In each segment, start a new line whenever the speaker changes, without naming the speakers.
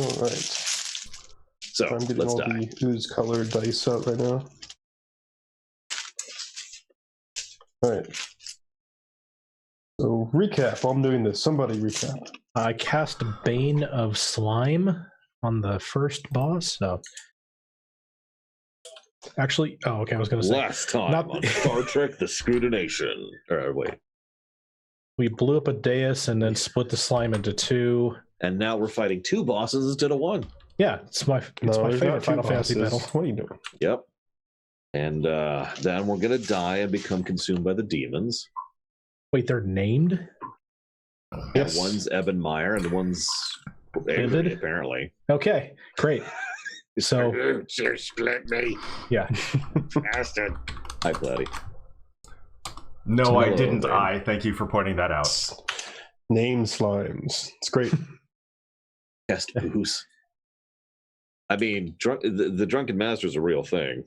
All right.
So
I'm getting
let's
all
die.
the ooze-colored dice out right now. All right. So recap. While I'm doing this, somebody recap.
I cast Bane of Slime on the first boss. So actually, okay, I was going to say
Last time on Star Trek: The Scrutination. Wait.
We blew up a dais and then split the slime into two.
And now we're fighting two bosses instead of one.
Yeah, it's my favorite Final Fantasy battle.
What are you doing?
Yep. And then we're gonna die and become consumed by the demons.
Wait, they're named?
Yes. Yeah, one's Ebenmeyer and one's Avery, apparently.
Okay, great. So
you split me.
Yeah.
Bastard. Hi, Bloody.
No, I didn't. Thank you for pointing that out.
Name slimes. It's great.
Test booze. I mean, the Drunken Master is a real thing.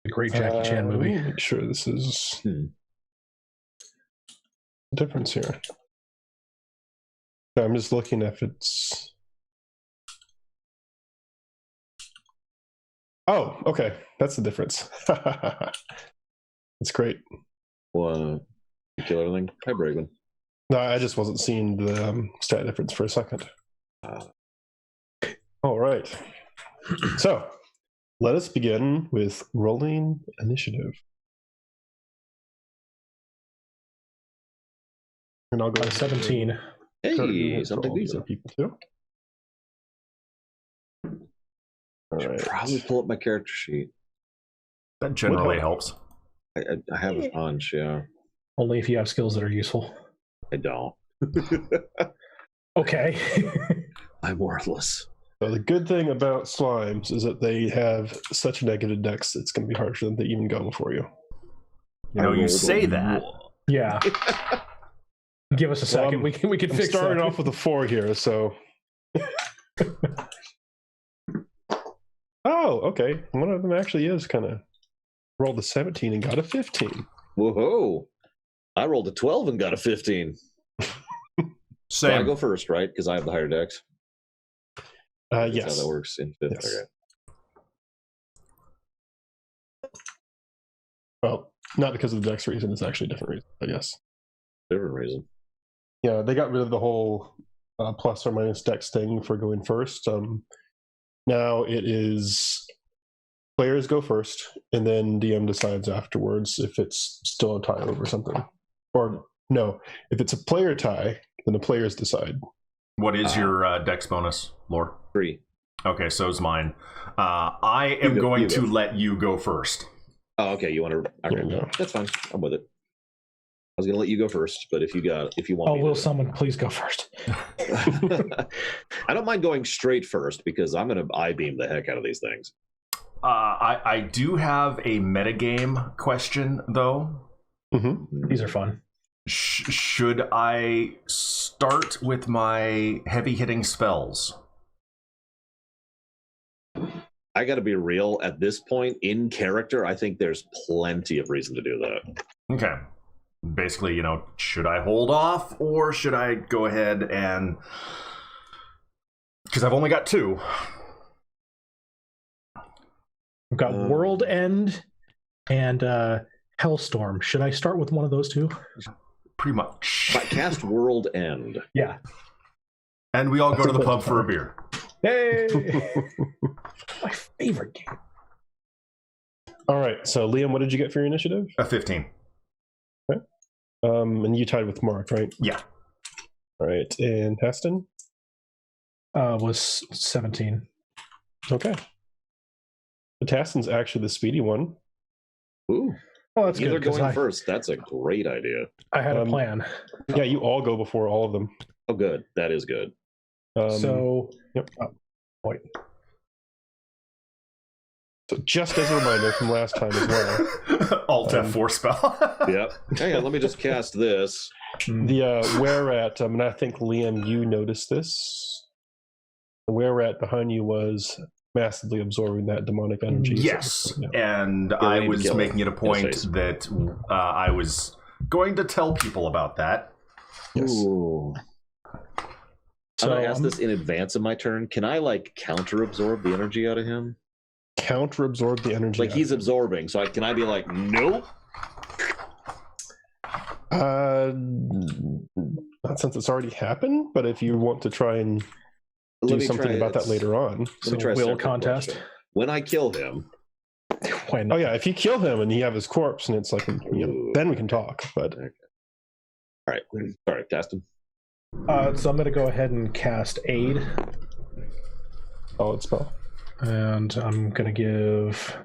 A great Jackie Chan movie.
Make sure this is the difference here. I'm just looking if it's. Oh, okay. That's the difference. It's great.
Well, you kill everything. Hi, Braven.
No, I just wasn't seeing the stat difference for a second. All right. So, let us begin with rolling initiative. And I'll go
17.
Hey, something decent.
People too. All right.
Probably pull up my character sheet.
That generally helps.
I have a hunch, yeah.
Only if you have skills that are useful.
I don't.
Okay.
I'm worthless.
So the good thing about slimes is that they have such negative dex, it's going to be hard for them to even go before you.
You know, you say that.
Yeah. Give us a second. We can fix that.
Starting off with a 4 here, so. Oh, okay. One of them actually is kind of rolled a 17 and got a 15.
Whoa! I rolled a 12 and got a 15. So I go first, right? Because I have the higher dex.
Yes.
That's how that works in 5th.
Yes.
Okay.
Well, not because of the dex reason. It's actually a different reason, I guess.
Different reason.
Yeah, they got rid of the whole plus or minus dex thing for going first. Now it is players go first, and then DM decides afterwards if it's still a tie over something. Or no, if it's a player tie, then the players decide.
What is your dex bonus, Lore?
3.
Okay, so is mine. I am going to let you go first.
Oh, okay. You want to? Okay, that's fine. I'm with it. I was going to let you go first, but if you want.
Oh, will someone please go first?
I don't mind going straight first because I'm going to I-beam the heck out of these things.
I do have a metagame question, though.
Mm-hmm.
These are fun.
Should I start with my heavy-hitting spells?
I got to be real. At this point, in character, I think there's plenty of reason to do that.
Okay. Basically, should I hold off or should I go ahead and... Because I've only got 2.
I've got World End and Hellstorm. Should I start with one of those 2?
Pretty much.
But cast World End.
Yeah.
And we all go to the pub for a beer.
Hey! My favorite game.
All right, so Liam, what did you get for your initiative?
A 15.
Okay. And you tied with Mark, right?
Yeah.
All right, and Heston?
Was 17.
Okay. But Heston's actually the speedy one.
Ooh.
Oh, that's
Either
good.
going first. That's a great idea.
I had a plan.
Yeah, you all go before all of them.
Oh, good. That is good.
Yep.
Wait.
So just as a reminder from last time as well.
Alt F4 spell.
Yep. Hang on, let me just cast this.
The where at, and I think Liam, you noticed this. The where at behind you was massively absorbing that demonic energy.
Yes,
so,
and I was making it a point that I was going to tell people about that.
Yes.
Ooh.
So
I'm gonna ask this in advance of my turn. Can I like counter absorb the energy out of him?
Counter absorb the energy.
Like he's absorbing, so can I be like, nope?
Not since it's already happened, but if you want to try and do something about that later on.
So will contest.
When I kill him.
When?
Oh yeah, if you kill him and you have his corpse and it's like, then we can talk. But
all right, sorry, cast him.
So I'm going to go ahead and cast Aid.
Solid spell.
And I'm going to give...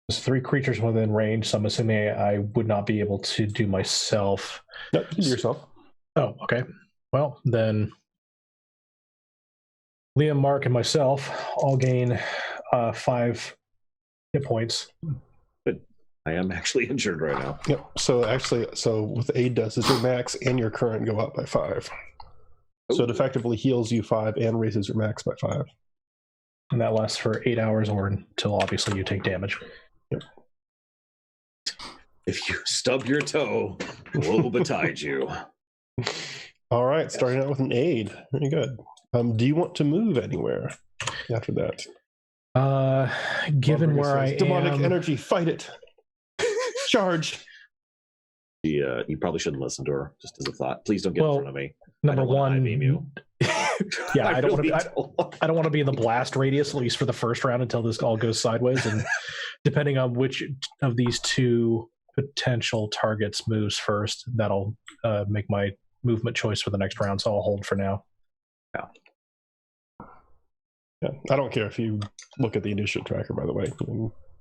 There's 3 creatures within range, so I'm assuming I would not be able to do myself.
Nope, you do yourself.
Oh, okay. Well, then Liam, Mark, and myself all gain 5 hit points.
I am actually injured right now.
Yep. So with aid does is your max and your current go up by 5. So it effectively heals you 5 and raises your max by 5.
And that lasts for 8 hours or until obviously you take damage.
Yep.
If you stub your toe, woe betide you.
All right, starting out with an aid. Very good. Do you want to move anywhere after that?
Given where I am...
Demonic energy, fight it. Charge.
You probably shouldn't listen to her, just as a thought. Please don't get in front of me.
Number one,
you.
Yeah, I don't want to be in the blast radius, at least for the first round, until this all goes sideways. And depending on which of these 2 potential targets moves first, that'll make my movement choice for the next round. So I'll hold for now.
Yeah, I don't care if you look at the initiative tracker, by the way.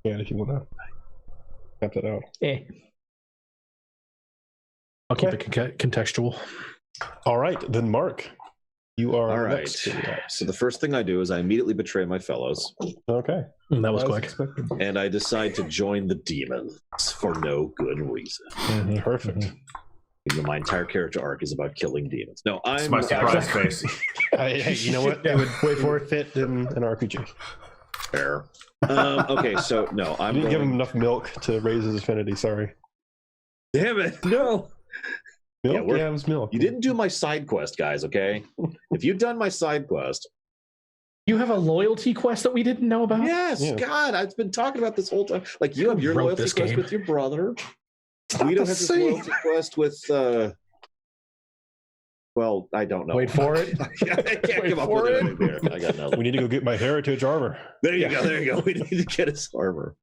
And if you want to map that out.
I'll keep it contextual.
All right, then Mark, you are
all right.
next.
So the first thing I do is I immediately betray my fellows.
Okay.
That was quick.
And I decide to join the demons for no good reason.
Mm-hmm. Perfect.
My entire character arc is about killing demons. No,
It's my surprise face.
Hey, you know what? It would wait for it fit in an RPG.
Fair. Okay, so no,
I didn't give him enough milk to raise his affinity. Sorry.
Damn it! No.
Milk? Yeah, it was milk.
You didn't do my side quest, guys. Okay, if you'd done my side quest,
you have a loyalty quest that we didn't know about.
Yes, yeah. God, I've been talking about this whole time. Like you have your loyalty quest with your brother. We don't have this loyalty quest with. Well, I don't know.
Wait for it.
I can't come up with it. There. I got nothing.
We need to go get my heritage armor.
There you go. There you go. We need to get his armor.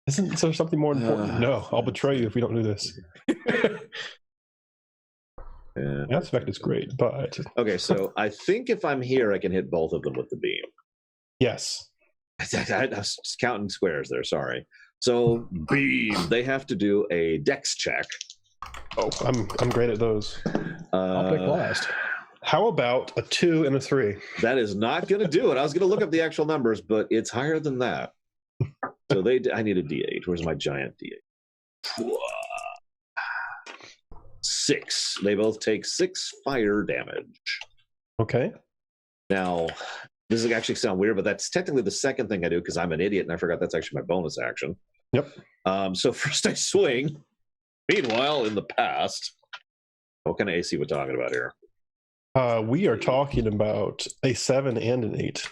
Isn't there something more important? No, I'll betray you if we don't do this. Mass effect is great, but
okay. So I think if I'm here, I can hit both of them with the beam.
Yes.
I was just counting squares there. Sorry. So beam. They have to do a dex check.
Oh, I'm great at those.
I'll pick last.
How about a 2 and a 3?
That is not going to do it. I was going to look up the actual numbers, but it's higher than that. So I need a D8. Where's my giant D8? 6. They both take 6 fire damage.
Okay.
Now, this is actually sound weird, but that's technically the second thing I do because I'm an idiot and I forgot that's actually my bonus action.
Yep.
So first I swing. Meanwhile, in the past, what kind of AC we're talking about here?
We are talking about a 7 and an 8.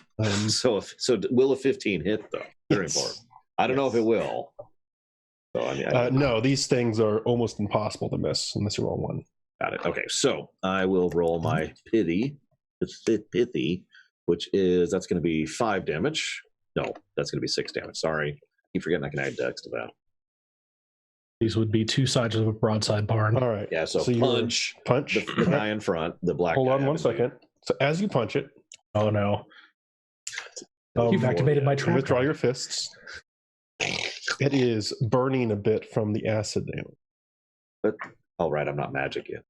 So will a 15 hit though? Very important. I don't know if it will. So I mean,
no, these things are almost impossible to miss unless you roll 1.
Got it. Okay, so I will roll my pithy, which is that's going to be 5 damage. No, that's going to be 6 damage. Sorry, keep forgetting I can add dex to that.
These would be 2 sides of a broadside barn.
All right.
Yeah. So punch the guy in front, the black.
Hold
guy
on 1 second. So as you punch it,
oh no, you've activated my trap.
Withdraw your fists. It is burning a bit from the acid damage.
But all right, I'm not magic yet.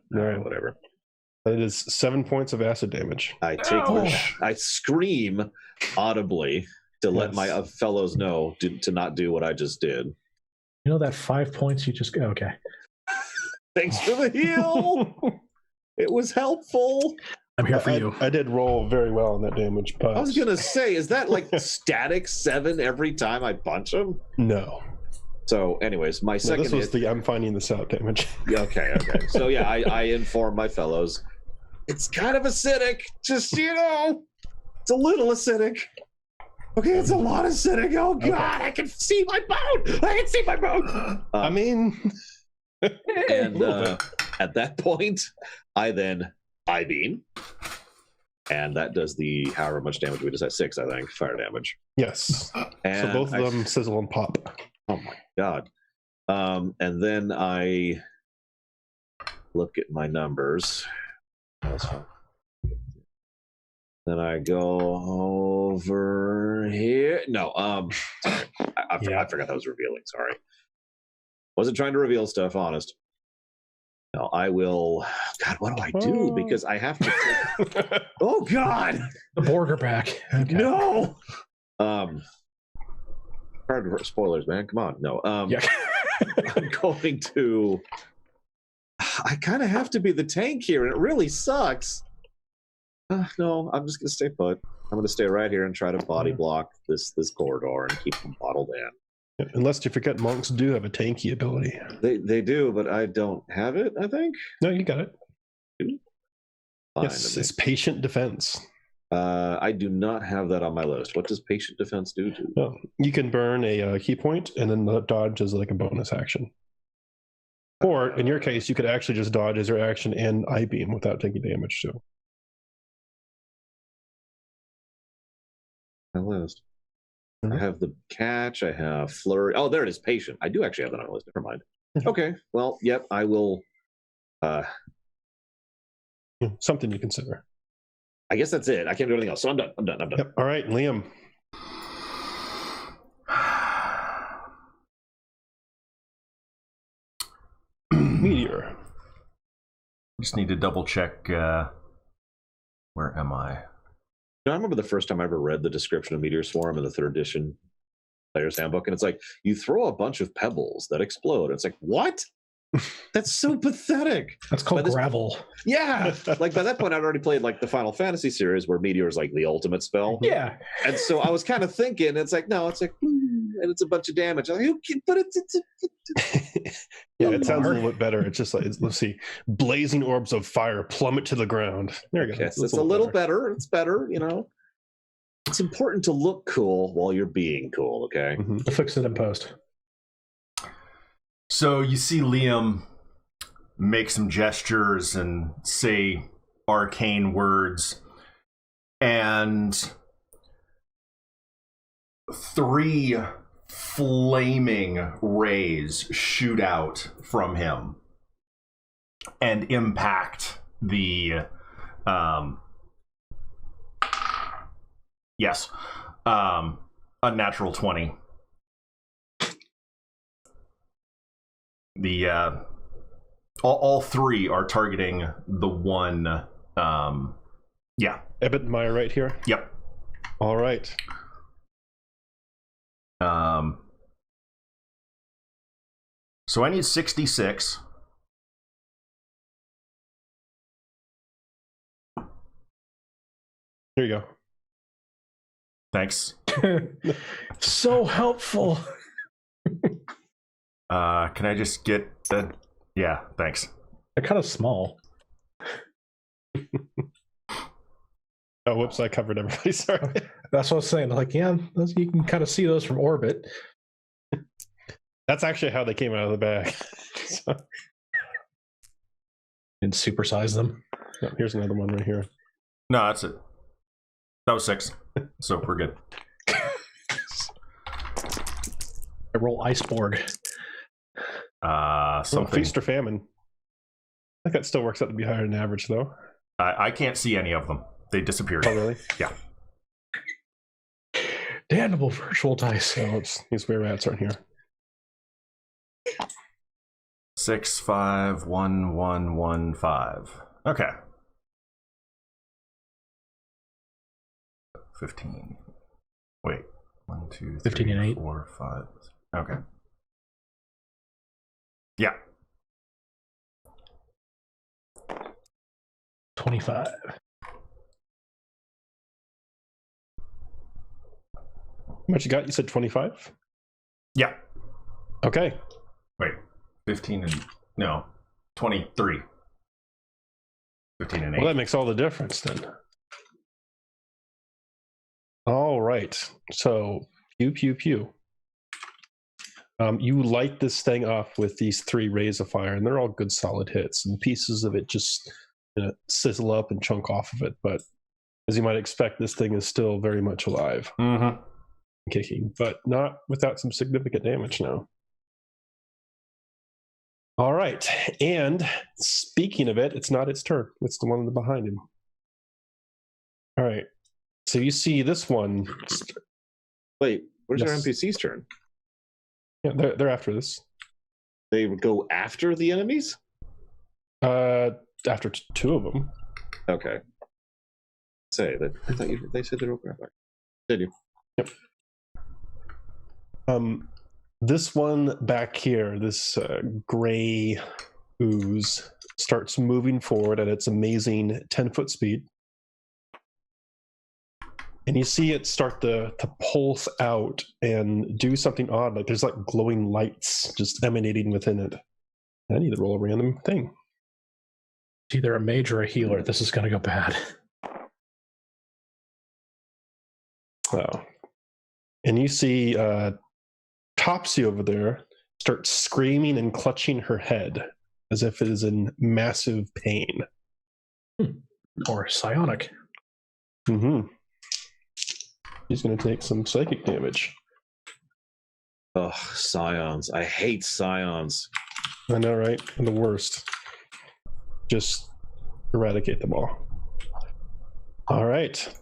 No.
All right, whatever.
It is 7 points of acid damage.
I scream audibly to let my fellows know to not do what I just did.
You know that 5 points you just okay.
Thanks for the heal. It was helpful.
I'm here for you.
I did roll very well on that damage, but
I was gonna say, is that like static 7 every time I punch him?
No.
So, anyways, my second.
This was the I'm finding this out damage.
Okay. So yeah, I inform my fellows. It's kind of acidic. Just it's a little acidic. Okay, it's a lot acidic. Oh God, I can see my bone.
I mean,
and at that point, I then I-beam, and that does the however much damage we decide, 6, I think, fire damage.
yes.
And
So both of them sizzle and pop.
Oh my God. And then I look at my numbers. That's fine. Then I go over here. No, sorry. I forgot that was revealing. Sorry. Wasn't trying to reveal stuff, honest. No, I will. God, what do I do? Because I have to. Oh God,
the Borg are back. Okay.
No. Hard spoilers, man. Come on. No.
Yeah.
I'm going to. I kind of have to be the tank here, and it really sucks. No, I'm just going to stay put. I'm going to stay right here and try to body block this corridor and keep them bottled in.
Unless you forget, monks do have a tanky ability.
They do, but I don't have it, I think.
No, you got it.
Fine,
Yes, it's patient defense.
I do not have that on my list. What does patient defense do to?
No, you can burn a key point, and then the dodge is like a bonus action. Or in your case, you could actually just dodge as your action and I-beam without taking damage too.
My list. I have the catch. I have flurry. Oh, there it is. Patient. I do actually have that on my list. Never mind. Okay. Well, yep. I will.
Something you consider.
I guess that's it. I can't do anything else. So I'm done.
Yep. All right, Liam. Meteor.
Just need to double check. Where am I?
I remember the first time I ever read the description of Meteor Swarm in the 3rd edition Player's Handbook, and it's like, you throw a bunch of pebbles that explode. It's like, what? That's so pathetic.
That's called gravel.
Yeah. Like by that point, I'd already played like the Final Fantasy series where Meteor is like the ultimate spell.
Yeah.
And so I was kind of thinking, it's like, no, it's like, and it's a bunch of damage. I'm like, but it's
yeah, it sounds a little bit better. It's just like, let's see, blazing orbs of fire plummet to the ground. There you go.
Okay, so it's a little better. It's better, It's important to look cool while you're being cool, okay?
Mm-hmm. We'll fix it in post.
So you see Liam make some gestures and say arcane words, and 3 flaming rays shoot out from him and impact the unnatural 20. The all 3 are targeting the one.
Ebbet and Meyer right here.
Yep.
All right.
So I need 66.
Here you go.
Thanks.
So helpful.
Can I just get the? Yeah, thanks.
They're kind of small.
Oh, whoops! I covered everybody. Sorry.
That's what I was saying. Like, yeah, those, you can kind of see those from orbit.
That's actually how they came out of the bag. So.
And supersize them.
Oh, here's another one right here.
No, that's it. That was 6. So we're good.
I roll Iceborg.
Something.
Feast or famine. I think that still works out to be higher than average, though.
I can't see any of them. They disappeared.
Oh, really?
Yeah.
Damnable virtual dice.
Oh, oops. These way rats aren't here.
6, 5, 1, 1, 1, 5. Okay. 15. Wait. 1, 2, 3,
15 and 8.
4, 5. Okay. Yeah.
25.
How much you got? You said 25?
Yeah.
Okay.
Wait, 15 and no, 23. 15 and 8.
Well, that makes all the difference then. All right. So, pew, pew, pew. You light this thing off with these 3 rays of fire, and they're all good solid hits, and pieces of it just sizzle up and chunk off of it. But as you might expect, this thing is still very much alive, kicking, but not without some significant damage now. All right. And speaking of it, it's not its turn. It's the one behind him. All right. So you see this one.
Wait, where's our
Yes.
NPC's turn?
Yeah, they're after this.
They would go after the enemies?
After 2 of them.
Okay. Say that. I thought they said they were going back. Did you?
Yep. This one back here, this gray ooze, starts moving forward at its amazing 10-foot speed. And you see it start to pulse out and do something odd. Like there's like glowing lights just emanating within it. I need to roll a random thing.
It's either a mage or a healer. This is going to go bad.
Wow. And you see Topsy over there start screaming and clutching her head as if it is in massive pain.
Or psionic.
Mm-hmm. She's going to take some psychic damage.
Ugh, scions. I hate scions.
I know, right? And the worst. Just eradicate them all. All right.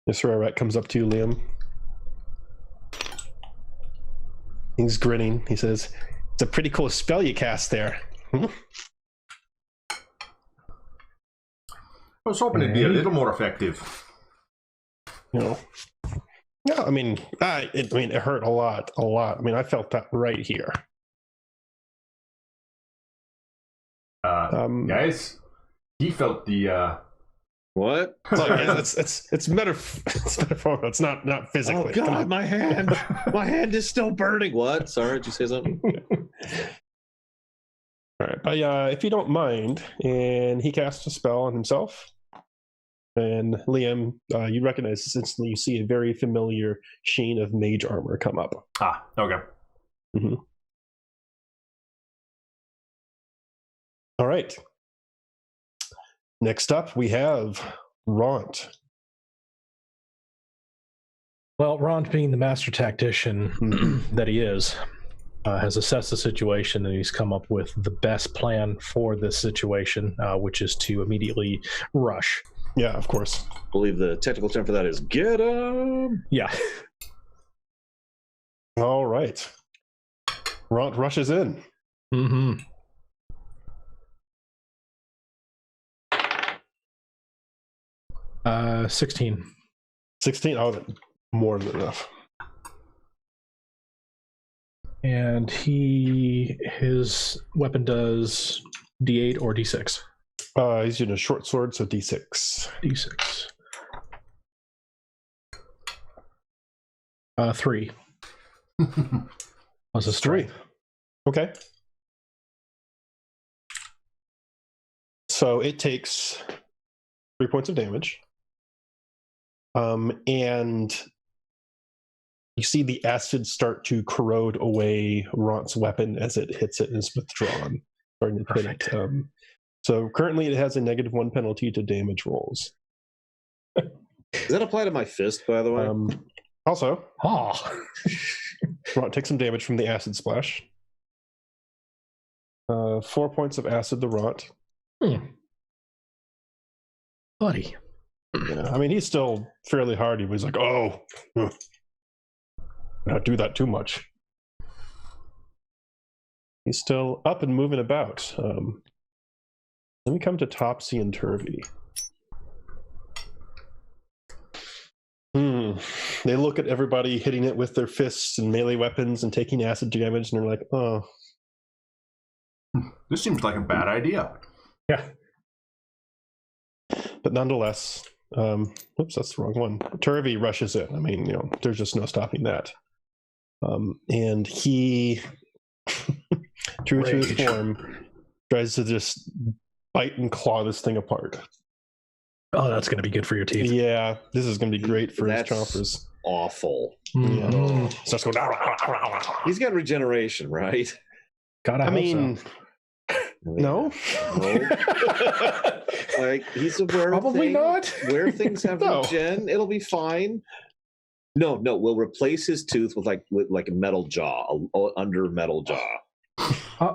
This Rat comes up to you, Liam. He's grinning. He says, "It's a pretty cool spell you cast there."
I was hoping it'd be a little more effective.
You know, yeah. I mean, it hurt a lot. I mean, I felt that right here.
Guys, he felt the.
What?
Look, it's metaphorical. It's not physically.
Oh God, my hand! My hand is still burning. What? Sorry, did you say something?
All right, but if you don't mind, and he casts a spell on himself, and Liam, you recognize this instantly. You see a very familiar sheen of mage armor come up.
Ah, okay.
Mm-hmm. All right. Next up, we have Ront.
Well, Ron, being the master tactician that he is, has assessed the situation, and he's come up with the best plan for this situation, which is to immediately rush.
Yeah, of course.
I believe the technical term for that is get him.
Yeah.
All right. Ront rushes in.
Mm-hmm. Uh, 16.
16? Oh, more than enough.
And his weapon does D8 or D6?
He's using a short sword, so D6.
D6. 3. Was a strength.
3. Okay. So it takes 3 points of damage. And you see the acid start to corrode away Ront's weapon as it hits it and is withdrawn. Starting to hit it. So currently it has a -1 penalty to damage rolls.
Does that apply to my fist, by the way?
Also,
Oh.
Ront takes some damage from the acid splash. 4 points of acid to Ront.
Buddy.
Yeah, I mean, he's still fairly hardy, but he's like, oh, not do that too much. He's still up and moving about. Let me come to Topsy and Turvy. They look at everybody hitting it with their fists and melee weapons and taking acid damage, and they're like, oh.
This seems like a bad idea.
Yeah.
But nonetheless, Oops, that's the wrong one. Turvey rushes in. I mean, there's just no stopping that. And he, true to his form, tries to just bite and claw this thing apart.
Oh, that's going to be good for your teeth.
Yeah, this is going to be great for his chompers.
Awful.
Yeah. Starts going.
He's got regeneration, right?
I mean,
no.
Like he's aware.
Probably not.
Where things have regen, it'll be fine. No, we'll replace his tooth with like a metal jaw, under metal jaw.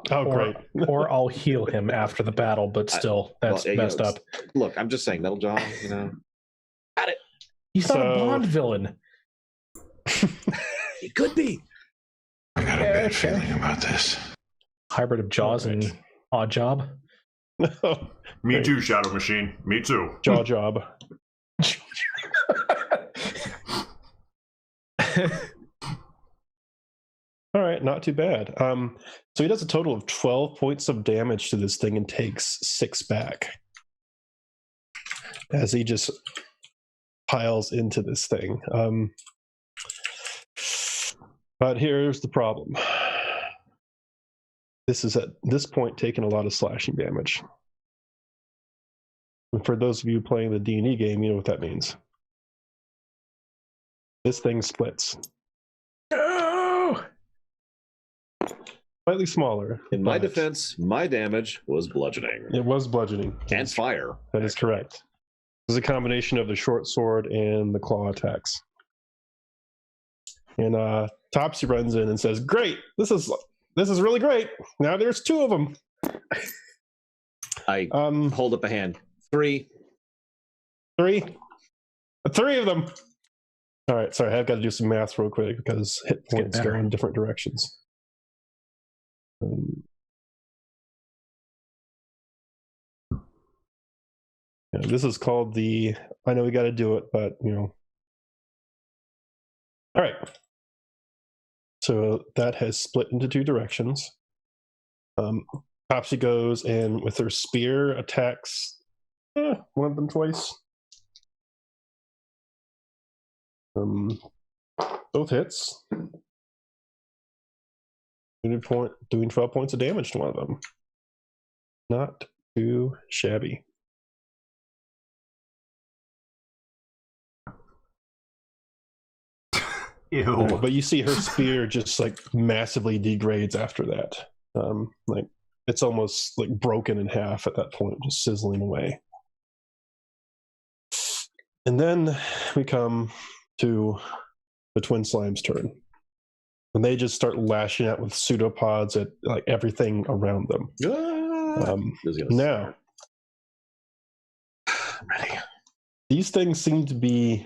Great.
Or I'll heal him after the battle, but still, that's messed up.
Look, I'm just saying, metal jaw. Got it.
He's not a Bond villain.
He could be.
I got a bad feeling about this.
Hybrid of Jaws and Odd Job.
Me too, Shadow Machine. Me too.
Jaw job. All right, not too bad. So he does a total of 12 points of damage to this thing and takes 6 back as he just piles into this thing. But here's the problem. This is at this point taking a lot of slashing damage. And for those of you playing the D&E game, you know what that means. This thing splits.
No!
Slightly smaller.
In my defense, my damage was bludgeoning.
It was bludgeoning.
And fire.
That is correct. This is a combination of the short sword and the claw attacks. And Topsy runs in and says, "Great! This is really great. Now there's 2 of them."
I hold up a hand. 3.
3 of them. All right, sorry, I've got to do some math real quick because hit points go in different directions. This is called the, I know we got to do it, but all right. So that has split into 2 directions. Topsy goes and with her spear attacks one of them twice. Both hits. Doing 12 points of damage to one of them. Not too shabby.
Ew.
But you see her spear just like massively degrades after that. Like it's almost like broken in half at that point, just sizzling away. And then we come to the twin slime's turn. And they just start lashing out with pseudopods at like everything around them. Now,
I'm ready.
These things seem to be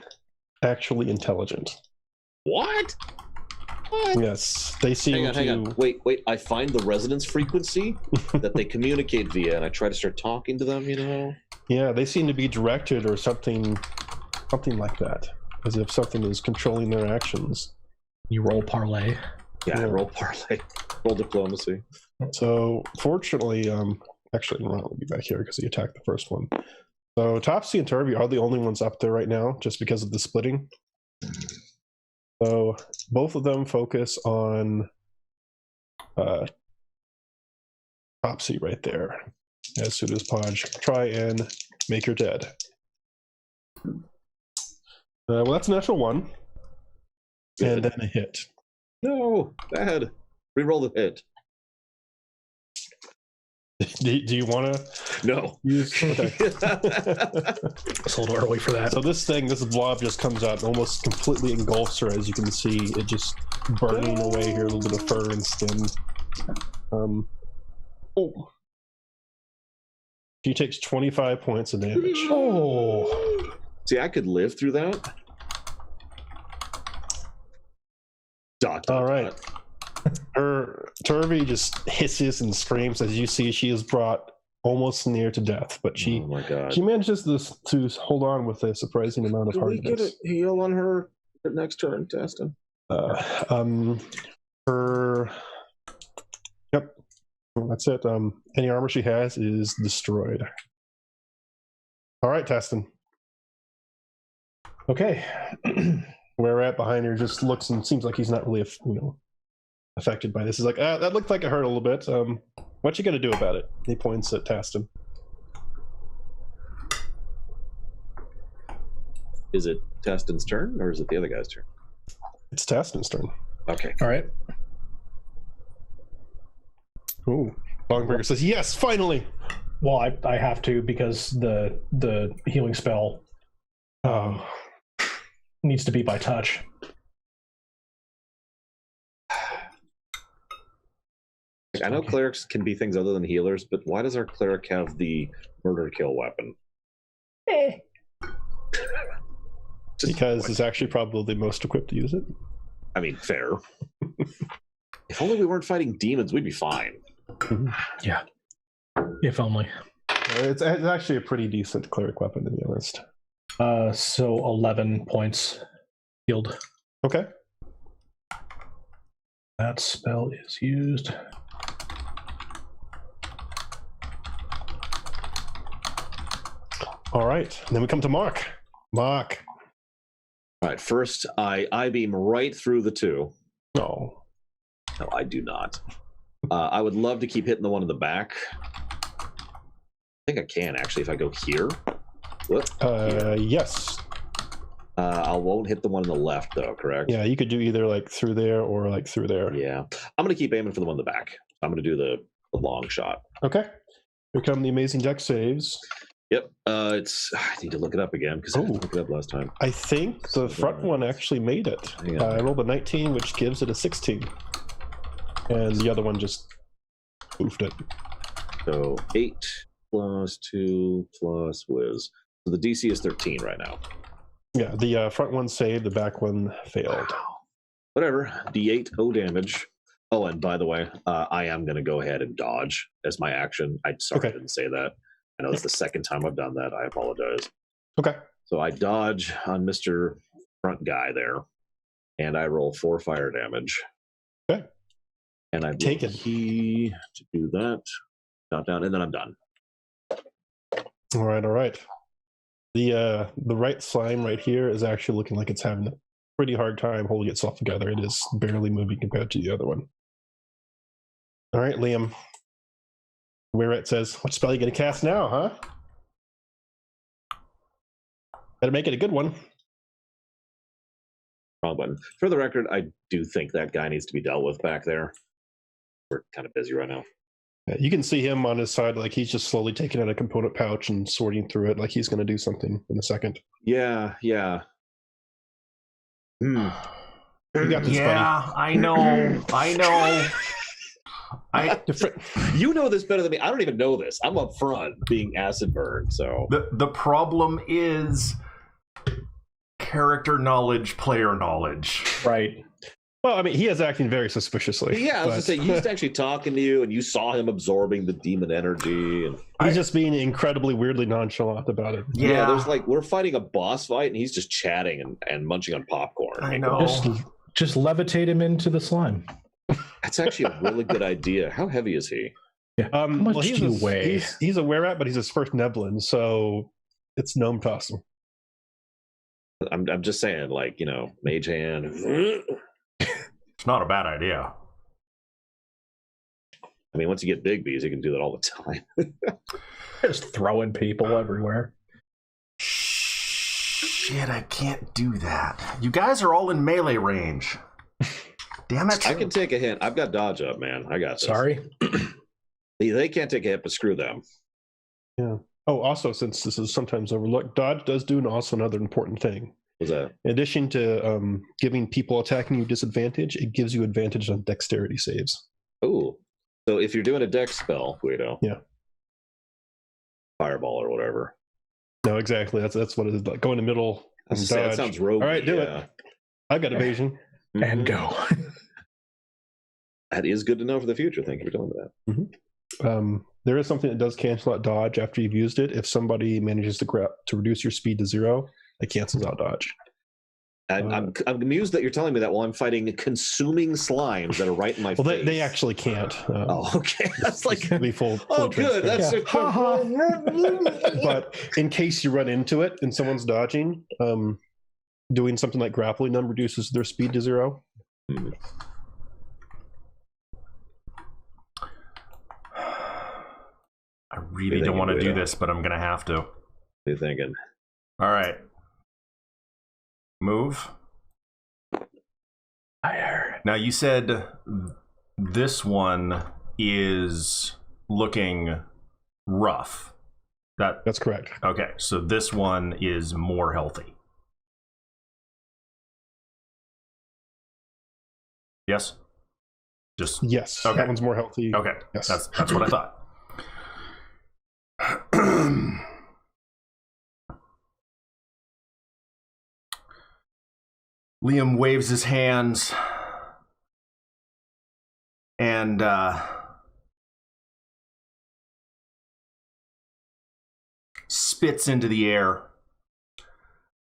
actually intelligent.
What?
Yes, they seem
hang on. Wait. I find the resonance frequency that they communicate via, and I try to start talking to them.
Yeah, they seem to be directed or something like that, as if something is controlling their actions.
You roll parlay.
Yeah. Roll parlay. Roll diplomacy.
So, fortunately, actually, let me be back here because he attacked the first one. So, Topsy and Turvey are the only ones up there right now, just because of the splitting. So both of them focus on Topsy right there. As soon as Podge, try and make her dead. Well, that's a natural 1. And then a hit.
No, bad. Reroll the hit.
Do you want to?
No.
Okay.
It's a little early for that.
So this blob just comes out and almost completely engulfs her. As you can see, it just burning away here, a little bit of fur and skin. She takes 25 points of damage.
Oh.
See, I could live through that.
All right. Her Turvey just hisses and screams as you see she is brought almost near to death, but she manages to hold on with a surprising amount of hardness.
Did we get a heal on her next turn, Destin?
Yep, that's it. Any armor she has is destroyed. All right, Teston.
Okay.
Where we're at behind her just looks and seems like he's not really, affected by this. He's like, that looked like it hurt a little bit. What you gonna do about it? He points at Taston.
Is it Taston's turn, or is it the other guy's turn?
It's Taston's turn.
Okay.
All right.
Ooh. Longberger says, yes, finally!
Well, I have to because the healing spell needs to be by touch.
I know clerics can be things other than healers, but why does our cleric have the murder kill weapon?
Because it's actually probably the most equipped to use it.
I mean, fair. If only we weren't fighting demons, we'd be fine.
Yeah. If only.
It's actually a pretty decent cleric weapon, to be honest.
So 11 points healed.
Okay.
That spell is used.
All right. And then we come to Mark. Mark.
All right, first, I beam right through the two.
No.
No, I do not. I would love to keep hitting the one in the back. I think I can, actually, if I go here. Whoop.
Yes.
I won't hit the one on the left, though, correct?
Yeah, you could do either like through there or like through there.
Yeah. I'm going to keep aiming for the one in the back. I'm going to do the long shot.
Okay. Here come the amazing deck saves.
Yep. I need to look it up again because I didn't look it up last time.
I think the front one actually made it.
Yeah.
I rolled a 19, which gives it a 16. And the other one just goofed it.
So 8 plus 2 plus whiz. So the DC is 13 right now.
Yeah, the front one saved, the back one failed.
Wow. Whatever. D8, 0 damage. Oh, and by the way, I am going to go ahead and dodge as my action. I didn't say that. I know it's the second time I've done that. I apologize.
Okay.
So I dodge on Mr. Front Guy there, and I roll 4 fire damage.
Okay.
And I
take it.
Key to do that. Dot down, and then I'm done.
All right. The right slime right here is actually looking like it's having a pretty hard time holding itself together. It is barely moving compared to the other one. All right, Liam. Where it says, what spell are you going to cast now, huh? Better make it a good one.
Wrong button. For the record, I do think that guy needs to be dealt with back there. We're kind of busy right now.
You can see him on his side, like he's just slowly taking out a component pouch and sorting through it, like he's going to do something in a second.
Yeah.
You got this,
yeah, buddy. I know.
You know this better than me. I don't even know this. I'm up front being acid burned. So
the problem is character knowledge, player knowledge.
Right.
Well, I mean, he is acting very suspiciously.
Yeah, I was going to say, he's actually talking to you, and you saw him absorbing the demon energy. And
he's just being incredibly weirdly nonchalant about it.
Yeah, there's like, we're fighting a boss fight, and he's just chatting and munching on popcorn.
I know.
Just levitate him into the slime.
That's actually a really good idea. How heavy is he?
Yeah. How much do you weigh?
He's a were-rat, but he's his first Neblin, so it's gnome toss him.
I'm just saying, like, mage hand.
It's not a bad idea.
I mean, once you get big bees, you can do that all the time.
Just throwing people everywhere.
Shit, I can't do that. You guys are all in melee range. Damn it.
I can take a hint. I've got dodge up, man. I got this.
Sorry.
They can't take a hit, but screw them.
Yeah. Oh, also, since this is sometimes overlooked, dodge does do also another important thing.
What's that?
In addition to giving people attacking you disadvantage, it gives you advantage on dexterity saves.
Oh, so if you're doing a dex spell, Guido.
Yeah.
Fireball or whatever.
No, exactly. That's what it is. Like, go in the middle. And dodge.
That sounds rogue.
All right, do it. I've got evasion.
And go.
That is good to know for the future. Thank you for telling me that.
Mm-hmm. There is something that does cancel out dodge after you've used it. If somebody manages to reduce your speed to 0, it cancels out dodge.
I'm amused that you're telling me that while I'm fighting consuming slimes that are right in my face.
They actually can't.
Okay. That's like,
be full
good. That's
But in case you run into it and someone's dodging, doing something like grappling them reduces their speed to 0.
I really don't want to do this, but I'm going to have to.
What are you thinking?
All right. Move.
Fire.
Now, you said this one is looking rough.
That's correct.
Okay, so this one is more healthy. Yes? Just
Yes.
okay.
That one's more healthy.
Okay.
Yes.
That's what I thought. Liam waves his hands and spits into the air,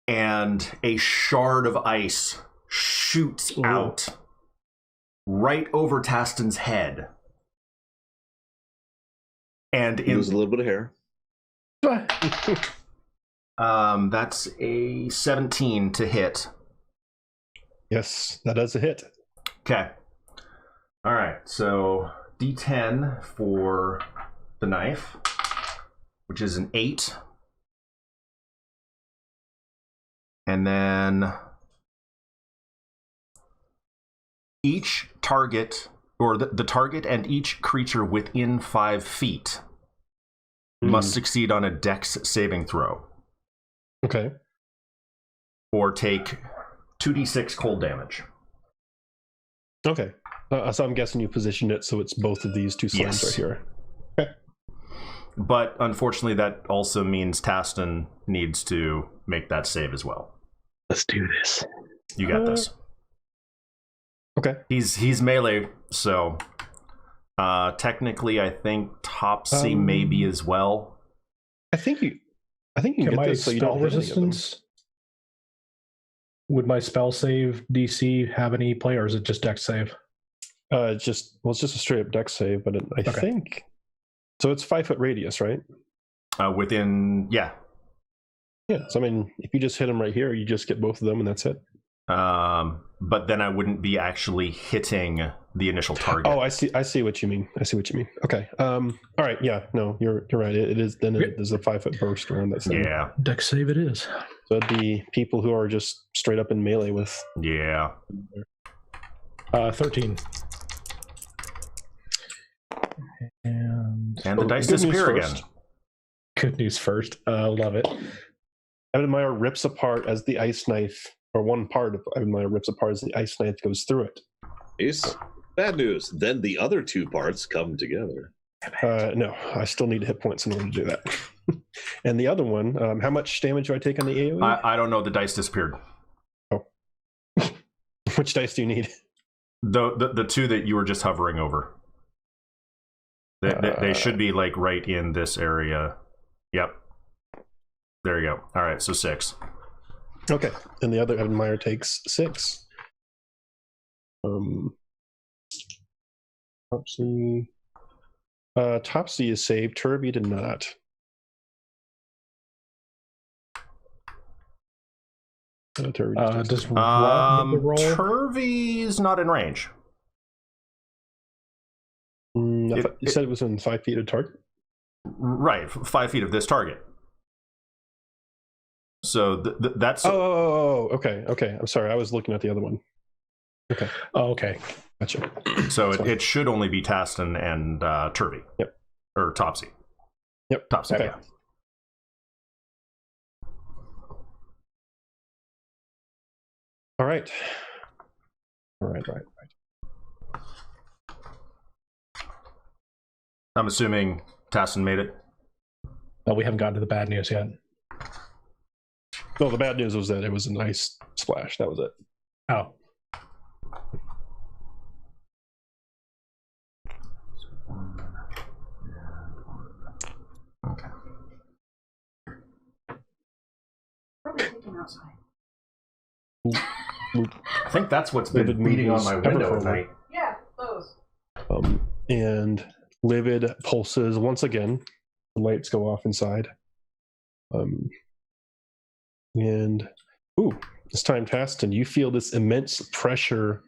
and a shard of ice shoots out right over Taston's head. And
lose a little bit of hair.
That's a 17 to hit.
Yes, that is a hit.
Okay. All right. So D10 for the knife, which is an 8. And then each target, or the target and each creature within 5 feet must succeed on a Dex saving throw.
Okay.
Or take 2d6 cold damage.
Okay. So I'm guessing you positioned it so it's both of these two slimes right here. Okay.
But unfortunately, that also means Taston needs to make that save as well.
Let's do this.
You got this.
Okay.
He's melee, so technically, I think Topsy maybe as well.
I think you can
my
get this so you don't
spell
hit any of them.
resistance? Would my spell save DC have any play, or is it just Dex save?
It's just a straight up dex save, but I think so. It's 5 foot radius, right?
Within, yeah.
So I mean, if you just hit them right here, you just get both of them, and that's it.
But then I wouldn't be actually hitting the initial target.
Oh, I see what you mean. Okay. All right. Yeah. No, you're right. It is. Then there's a 5 foot burst around that thing.
Yeah.
Dex save it is.
So it'd be people who are just straight up in melee with.
Yeah.
13. And
the dice disappear again.
Good news first. Love it.
Ebenmeyer rips apart as the ice knife, or one part of Ebenmeyer rips apart as the ice knife goes through it.
Yes. Bad news. Then the other two parts come together.
No, I still need hit points in order to do that. And the other one, how much damage do I take on the AoE?
I don't know. The dice disappeared.
Oh. Which dice do you need?
The two that you were just hovering over. They should be like right in this area. Yep. There you go. All right, so 6.
Okay, and the other Ebenmeyer takes 6. Topsy. Topsy is saved. Turby did not. Turby
does roll?
Turvy's not in range.
You said it was in 5 feet of target?
Right, 5 feet of this target. So that's...
Oh, okay. I'm sorry. I was looking at the other one. Okay.
Oh, okay.
Gotcha.
So it should only be Taston and Turvy.
Yep.
Or Topsy.
Yep.
Topsy,
Okay.
yeah.
All right. Right.
I'm assuming Taston made it.
No, we haven't gotten to the bad news yet.
No, the bad news was that it was a nice splash. That was it.
Oh.
Okay. I think that's what's been beating on my window at night.
Yeah, those.
And Livid pulses once again. The lights go off inside. And this time, Taston, you feel this immense pressure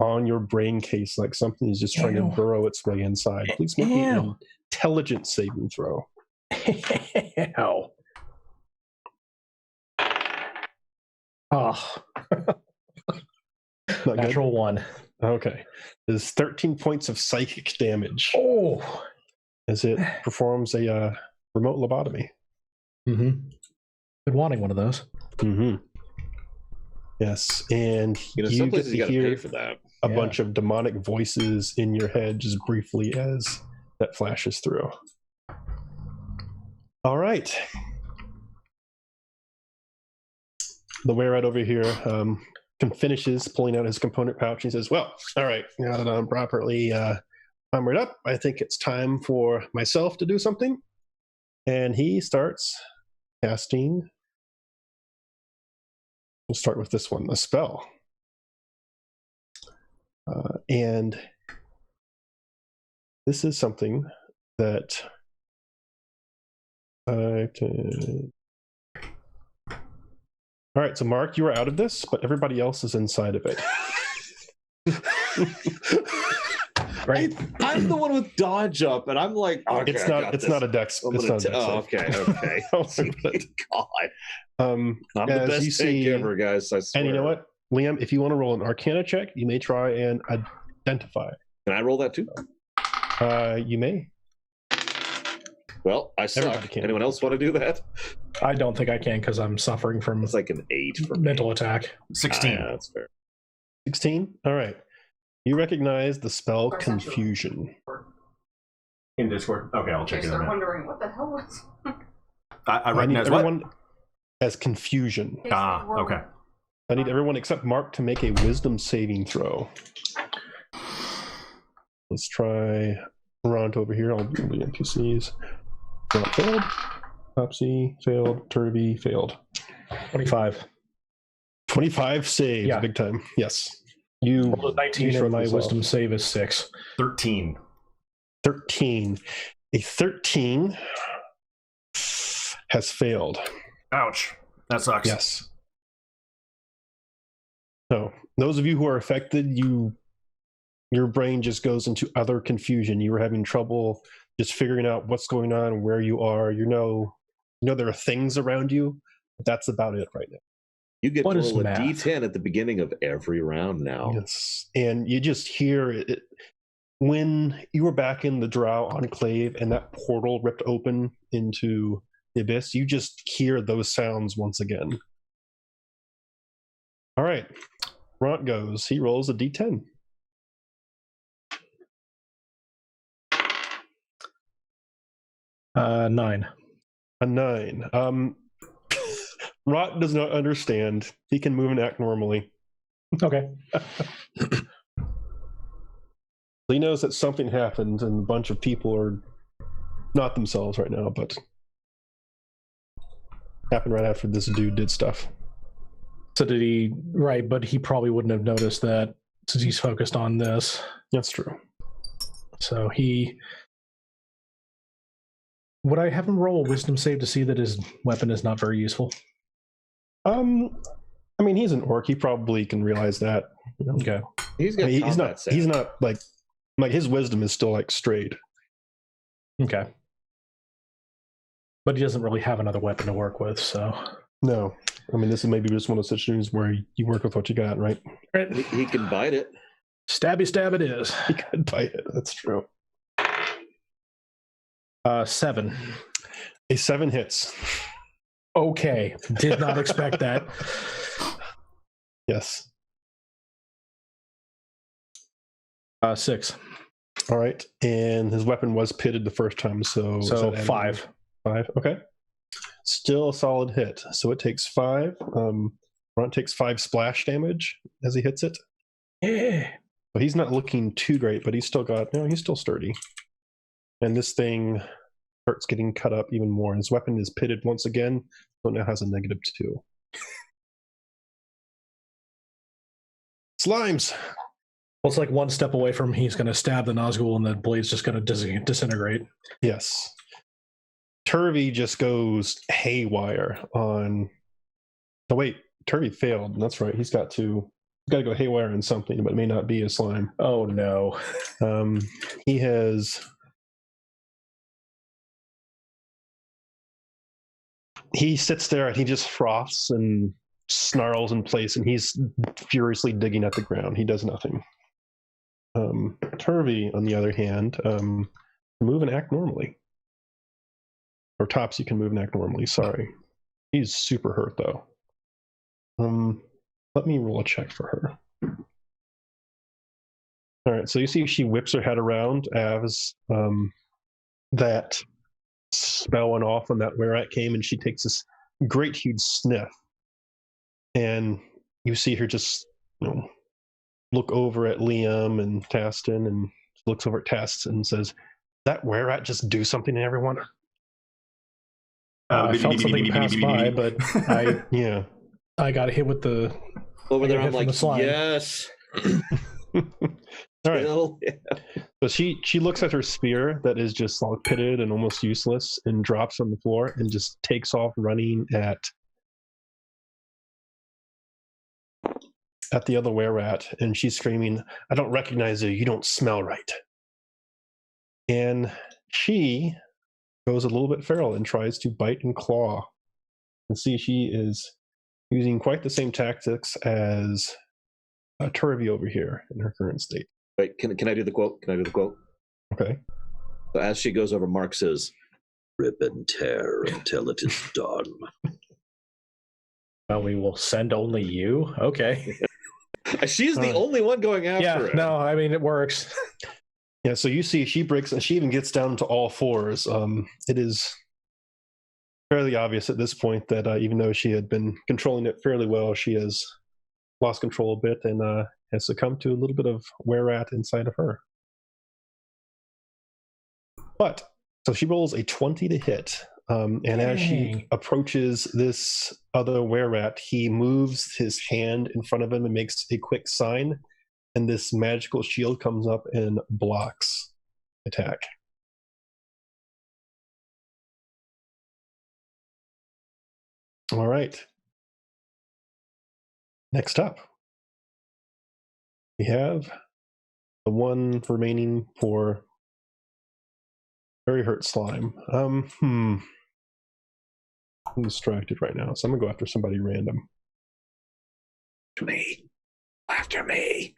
on your brain case, like something is just trying to burrow its way inside. Please make me an intelligence saving throw.
Ow. Oh. Natural 1.
Okay. There's 13 points of psychic damage.
Oh.
As it performs a remote lobotomy.
Mm-hmm. Been wanting one of those.
Mm-hmm. Yes, and
some places you
get to
gotta
hear
pay for that.
a bunch of demonic voices in your head just briefly as that flashes through. All right. The Were-Rat over here finishes pulling out his component pouch. He says, well, all right, now that I'm properly armored up, I think it's time for myself to do something. And he starts casting. We'll start with this one, a spell. And this is something that I can... All right, so Mark, you are out of this, but everybody else is inside of it.
Right.
I'm the one with dodge up, and I'm like, okay,
it's not a dex. It's not a dex.
Okay. God. I'm the
as
best
you
tank
see,
ever, guys. I swear.
and you know what, Liam, if you want to roll an Arcana check, you may try and identify.
Can I roll that too?
You may.
Well, I suck. Anyone else want to do that?
I don't think I can because I'm suffering from
It's like an 8 for
mental
me.
attack.
16.
Yeah, that's fair.
16? All right. You recognize the spell Confusion.
In Discord? Okay, I'll check it out.
Wondering what the hell was.
I
I need
recognize
everyone as Confusion.
Okay.
I need everyone except Mark to make a Wisdom saving throw. Let's try Ront over here. I'll do the NPCs. Ront failed. Topsy failed. Turvy failed.
25.
25 saves.
Yeah.
Big time. Yes. You
rolled a 19
you
and my
this off.
wisdom save is 6.
13.
13. A 13 has failed.
Ouch. That sucks.
Yes. So those of you who are affected, your brain just goes into utter confusion. You were having trouble just figuring out what's going on, where you are. You know there are things around you, but that's about it right now.
You get
What
to
is
roll a
math?
D10 at the beginning of every round now.
Yes, and you just hear it when you were back in the Drow Enclave and that portal ripped open into the abyss. You just hear those sounds once again. All right, Ront goes. He rolls a D10.
Uh, 9.
A 9. Rot does not understand. He can move and act normally.
Okay.
He knows that something happened and a bunch of people are not themselves right now, but happened right after this dude did stuff.
So did he? Right, but he probably wouldn't have noticed that since he's focused on this.
That's true.
So he... Would I have him roll a wisdom save to see that his weapon is not very useful?
I mean, he's an orc. He probably can realize that. You know?
Okay.
He's got
He's
combat sense.
not like his wisdom is still like straight.
Okay. But he doesn't really have another weapon to work with, so...
No. I mean, this is maybe just one of those situations where you work with what you got, right?
He can bite it.
Stabby stab it is.
He could bite it. That's true.
7.
A 7 hits.
Okay. Did not expect that.
Yes.
6.
All right. And his weapon was pitted the first time, so... is
So
that
5.
5. Okay. Still a solid hit. So it takes 5. Ront takes 5 splash damage as he hits it.
Yeah.
So he's not looking too great, but he's still he's still sturdy. And this thing starts getting cut up even more. His weapon is pitted once again, so it now has a -2. Slimes!
Well, it's like one step away from he's going to stab the Nazgul and the blade's just going to disintegrate.
Yes. Turvy just goes haywire on... Oh, wait. Turvey failed. That's right. He's got to go haywire in something, but it may not be a slime.
Oh no.
He has. He sits there and he just froths and snarls in place, and he's furiously digging at the ground. He does nothing. Turvey, on the other hand, move and act normally. Or Topsy can move and act normally. Sorry, he's super hurt though. Let me roll a check for her. All right, so you see she whips her head around as that spell went off when that wereat came, and she takes this great huge sniff, and you see her just look over at Liam and Taston, and looks over at Taston and says, "That wereat just do something to everyone?"
I felt something pass by, but I got hit with the
over there. I'm like, yes.
All right. So she looks at her spear that is just like pitted and almost useless, and drops on the floor and just takes off running at the other wererat, and she's screaming, "I don't recognize you. You don't smell right." And she goes a little bit feral and tries to bite and claw. And see, she is using quite the same tactics as Turvey over here in her current state.
Wait, can I do the quote? Can I do the quote?
Okay.
So as she goes over, Mark says, "Rip and tear until it is done."
Well, we will send only you. Okay.
She's the only one going after it.
No, I mean, it works.
Yeah, so you see she breaks, and she even gets down to all fours. It is fairly obvious at this point that even though she had been controlling it fairly well, she has lost control a bit and has succumbed to a little bit of wererat inside of her. But, so she rolls a 20 to hit. And as she approaches this other wererat, he moves his hand in front of him and makes a quick sign, and this magical shield comes up and blocks attack. All right. Next up, we have the one remaining for very hurt slime. I'm distracted right now, so I'm gonna go after somebody random.
After me.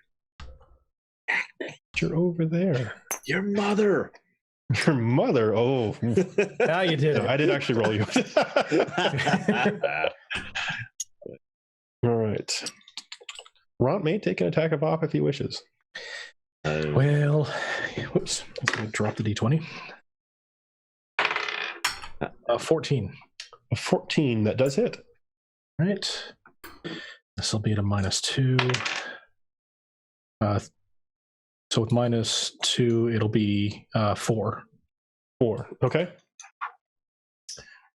You're over there.
Your mother.
Your mother. Oh,
Now you did it.
I did actually roll you. All right. Ront may take an attack of op if he wishes.
Well, whoops. Let's drop the d20. 14.
A 14, that does hit.
All right. This will be at a -2. So with -2, it'll be 4.
4. Okay.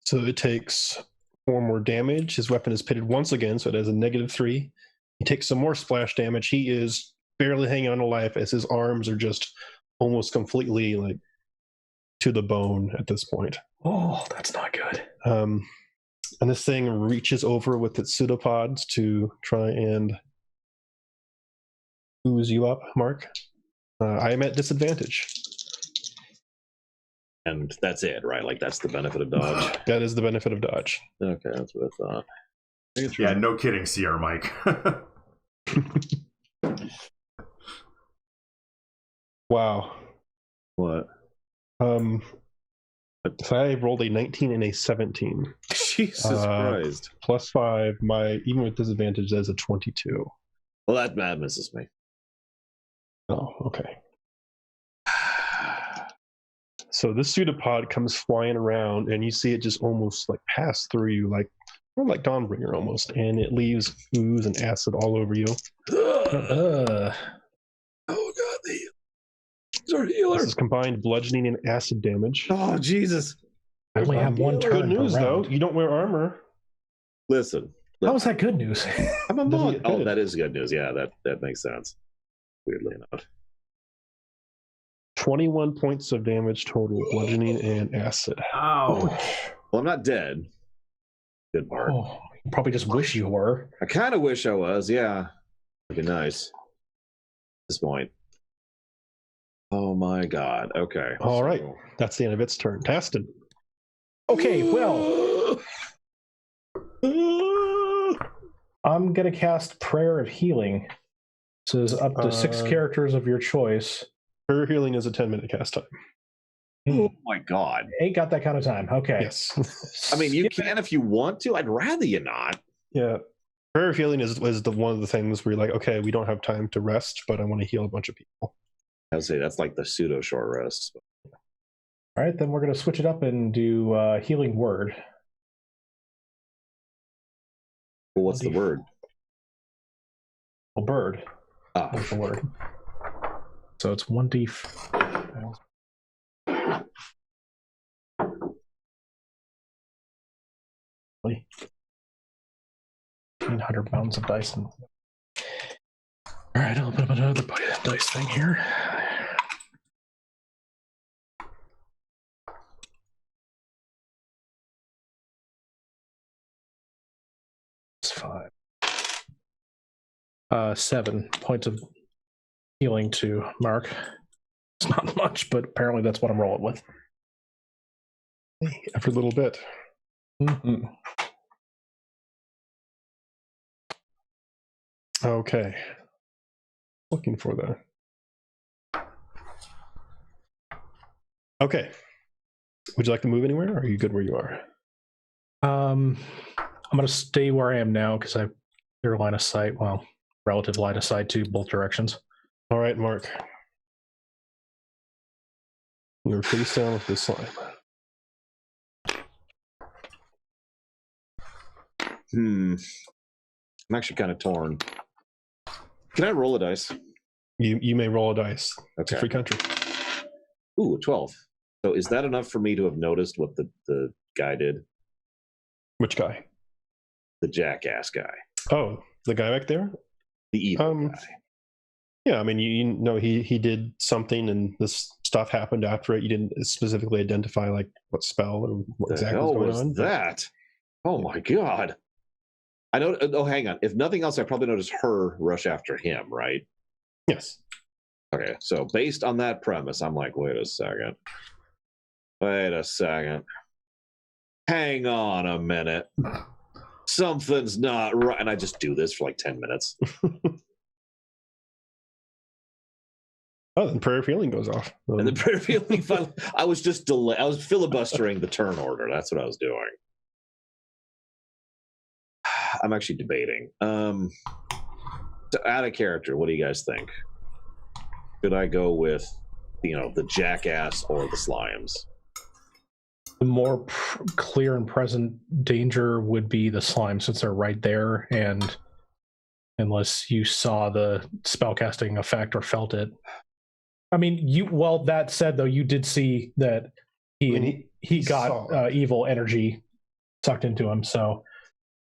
So it takes 4 more damage. His weapon is pitted once again, so it has a -3. He takes some more splash damage. He is barely hanging on to life as his arms are just almost completely like to the bone at this point.
Oh, that's not good.
And this thing reaches over with its pseudopods to try and ooze you up, Mark. I am at disadvantage.
And that's it, right? Like, that's the benefit of dodge.
That is the benefit of dodge.
Okay, that's what I thought.
Yeah, no kidding, CR Mike.
Wow.
What?
So I rolled a 19 and a 17.
Jesus Christ.
+5. Even with disadvantage, that's a 22.
Well, that mad misses me.
Oh, okay. So this pseudopod comes flying around, and you see it just almost like pass through you, like Dawnbringer almost, and it leaves ooze and acid all over you.
Oh God, these are healers.
This is combined bludgeoning and acid damage.
Oh Jesus!
I only have one turn.
Good news
per round.
though, you don't wear armor.
Listen.
How is that good news?
I'm a
Doesn't
monk.
get
Oh,
pitted.
that is good news. Yeah, that makes sense. Weirdly enough.
21 points of damage total, bludgeoning and acid.
Ouch.
Well, I'm not dead. Good part.
Oh, probably just wish you were.
I kind of wish I was, yeah. That'd be nice. At this point. Oh my god. Okay.
All right. That's the end of its turn. Tasted.
Okay, well, I'm going to cast Prayer of Healing. So there's up to 6 characters of your choice.
Prayer of Healing is a 10-minute cast time.
Oh my god.
Ain't got that kind of time. Okay.
Yes.
I mean, you can if you want to. I'd rather you not.
Yeah. Prayer of Healing is one of the things where you're like, okay, we don't have time to rest, but I want to heal a bunch of people.
I would say that's like the pseudo short rest.
All right, then we're going to switch it up and do Healing Word.
Well, what's the word?
Well, bird.
Ah.
That's the word. So it's 1d. 1,500 pounds of dice. All right, I'll put up another dice thing here. It's 5. 7 points of healing to Mark. It's not much, but apparently that's what I'm rolling with.
Every little bit.
Mm-hmm.
Okay. Looking for that. Okay. Would you like to move anywhere, or are you good where you are?
I'm going to stay where I am now because I have clear line of sight. Well, relative line of sight to both directions.
All right, Mark. You're face down with this slime.
I'm actually kind of torn. Can I roll a dice?
You may roll a dice. It's
Okay.
a free country.
Ooh, 12. So is that enough for me to have noticed what the guy did?
Which guy?
The jackass guy.
Oh, the guy back there?
The evil guy.
Yeah, I mean, you know, he did something, and this stuff happened after it. You didn't specifically identify like what spell or what
The
exactly
hell
was going
was
on.
that? Oh my god. I know. Oh, hang on. If nothing else, I probably noticed her rush after him, right?
Yes.
Okay, so based on that premise, I'm like, wait a second. Hang on a minute. Something's not right. And I just do this for like 10 minutes.
Oh, then Prayer of Healing goes off.
And the prayer feeling, I was just I was filibustering the turn order. That's what I was doing. I'm actually debating. To add a character, what do you guys think? Should I go with, the jackass or the slimes?
The more clear and present danger would be the slime, since they're right there, and unless you saw the spellcasting effect or felt it. I mean, that said, though, you did see that he got evil energy sucked into him, so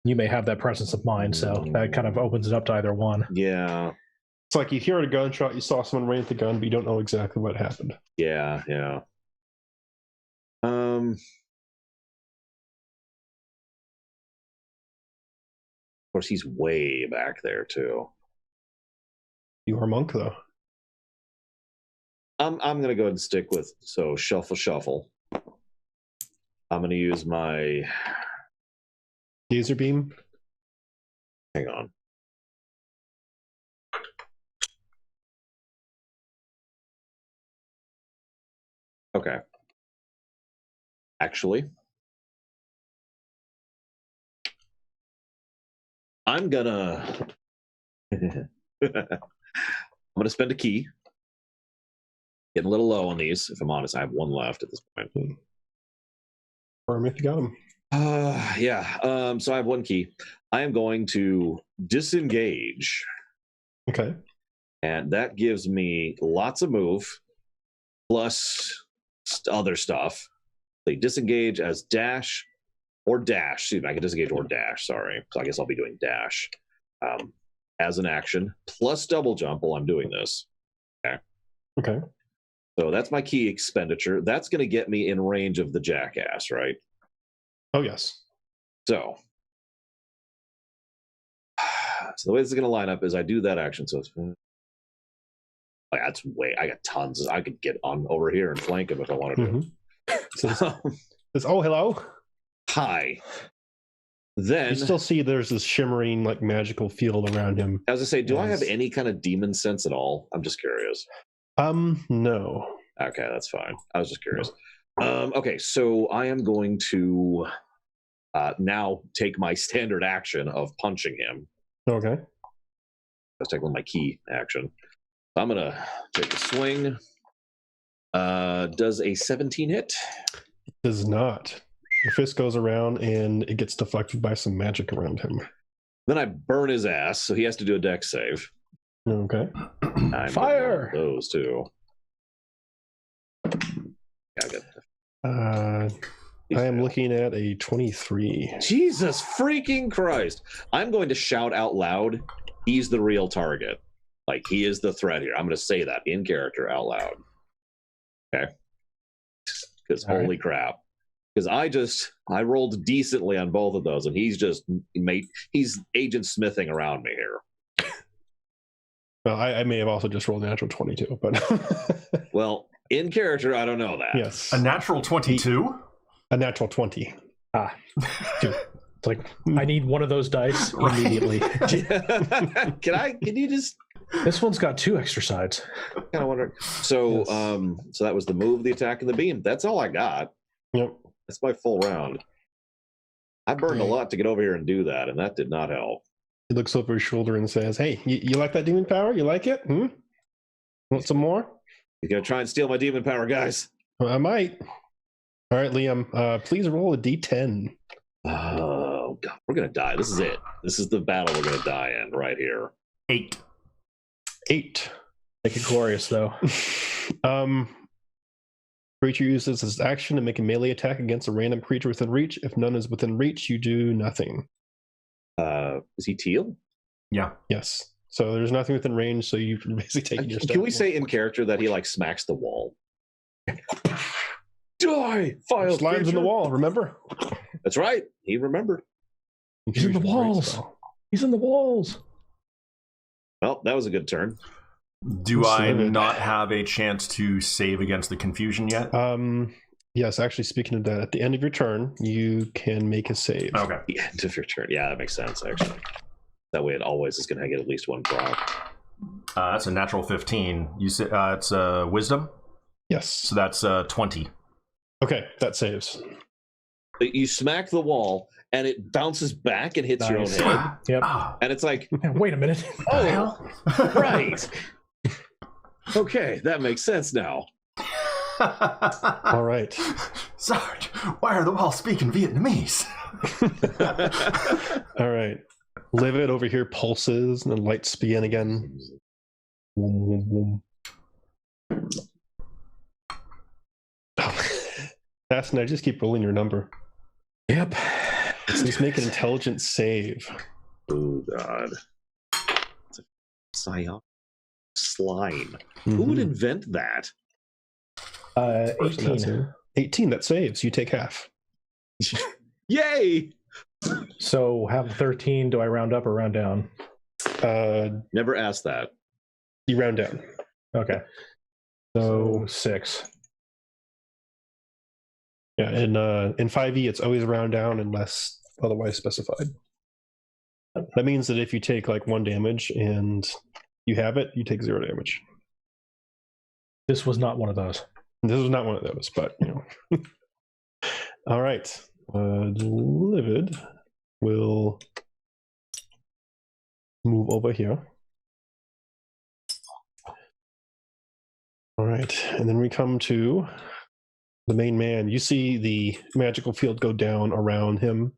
you may have that presence of mind, so that kind of opens it up to either one.
Yeah.
It's like you hear a gunshot, you saw someone raise the gun, but you don't know exactly what happened.
Yeah. Of course, he's way back there too.
You are a monk, though.
I'm gonna go ahead and stick with shuffle. I'm gonna use my
Laser beam.
hang on. Okay. Actually, I'm gonna spend a key. Getting a little low on these, if I'm honest. I have one left at this point.
Or if you got him.
Yeah. So I have one key. I am going to disengage.
Okay.
And that gives me lots of move plus other stuff. They disengage as dash or dash. Excuse me, I can disengage or dash. Sorry. So I guess I'll be doing dash as an action plus double jump while I'm doing this.
Okay.
So that's my key expenditure. That's going to get me in range of the jackass, right?
Oh, yes.
So So the way this is going to line up is I do that action. So it's like that's way. I got tons. I could get on over here and flank him if I wanted to.
Says, oh, hello.
Hi. Then
you still see there's this shimmering, like, magical field around him.
As I say, do I have any kind of demon sense at all? I'm just curious.
No.
Okay, that's fine. I was just curious. Okay, so I am going to now take my standard action of punching him.
Okay.
Let's take my key action. I'm gonna take a swing. Does a 17 hit?
It does not. Your fist goes around and it gets deflected by some magic around him.
Then I burn his ass, so he has to do a dex save.
Okay.
Fire!
Those two. Yeah, good.
I am looking at a 23.
Jesus freaking Christ. I'm going to shout out loud, he's the real target. Like, he is the threat here. I'm going to say that in character out loud. Okay? Because holy crap. Because I rolled decently on both of those, and he's Agent Smithing around me here.
Well, I may have also just rolled a natural 22, but...
Well, in character, I don't know that.
Yes.
A natural 22?
A natural 20.
Dude, it's like, I need one of those dice immediately.
Can you just...
This one's got 2 extra sides.
Kind of wondering. So, so that was the move, the attack, and the beam. That's all I got.
Yep.
That's my full round. I burned a lot to get over here and do that, and that did not help.
He looks over his shoulder and says, hey, you like that demon power? You like it? Want some more?
You're going to try and steal my demon power, guys?
I might. All right, Liam, please roll a d10.
Oh, God. We're going to die. This is it. This is the battle we're going to die in right here.
8.
8.
Make it glorious, though.
Creature uses its action to make a melee attack against a random creature within reach. If none is within reach, you do nothing.
Is he teal?
Yeah. Yes. So there's nothing within range, so you can basically take your step.
Can we say in character that he like smacks the wall? Die! File
slides in the wall, remember?
That's right. He remembered.
He's in the walls. He's in the walls.
Well, that was a good turn.
Do I not have a chance to save against the confusion yet?
Yes, actually, speaking of that, at the end of your turn, you can make a save.
Okay.
The end of your turn. Yeah, that makes sense, actually. That way it always is going to get at least one drop.
That's a natural 15. You said it's wisdom?
Yes.
So that's 20.
Okay, that saves.
You smack the wall, and it bounces back and hits your own head.
Yep.
And it's like,
wait a minute.
Oh, right. Okay, that makes sense now.
All right.
Sarge, why are the walls speaking Vietnamese?
All right. Livid over here pulses and the lights begin again. That's nice. Just keep rolling your number.
Yep.
Please make an intelligence save.
Oh, God. It's a psionic slime. Who would invent that?
18.
18, that saves. You take half.
Yay!
So have 13. Do I round up or round down?
Never asked that.
You round down.
Okay. So 6.
Yeah, in 5e, it's always round down unless otherwise specified. That means that if you take like 1 damage and you have it, you take 0 damage.
This was not one of those.
This was not one of those, but you know. All right. Livid will move over here. All right, and then we come to the main man. You see the magical field go down around him,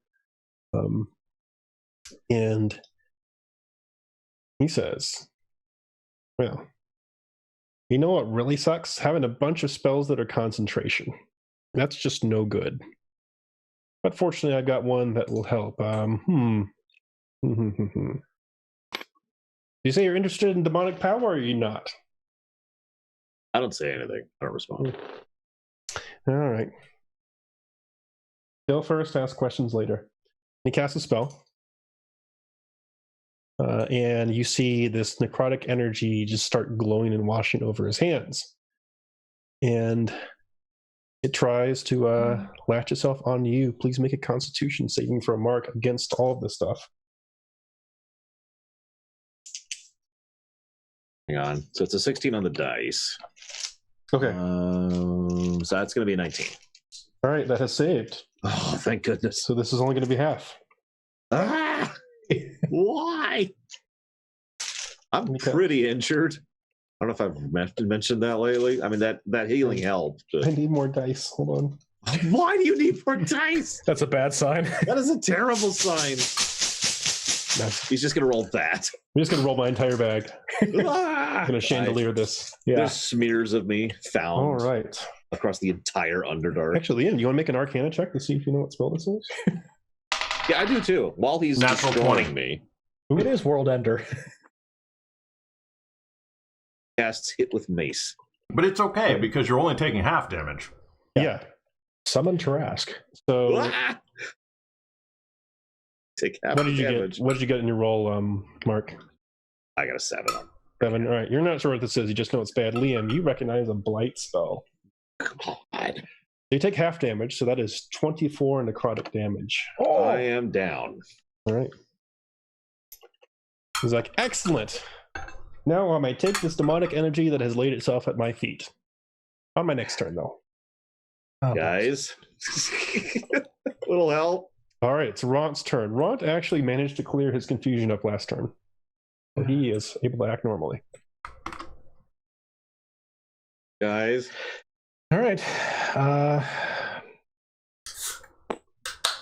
and he says, well, you know what really sucks? Having a bunch of spells that are concentration. That's just no good. But fortunately, I've got one that will help. You say you're interested in demonic power, or are you not?
I don't say anything. I don't respond.
All right. Kill first, ask questions later. He casts a spell. and you see this necrotic energy just start glowing and washing over his hands. And it tries to latch itself on you. Please make a Constitution saving for a mark against all of this stuff.
Hang on. So it's a 16 on the dice.
Okay.
So that's going to be a 19.
All right, that has saved.
Oh, thank goodness.
So this is only going to be half.
Ah! Why? I'm pretty injured. I don't know if I've mentioned that lately. I mean, that healing helped.
I need more dice. Hold on.
Why do you need more dice?
That's a bad sign.
That is a terrible sign. He's just going to roll that.
I'm just going to roll my entire bag.
Ah!
I'm going to chandelier this.
Yeah.
There's smears of me found
All right.
across the entire Underdark.
Actually, Ian, do you want to make an Arcana check to see if you know what spell this is?
Yeah, I do too. While he's
Natural
destroying
20.
me,
It is World Ender.
casts hit with mace.
But it's okay because you're only taking half damage.
Yeah.
Summon Tarask.
So
Ah! Take half
what did you
damage.
get? What did you get in your roll, Mark?
I got a 7 on.
7. All right. You're not sure what this is. You just know it's bad. Liam, you recognize a blight spell.
God.
You take half damage, so that is 24 necrotic damage.
I am down.
All right. He's like, excellent. Now I may take this demonic energy that has laid itself at my feet. On my next turn, though.
Oh,
Guys, little help.
All right, it's Ront's turn. Ront actually managed to clear his confusion up last turn. So he is able to act normally.
Guys,
All right.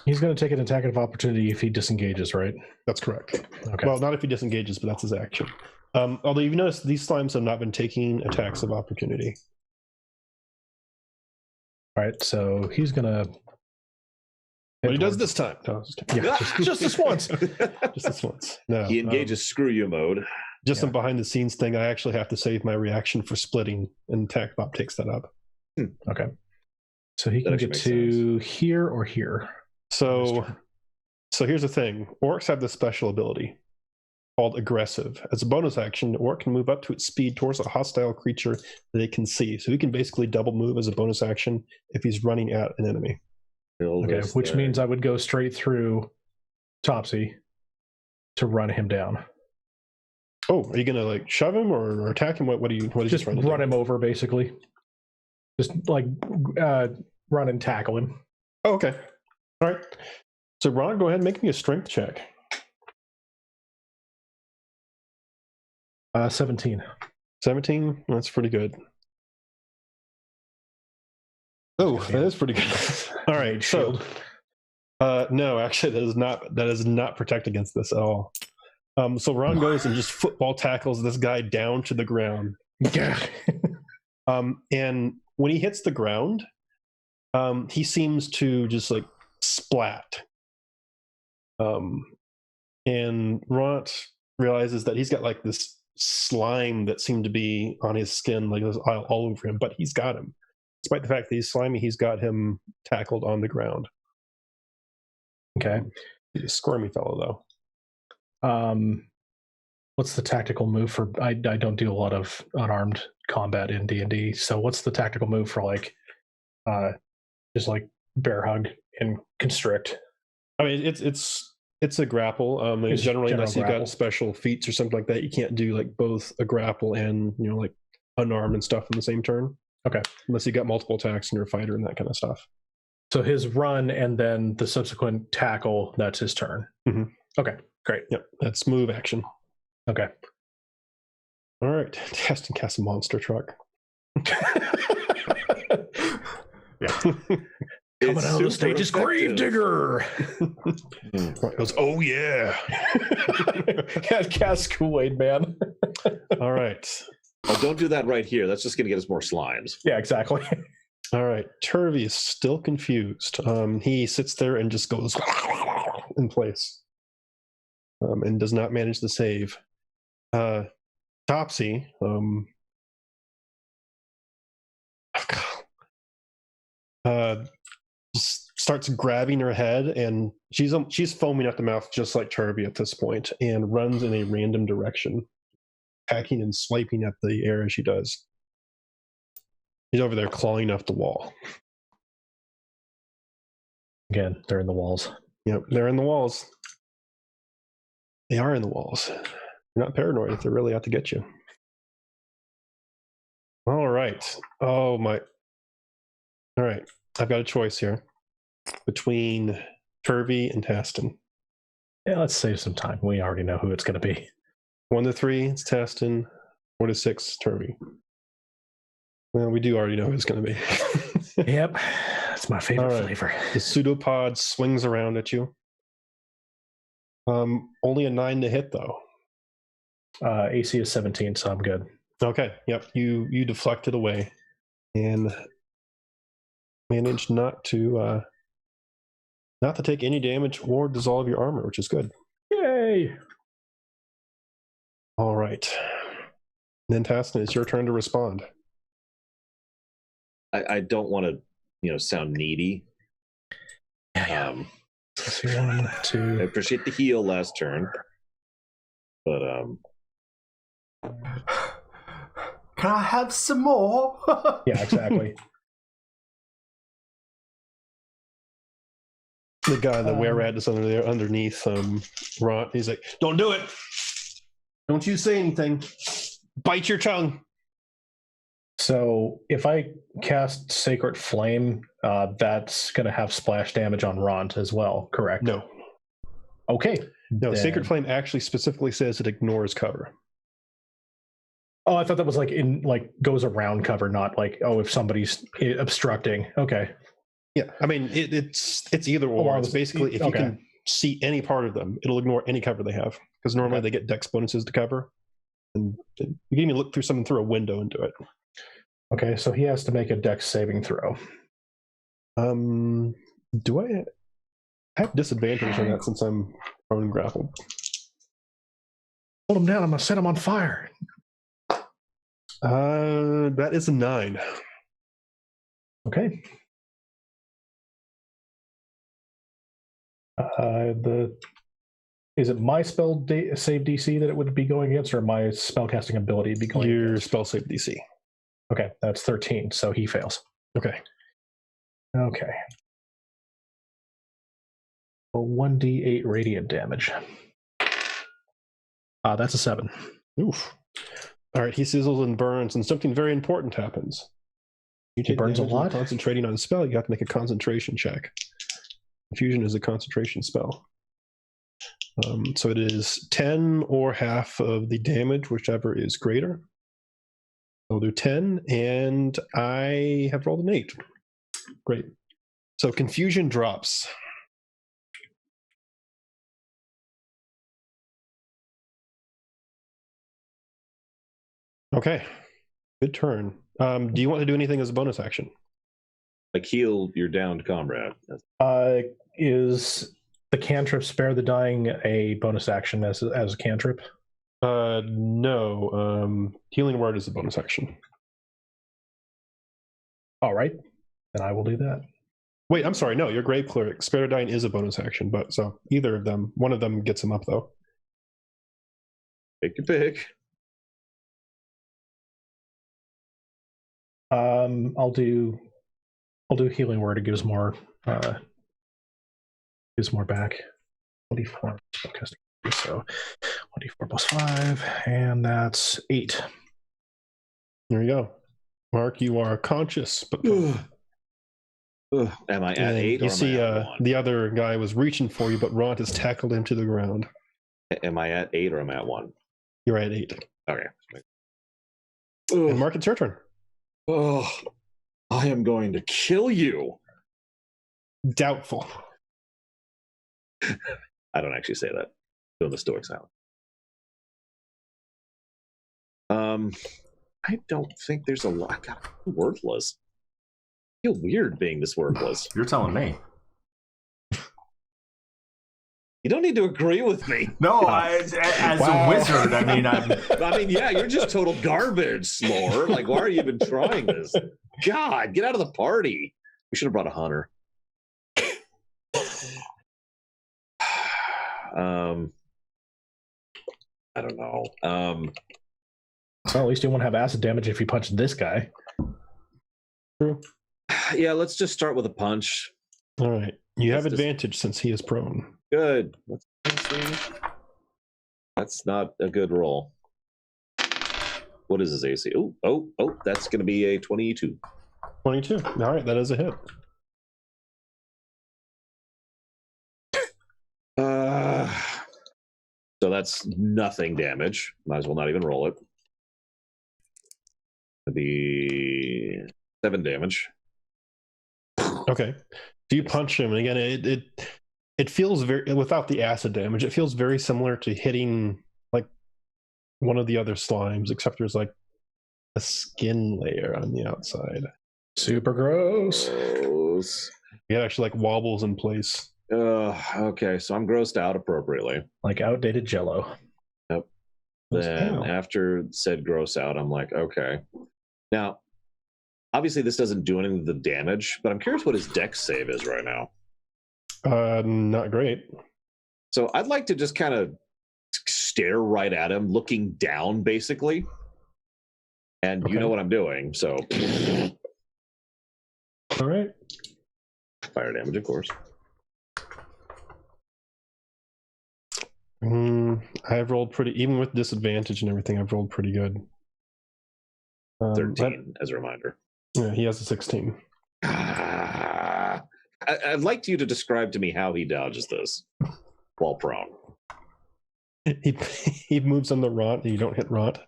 He's going to take an attack of opportunity if he disengages, right?
That's correct.
Okay.
Well, not if he disengages, but that's his action. Although you've noticed these slimes have not been taking attacks of opportunity.
All right. So he's going to.
But he does this time. No, just kidding.
Yeah, just this once.
Just this once. No.
he engages screw you mode.
Just some behind the scenes thing. I actually have to save my reaction for splitting, and attack bop takes that up.
Okay. So he can
actually
get
makes
to here or here.
So here's the thing. Orcs have this special ability called aggressive. As a bonus action, the orc can move up to its speed towards a hostile creature that it can see. So he can basically double move as a bonus action if he's running at an enemy.
Okay, which means I would go straight through Topsy to run him down.
Oh, are you gonna like shove him or attack him? What are you
Just
trying to
run
do?
him over, basically. Just like run and tackle him.
Oh, okay. All right. So Ron, go ahead and make me a strength check.
17.
17? That's pretty good. Oh, that is pretty good. All right. So no, actually that does not protect against this at all. So Ron goes and just football tackles this guy down to the ground.
Yeah.
And when he hits the ground, he seems to just like splat. And Ront realizes that he's got like this slime that seemed to be on his skin, like all over him, but he's got him. Despite the fact that he's slimy, he's got him tackled on the ground.
Okay.
He's a squirmy fellow, though.
What's the tactical move for? I don't do a lot of unarmed combat in D&D. So what's the tactical move for like, just like bear hug and constrict?
I mean, it's a grapple.
It's
generally,
general
unless you've
grapple.
got special feats or something like that, you can't do like both a grapple and like unarmed and stuff in the same turn.
Okay.
Unless you got multiple attacks and you're a fighter and that kind of stuff.
So his run and then the subsequent tackle, that's his turn.
Mm-hmm.
Okay, great.
Yep, that's move action.
Okay.
All right, test and cast a monster truck.
Coming out of the stage is Gravedigger.
Right, goes, oh yeah.
Cast Kool-Aid Man.
All right.
Oh, don't do that right here. That's just going to get us more slimes.
Yeah, exactly.
All right. Turvy is still confused. He sits there and just goes in place and does not manage the save. Topsy. Just starts grabbing her head, and she's foaming at the mouth just like Turvey at this point, and runs in a random direction, hacking and swiping at the air as she does. He's over there clawing off the wall.
Again, they're in the walls.
Yep, they're in the walls. They are in the walls. You're not paranoid if they're really out to get you. All right. Oh my. All right. I've got a choice here between Turvey and Taston.
Yeah, let's save some time. We already know who it's going to be.
1 to 3, it's Taston. 4 to 6, Turvey. Well, we do already know who it's going to be.
Yep. That's my favorite flavor.
The pseudopod swings around at you. Only a 9 to hit, though.
AC is 17, so I'm good.
Okay. Yep. You deflect it away and managed not to take any damage or dissolve your armor, which is good.
Yay!
All right. Then Taston, it's your turn to respond.
I don't want to, sound needy.
Yeah. Let's see, 1, 2.
I appreciate the heal last turn, but
Can I have some more?
Yeah, exactly.
The guy, the were-rat is under there underneath Ront. He's like, "Don't do it! Don't you say anything! Bite your tongue!"
So if I cast Sacred Flame, that's going to have splash damage on Ront as well, correct?
No.
Okay.
No,
then...
Sacred Flame actually specifically says it ignores cover.
Oh, I thought that was goes around cover, not if somebody's obstructing. Okay.
Yeah, I mean it's either or. It's basically if you can see any part of them, it'll ignore any cover they have, because normally they get dex bonuses to cover, and you can even look through something through a window and do it.
Okay, so he has to make a dex saving throw.
Do I have disadvantage on that since I'm prone and grappled?
Hold him down. I'm gonna set him on fire.
That is a 9.
Okay. Is it my spell save DC that it would be going against, or my spellcasting ability be going
Your
against?
spell save DC.
Okay, that's 13, so he fails.
Okay.
Okay. Well, 1d8 radiant damage. That's a 7.
Oof. All right, he sizzles and burns, and something very important happens. You
He burns a
damage when
lot?
concentrating on a spell, you have to make a concentration check. Infusion is a concentration spell. So it is 10 or half of the damage, whichever is greater. I'll do 10, and I have rolled an 8. Great. So confusion drops. Okay. Good turn. Do you want to do anything as a bonus action?
Like heal your downed comrade.
Is the cantrip Spare the Dying a bonus action as a cantrip?
No. Healing Word is a bonus action.
All right. Then I will do that.
Wait, I'm sorry. No, your Grave Cleric. Spare the Dying is a bonus action, but so either of them, one of them gets him up, though.
Pick your pick.
I'll do Healing Word. It gives more back. 24 spellcasting. So 24 plus 5, and that's 8.
There you go. Mark, you are conscious, but
Am I at 8 or
you
am
see
I at 1?
the other guy was reaching for you, but Ront has tackled him to the ground.
Am I at 8 or am I at 1?
You're at 8.
Okay.
And Mark, it's your turn.
Oh, I am going to kill you.
Doubtful.
I don't actually say that. Doing the stoic silence. I don't think there's a lot. God, I'm worthless. I feel weird being this worthless.
You're telling me.
You don't need to agree with me.
No, as a wizard, I mean,
yeah, you're just total garbage, Slore. Like, why are you even trying this? God, get out of the party. We should have brought a hunter. I don't know.
Well, at least you won't have acid damage if you punch this guy.
True.
Yeah, let's just start with a punch.
All right. You have
Let's
advantage since he is prone.
Good. Let's see. That's not a good roll. What is his AC? Oh, that's going to be a 22.
22. All right, that is a hit.
So that's nothing damage. Might as well not even roll it. It'd be 7 damage.
Okay. So you punch him, and again, it feels very, without the acid damage, it feels very similar to hitting like one of the other slimes, except there's like a skin layer on the outside.
Super gross.
It actually like wobbles in place.
Okay, so I'm grossed out appropriately.
Like outdated Jello.
Yep. Then after said gross out, I'm like, okay. Now, obviously this doesn't do any of the damage, but I'm curious what his dex save is right now.
Not great.
So I'd like to just kind of stare right at him, looking down, basically. And you know what I'm doing, so.
All right.
Fire damage, of course.
I've rolled pretty, even with disadvantage and everything, I've rolled pretty good.
13, as a reminder.
Yeah, he has a 16.
I'd like you to describe to me how he dodges this while prone.
He moves on the rot, and you don't hit rot.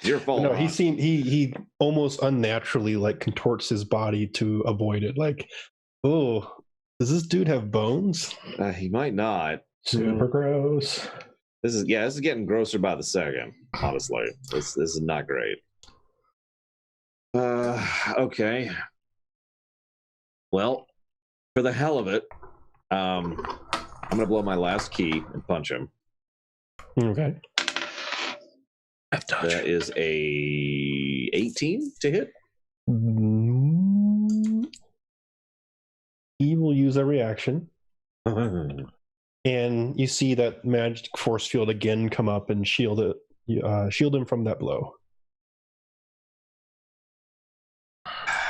Your fault.
No, he almost unnaturally like contorts his body to avoid it. Like, oh, does this dude have bones?
He might not.
Super gross.
This is getting grosser by the second. Honestly, this is not great. Okay. Well, for the hell of it, I'm gonna blow my last key and punch him.
Okay.
That is a 18 to hit.
He will use a reaction. And you see that magic force field again come up and shield him from that blow.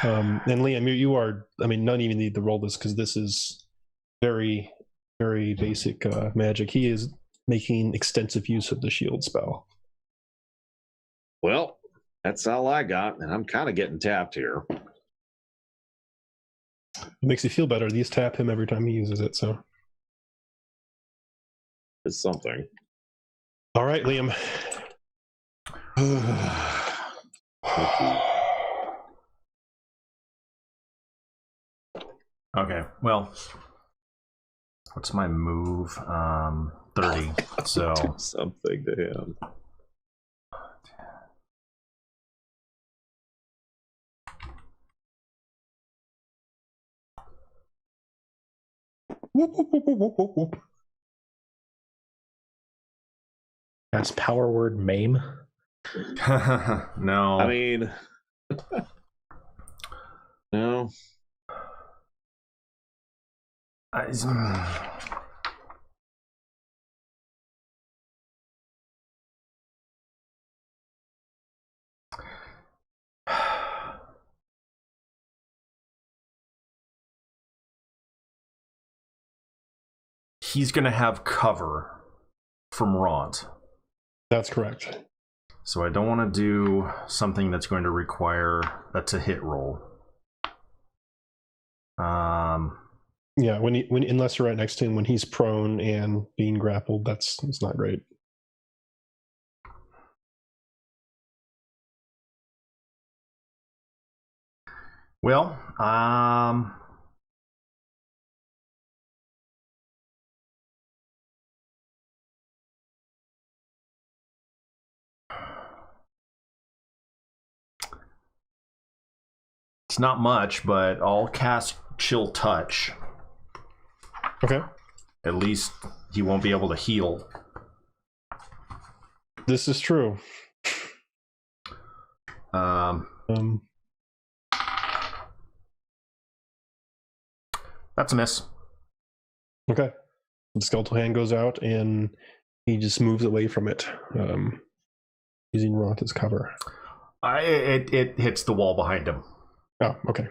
And Liam, you are, not even need to roll this because this is very, very basic magic. He is making extensive use of the shield spell.
Well, that's all I got, and I'm kind of getting tapped here.
It makes you feel better. These tap him every time he uses it, so.
It's something.
All right, Liam.
Okay, well, what's my move? 30, so.
Do something to him.
Whoop, whoop, whoop, whoop, whoop, whoop.
That's power word maim.
No.
I mean, no.
He's going to have cover from Ront.
That's correct.
So I don't want to do something that's going to require a to hit roll.
Yeah, when unless you're right next to him, when he's prone and being grappled, it's not great.
Well, it's not much, but I'll cast Chill Touch.
Okay.
At least he won't be able to heal.
This is true.
That's a miss.
Okay. The skeletal hand goes out, and he just moves away from it, using Rot as cover.
It hits the wall behind him.
Oh, okay.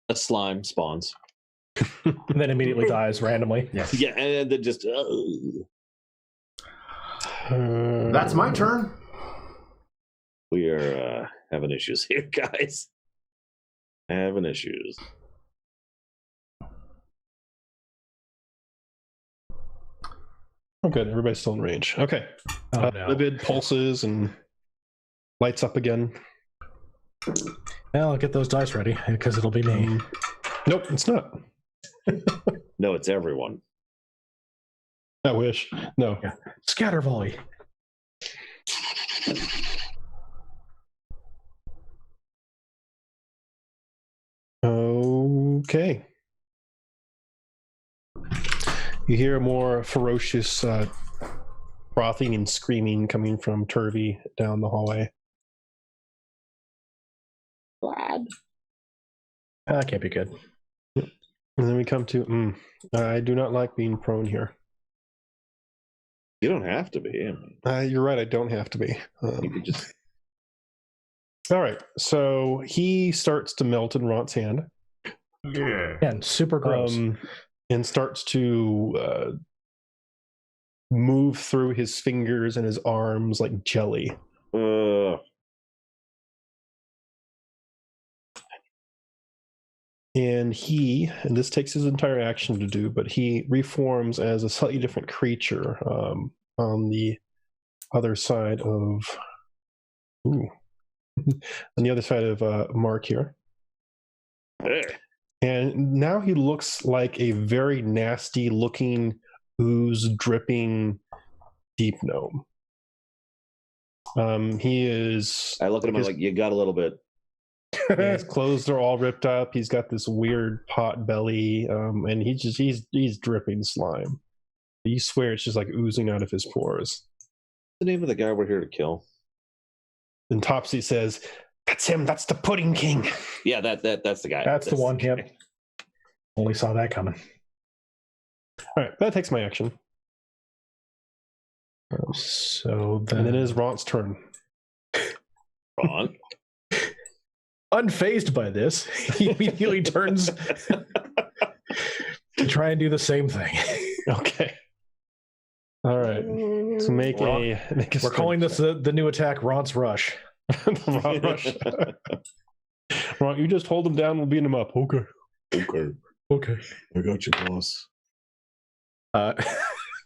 A slime spawns.
And then immediately dies randomly.
Yes.
Yeah, and then just...
That's my turn.
We are having issues here, guys. Having issues.
Oh, good. Everybody's still in range. Okay.
Oh, no.
Livid pulses and lights up again.
Well, I'll get those dice ready because it'll be me.
Nope, it's not.
No, it's everyone.
I wish. No.
Yeah. Scatter volley.
Okay. You hear more ferocious frothing and screaming coming from Turvey down the hallway.
That can't be good.
And then we come to, I do not like being prone here.
You don't have to be.
You're right, I don't have to be.
You can just...
All right, so he starts to melt in Rot's hand.
Yeah.
And super gross.
And starts to move through his fingers and his arms like jelly. And this takes his entire action to do, but he reforms as a slightly different creature on the other side of... on the other side of Mark here. And now he looks like a very nasty looking, ooze dripping deep gnome. He is...
I look at him like, you got a little bit.
His clothes are all ripped up. He's got this weird pot belly, and he's dripping slime. You swear it's just like oozing out of his pores.
What's the name of the guy we're here to kill?
And Topsy says, "That's him. That's the Pudding King."
Yeah, that's the guy.
That's the one. Yep. Only saw that coming.
All right, that takes my action.
So then,
And then it is Ront's turn.
Ron.
Unfazed by this, he immediately turns to try and do the same thing.
Okay. All right. So make a
We're calling this the new attack, Ront's Rush.
Ront rush. Ront, you just hold him down. We'll beat him up. Okay.
Okay.
I got you, boss.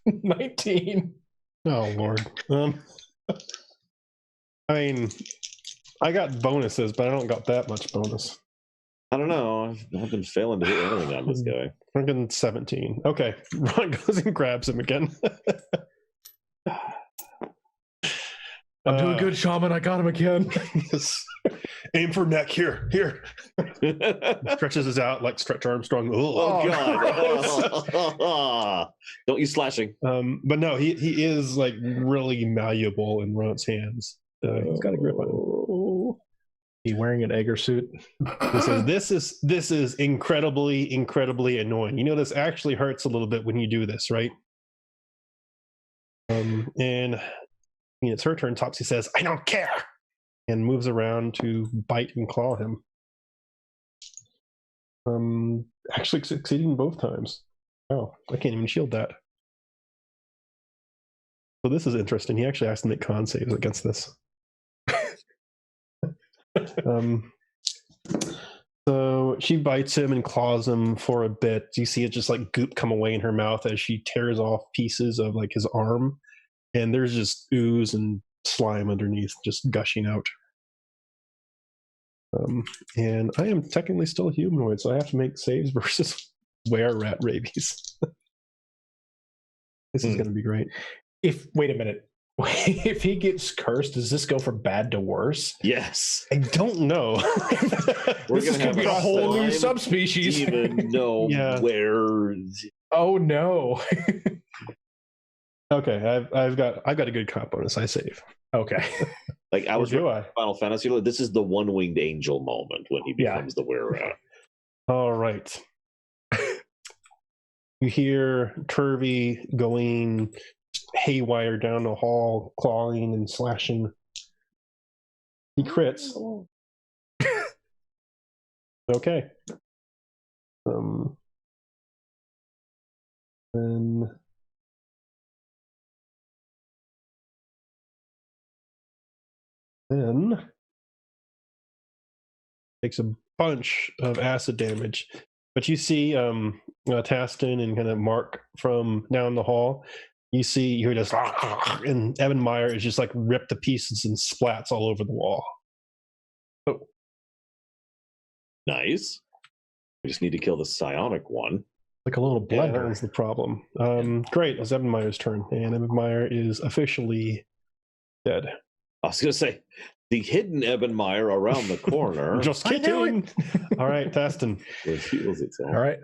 19.
Oh Lord. I mean, I got bonuses, but I don't got that much bonus.
I don't know. I've been failing to hit anything on this guy.
I'm getting 17. Okay. Ron goes and grabs him again.
I'm doing good, Shaman. I got him again.
Yes. Aim for neck. Here. Stretches his out like Stretch Armstrong.
Oh God. Don't use slashing.
But no, he is like really malleable in Ront's hands. He's got a grip on him.
He wearing an Egger suit.
This is incredibly annoying. You know, this actually hurts a little bit when you do this, right? And it's her turn. Topsy says, "I don't care," and moves around to bite and claw him. Actually succeeding both times. Oh, I can't even shield that. So this is interesting. He actually has to make con saves against this. So she bites him and claws him for a bit. You see it just like goop come away in her mouth as she tears off pieces of like his arm, and there's just ooze and slime underneath just gushing out. And I am technically still a humanoid, so I have to make saves versus were-rat rabies. This is going to be great.
Wait a minute. If he gets cursed, does this go from bad to worse?
Yes.
I don't know.
We're
This
going to
be a whole new subspecies.
Even know where.
Oh no.
Okay, I've got a good comp bonus. I save.
Okay.
Like I was
do I?
Final Fantasy. This is the one-winged angel moment when he becomes the were-rat.
All right. You hear Turvy going haywire down the hall, clawing and slashing. He crits. Okay. Then takes a bunch of acid damage. But you see Taston and kind of Mark from down the hall. You hear just, and Evan Meyer is just like ripped to pieces and splats all over the wall.
Oh. Nice. We just need to kill the psionic one.
Like a little blender.
Yeah, that's the problem. Great, it's Evan Meyer's turn. And Evan Meyer is officially dead.
I was going to say, the hidden Evan Meyer around the corner.
Just kidding. All right, Taston.
All right.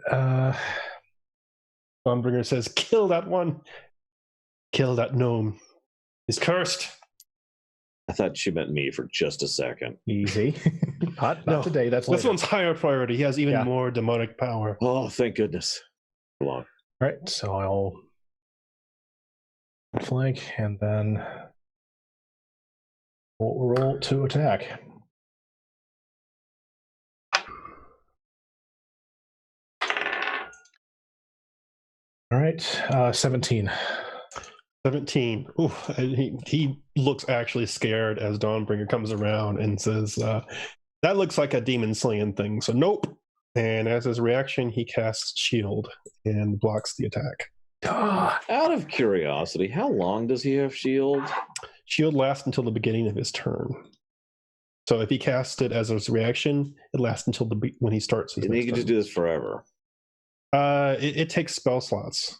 Dawnbringer says, kill that one. Kill that gnome. He's cursed.
I thought she meant me for just a second.
Easy. Not today. That's
this
later.
one's higher priority. He has even more demonic power.
Oh, thank goodness. Come on.
All right, so I'll flank and then we'll roll to attack. All right, 17.
17. Ooh, he looks actually scared as Dawnbringer comes around and says, that looks like a demon slaying thing, so nope. And as his reaction, he casts shield and blocks the attack.
Out of curiosity, how long does he have shield?
Shield lasts until the beginning of his turn. So if he casts it as his reaction, it lasts until when he starts his
And he
next
can just
turn.
do this forever.
It takes spell slots.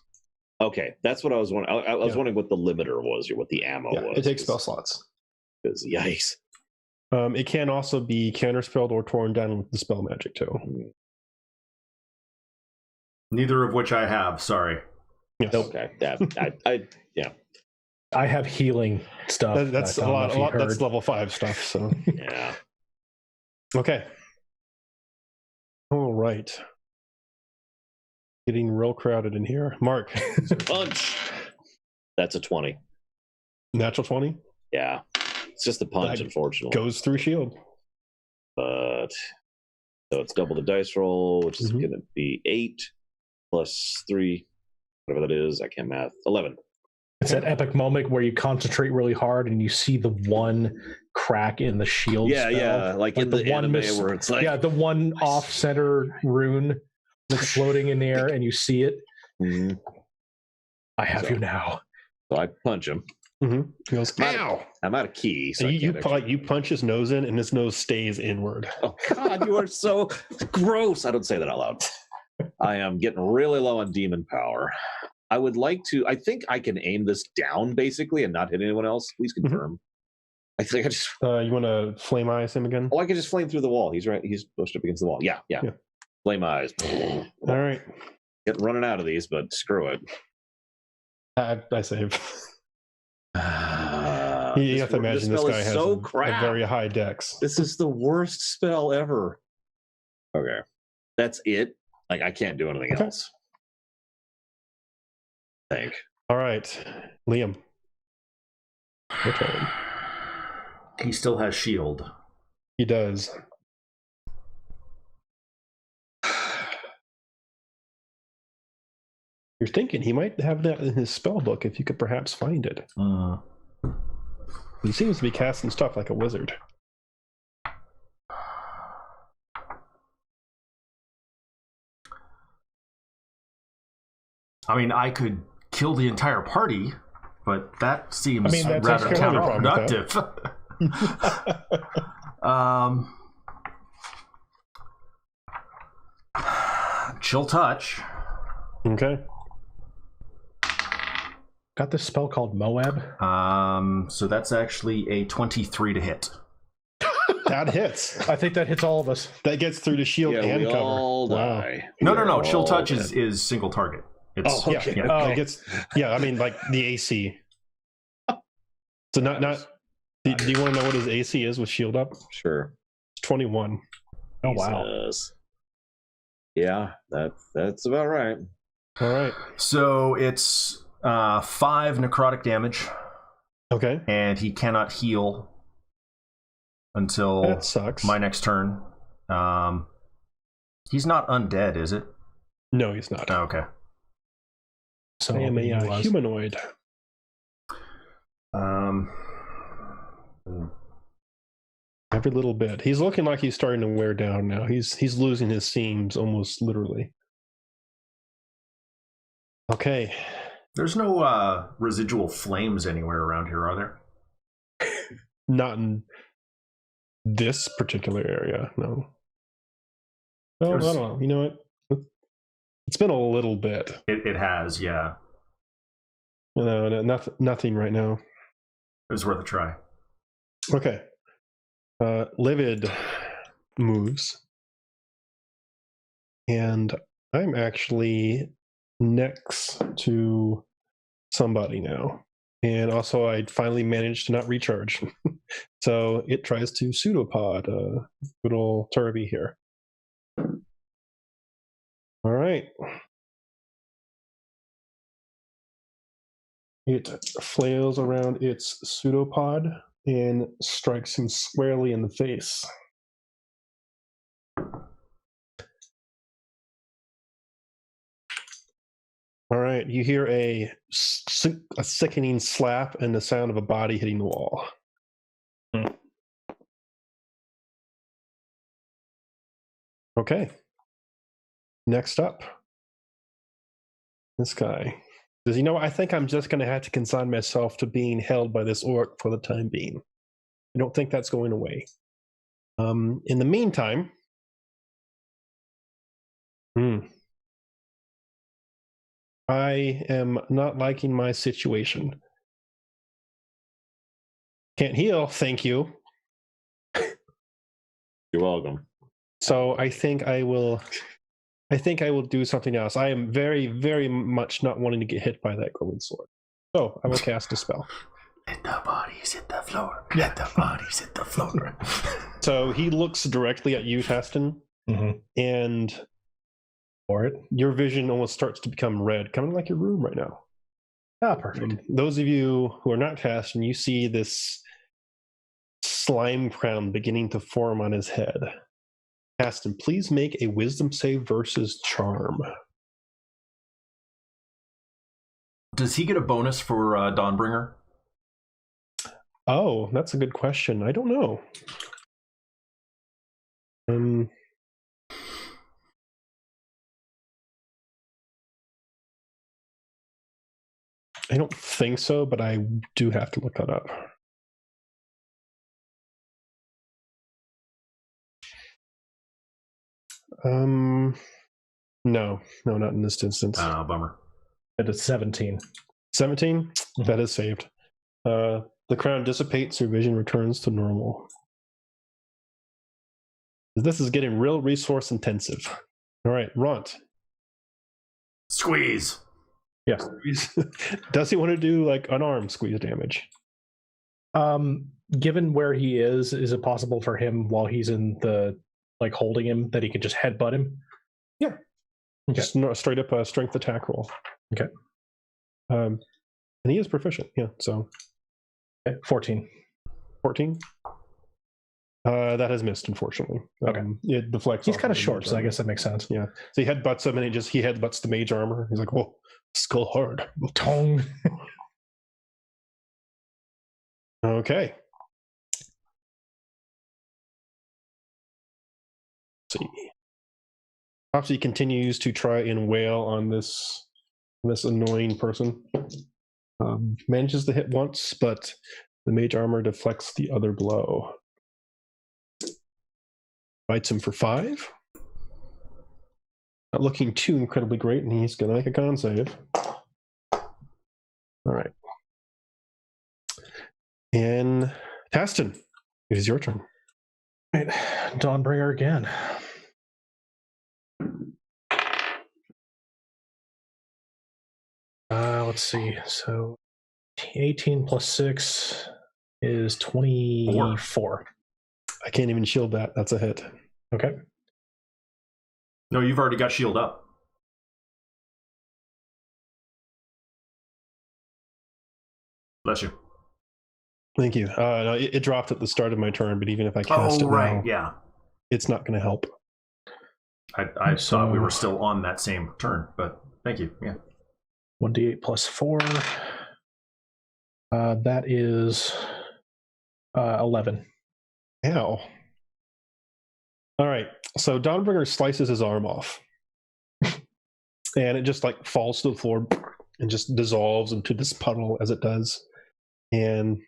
Okay, that's what I was wondering. I was wondering what the limiter was or what the ammo was.
It takes spell slots.
Because yikes.
It can also be counterspelled or torn down with the spell magic too.
Neither of which I have. Sorry.
Yes.
Okay. Yeah.
I have healing stuff.
That's a lot. That's level 5 stuff. So
Yeah.
okay. All right. Getting real crowded in here. Mark.
Punch. That's a 20.
Natural 20.
Yeah. It's just the punch,
That
unfortunately.
Goes through shield.
But so it's double the dice roll, which is going to be 8 plus 3, whatever that is. I can't math. 11.
It's that epic moment where you concentrate really hard and you see the one crack in the shield.
Yeah,
spell.
yeah. Like in the
one
anime where it's like,
the one off-center rune that's floating in the air, and you see it.
Mm-hmm.
I have you now.
So I punch him.
Mm-hmm. He goes, ow!
I'm out of key. So
And you punch his nose in, and his nose stays inward.
Oh God, you are so gross. I don't say that out loud. I am getting really low on demon power. I would like to. I think I can aim this down basically and not hit anyone else. Please confirm. I think I just.
You want to flame eyes him again?
Oh, I can just flame through the wall. He's right. He's pushed up against the wall. Yeah. Flame eyes.
All right.
Getting running out of these, but screw it.
I save. You
This
have to imagine this
spell
guy
is
has
so
a very high dex.
This is the worst spell ever. Okay. That's it. Like, I can't do anything else. Think.
All right. Liam. Your turn.
He still has shield.
He does. You're thinking he might have that in his spell book if you could perhaps find it. He seems to be casting stuff like a wizard.
I mean, I could kill the entire party, but that seems
that's
rather
actually a problem
counterproductive. Chill touch.
Okay.
Got this spell called Moab.
So that's actually a 23 to hit.
That hits.
I think that hits all of us.
That gets through the shield and
we
cover.
all
Wow.
die.
No. Chill touch is single target. It's,
Oh, okay.
It gets, I mean, like the AC. So not. Do you want to know what his AC is with shield up?
Sure.
It's 21.
Oh wow.
Jesus. Yeah, that's about right.
All right.
So it's 5 necrotic damage.
Okay.
And he cannot heal until
That sucks.
my next turn. He's not undead, is it?
No, he's not.
Oh, okay.
So
I am
he
a
was.
humanoid. Every little bit. He's looking like he's starting to wear down now. He's losing his seams almost literally. Okay.
There's no residual flames anywhere around here, are there?
Not in this particular area, no. Oh, I don't know. You know what? It's been a little bit.
It has, yeah.
No, nothing right now.
It was worth a try.
Okay. Livid moves. And I'm actually next to somebody now. And also, I finally managed to not recharge. So it tries to pseudopod good old Turvy here. All right. It flails around its pseudopod and strikes him squarely in the face. All right, you hear a sickening slap and the sound of a body hitting the wall. Okay. Next up, this guy. Does I think I'm just going to have to consign myself to being held by this orc for the time being. I don't think that's going away. In the meantime, I am not liking my situation. Can't heal, thank you.
You're welcome.
So I think I will do something else. I am very, very much not wanting to get hit by that glowing sword. So I will cast a spell.
Let the bodies hit the floor. Let the bodies hit the floor.
So he looks directly at you, Taston, and your vision almost starts to become red, kind of like your room right now.
Ah, perfect.
Those of you who are not Taston, you see this slime crown beginning to form on his head. Taston, please make a wisdom save versus charm.
Does he get a bonus for Dawnbringer?
Oh, that's a good question. I don't know. I don't think so, but I do have to look that up. No, not in this instance.
Bummer.
It is 17.
17? That is saved. The crown dissipates, your vision returns to normal. This is getting real resource intensive. All right, Ront.
Squeeze.
Yes.
Does he want to do like unarmed squeeze damage?
Given where he is it possible for him while he's in the holding him that he can just headbutt him?
Yeah. Okay. Just straight up a strength attack roll.
Okay.
And he is proficient. Yeah. So.
Okay. 14.
14. That has missed, unfortunately.
Okay.
It deflects.
He's kind of short, so I guess that makes sense.
Yeah. So he headbutts him, and he headbutts the mage armor. He's like, "Whoa, skull hard."
Tong.
Okay. Let's see. Topsy continues to try and wail on this annoying person. Manages to hit once, but the mage armor deflects the other blow. Bites him for 5. Not looking too incredibly great, and he's going to make a con save. All right. And Taston, it is your turn.
Right. Dawnbringer again. Let's see. So 18 plus 6 is 24.
I can't even shield that. That's a hit.
Okay.
No, you've already got shield up. Bless you.
Thank you. No, it dropped at the start of my turn, but even if I cast it now,
yeah.
it's not going to help.
I thought we were still on that same turn, but thank you. Yeah.
1d8 plus 4. That is 11.
Ow. All right. So Dawnbringer slices his arm off. And it just like falls to the floor and just dissolves into this puddle as it does. And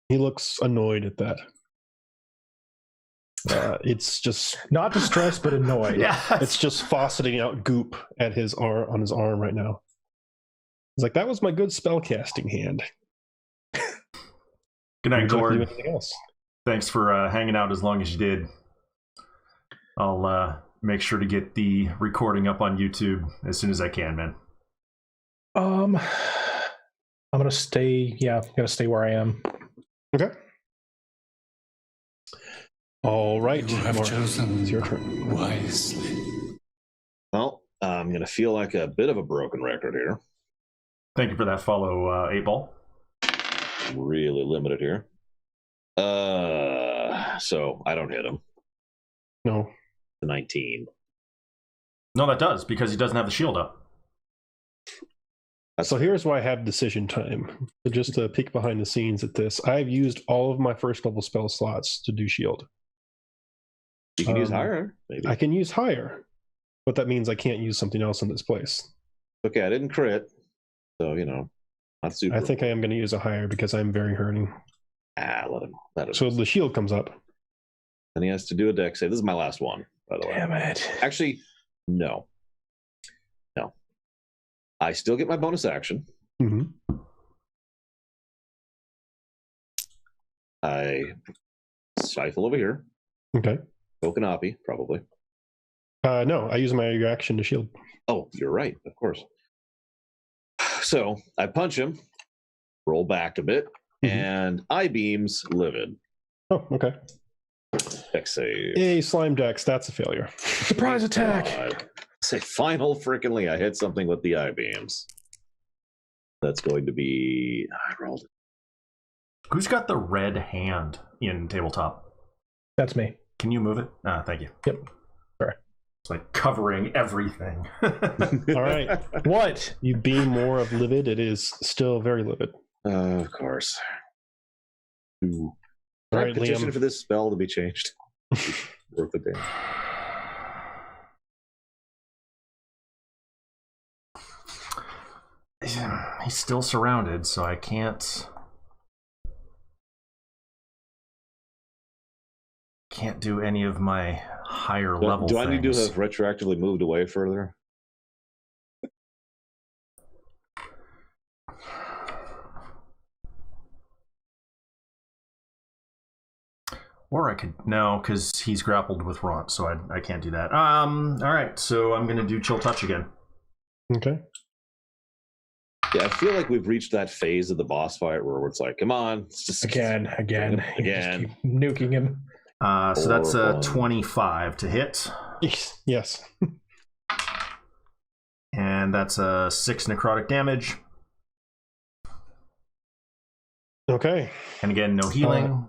he looks annoyed at that. It's just
not distressed, but annoyed.
Yeah.
It's just fauceting out goop at his arm on his arm right now. He's like, that was my good spellcasting hand.
Good night, Gord.
Anything else?
Thanks for hanging out as long as you did. I'll make sure to get the recording up on YouTube as soon as I can, man.
I'm gonna stay. Yeah, I'm gonna stay where I am.
Okay. All right.
You have chosen
it's your turn.
wisely.
Well, I'm going to feel like a bit of a broken record here.
Thank you for that follow, 8-Ball.
Really limited here. So I don't hit him.
No.
19.
No, that does, because he doesn't have the shield up.
So here's why I have decision time. So just to peek behind the scenes at this, I've used all of my first level spell slots to do shield.
You can use higher, maybe.
I can use higher, but that means I can't use something else in this place.
Okay, I didn't crit, so not super.
I think I am going to use a higher because I'm very hurting.
Let him.
So the shield comes up.
And he has to do a dex save. This is my last one, by the way.
Damn it.
Actually, no. I still get my bonus action.
Mm-hmm.
I stifle over here.
Okay.
Okanapi, probably.
No, I use my reaction to shield.
Oh, you're right, of course. So I punch him, roll back a bit, and eye beams livid.
Oh, okay.
Dex save.
Yay, slime dex. That's a failure.
Surprise attack.
Say final frickin'ly, I hit something with the eye beams. That's going to be. I rolled it.
Who's got the red hand in tabletop?
That's me.
Can you move it? Thank you.
Yep. Sorry.
It's like covering everything.
All right.
What?
You beam more of livid. It is still very livid.
Of course. Ooh.
All
Can I
right,
petition
Liam.
for this spell to be changed? Worth the damn.
He's still surrounded, so I can't do any of my higher level
Do I need to
things.
have retroactively moved away further?
Or I could, no, because he's grappled with Ront, so I can't do that. All right, so I'm going to do Chill Touch again.
Okay.
Yeah, I feel like we've reached that phase of the boss fight where it's like, come on, it's just
Again. You just keep nuking him.
So that's a 25 to hit.
Yes.
And that's a 6 necrotic damage.
Okay.
And again, no healing.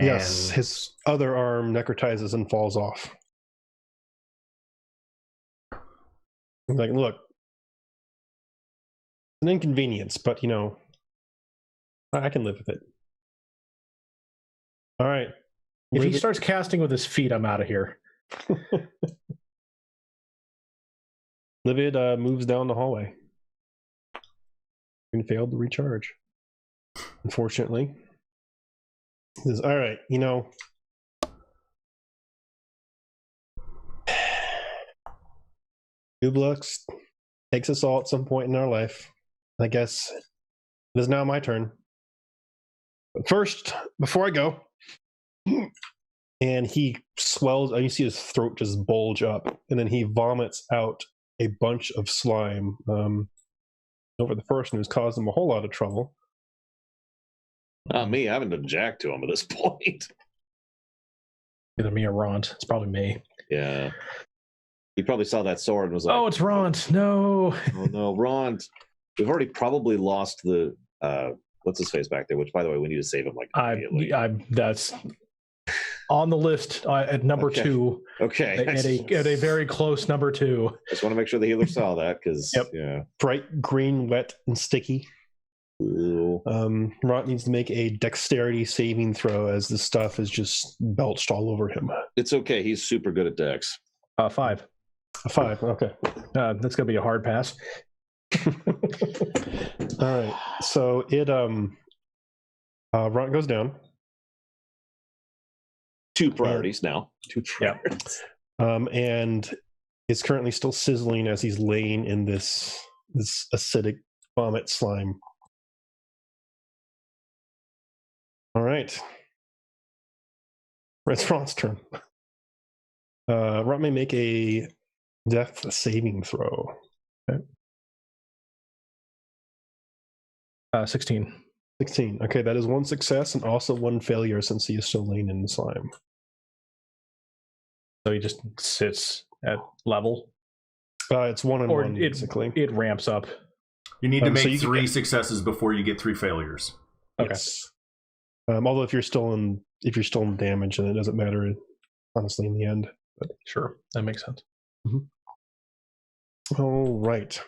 Yes, his other arm necrotizes and falls off. I'm like, look, an inconvenience, but I can live with it. All right.
If he starts casting with his feet, I'm out of here.
Livid moves down the hallway and failed to recharge. Unfortunately. He says, all right, Ublux takes us all at some point in our life. I guess it is now my turn. But first, before I go, and he swells, you see his throat just bulge up, and then he vomits out a bunch of slime over the person who's caused him a whole lot of trouble.
Not me. I haven't done jack to him at this point.
Either me or Ront. It's probably me.
Yeah. He probably saw that sword and was like,
Oh, it's Ront. No.
Oh no, Ron. We've already probably lost the what's his face back there? Which, by the way, we need to save him like immediately.
That's on the list at number 2.
Okay.
At a very close number 2.
Just want to make sure the healer saw that because
bright green, wet, and sticky. Rot needs to make a dexterity saving throw as the stuff is just belched all over him.
It's okay. He's super good at dex.
5.
A 5. Okay.
That's gonna be a hard pass.
All right. So it Rot goes down.
2 priorities now. 2 priorities.
And is currently still sizzling as he's laying in this acidic vomit slime. All right. It's Ron's turn. Ron may make a death saving throw. Okay.
16.
16. Okay, that is 1 success and also 1 failure since he is still laying in the slime.
So he just sits at level?
It's 1 and 1, basically.
It ramps up.
You need to make 3 successes before you get 3 failures.
Okay.
Yes. Although if you're still in damage, then it doesn't matter, honestly, in the end. But
sure, that makes sense.
Mm-hmm. All right.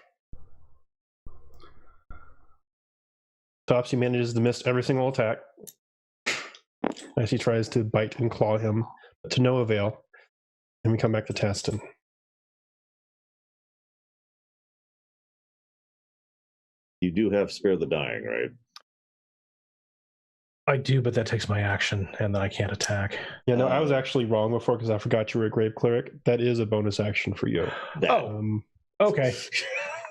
Dhalsim manages to miss every single attack as he tries to bite and claw him, but to no avail. And we come back to Taston.
You do have Spare the Dying, right?
I do, but that takes my action, and then I can't attack.
Yeah, no, I was actually wrong before because I forgot you were a Grave Cleric. That is a bonus action for you.
Okay.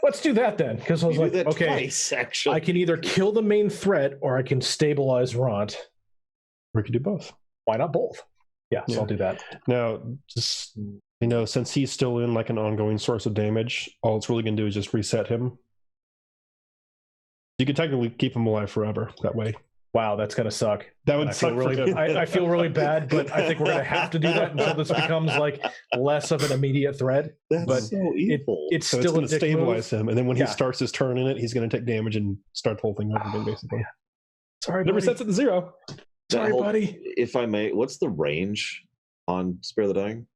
Let's do that then, because I was like, okay,
twice, actually.
I can either kill the main threat or I can stabilize Ront.
Or we could do both.
Why not both? Yeah, so I'll do that.
Now, just since he's still in like an ongoing source of damage, all it's really going to do is just reset him. You could technically keep him alive forever that way.
Wow, that's gonna suck.
That would suck.
I feel really bad, but I think we're gonna have to do that until this becomes like less of an immediate threat.
That's so evil.
It's
so
still
it's going to stabilize him, and then when he starts his turn in it, he's going to take damage and start the whole thing over again, basically.
Sorry,
it resets it to 0.
Sorry, buddy.
If I may, what's the range on Spare the Dying?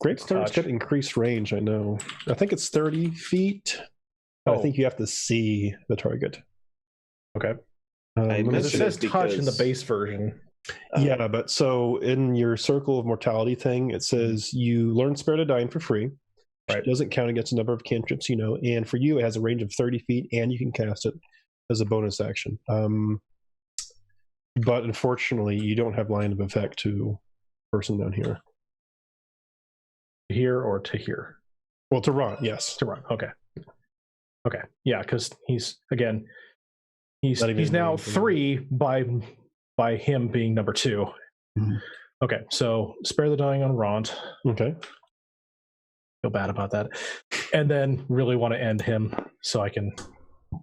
Grave Clerics get increased range. I know. I think it's 30 feet. I think you have to see the target.
Okay.
It
says touch in the base version.
Yeah, but so in your Circle of Mortality thing, it says you learn Spare the Dying for free. Right. It doesn't count against the number of cantrips, and for you, it has a range of 30 feet, and you can cast it as a bonus action. But unfortunately, you don't have line of effect to person down here.
Here or to here?
Well, to Ron, yes.
To Ron, okay. Okay, yeah, because he's now 3 by him being number 2.
Mm-hmm.
Okay, so Spare the Dying on Ront.
Okay.
Feel bad about that. And then really want to end him so I can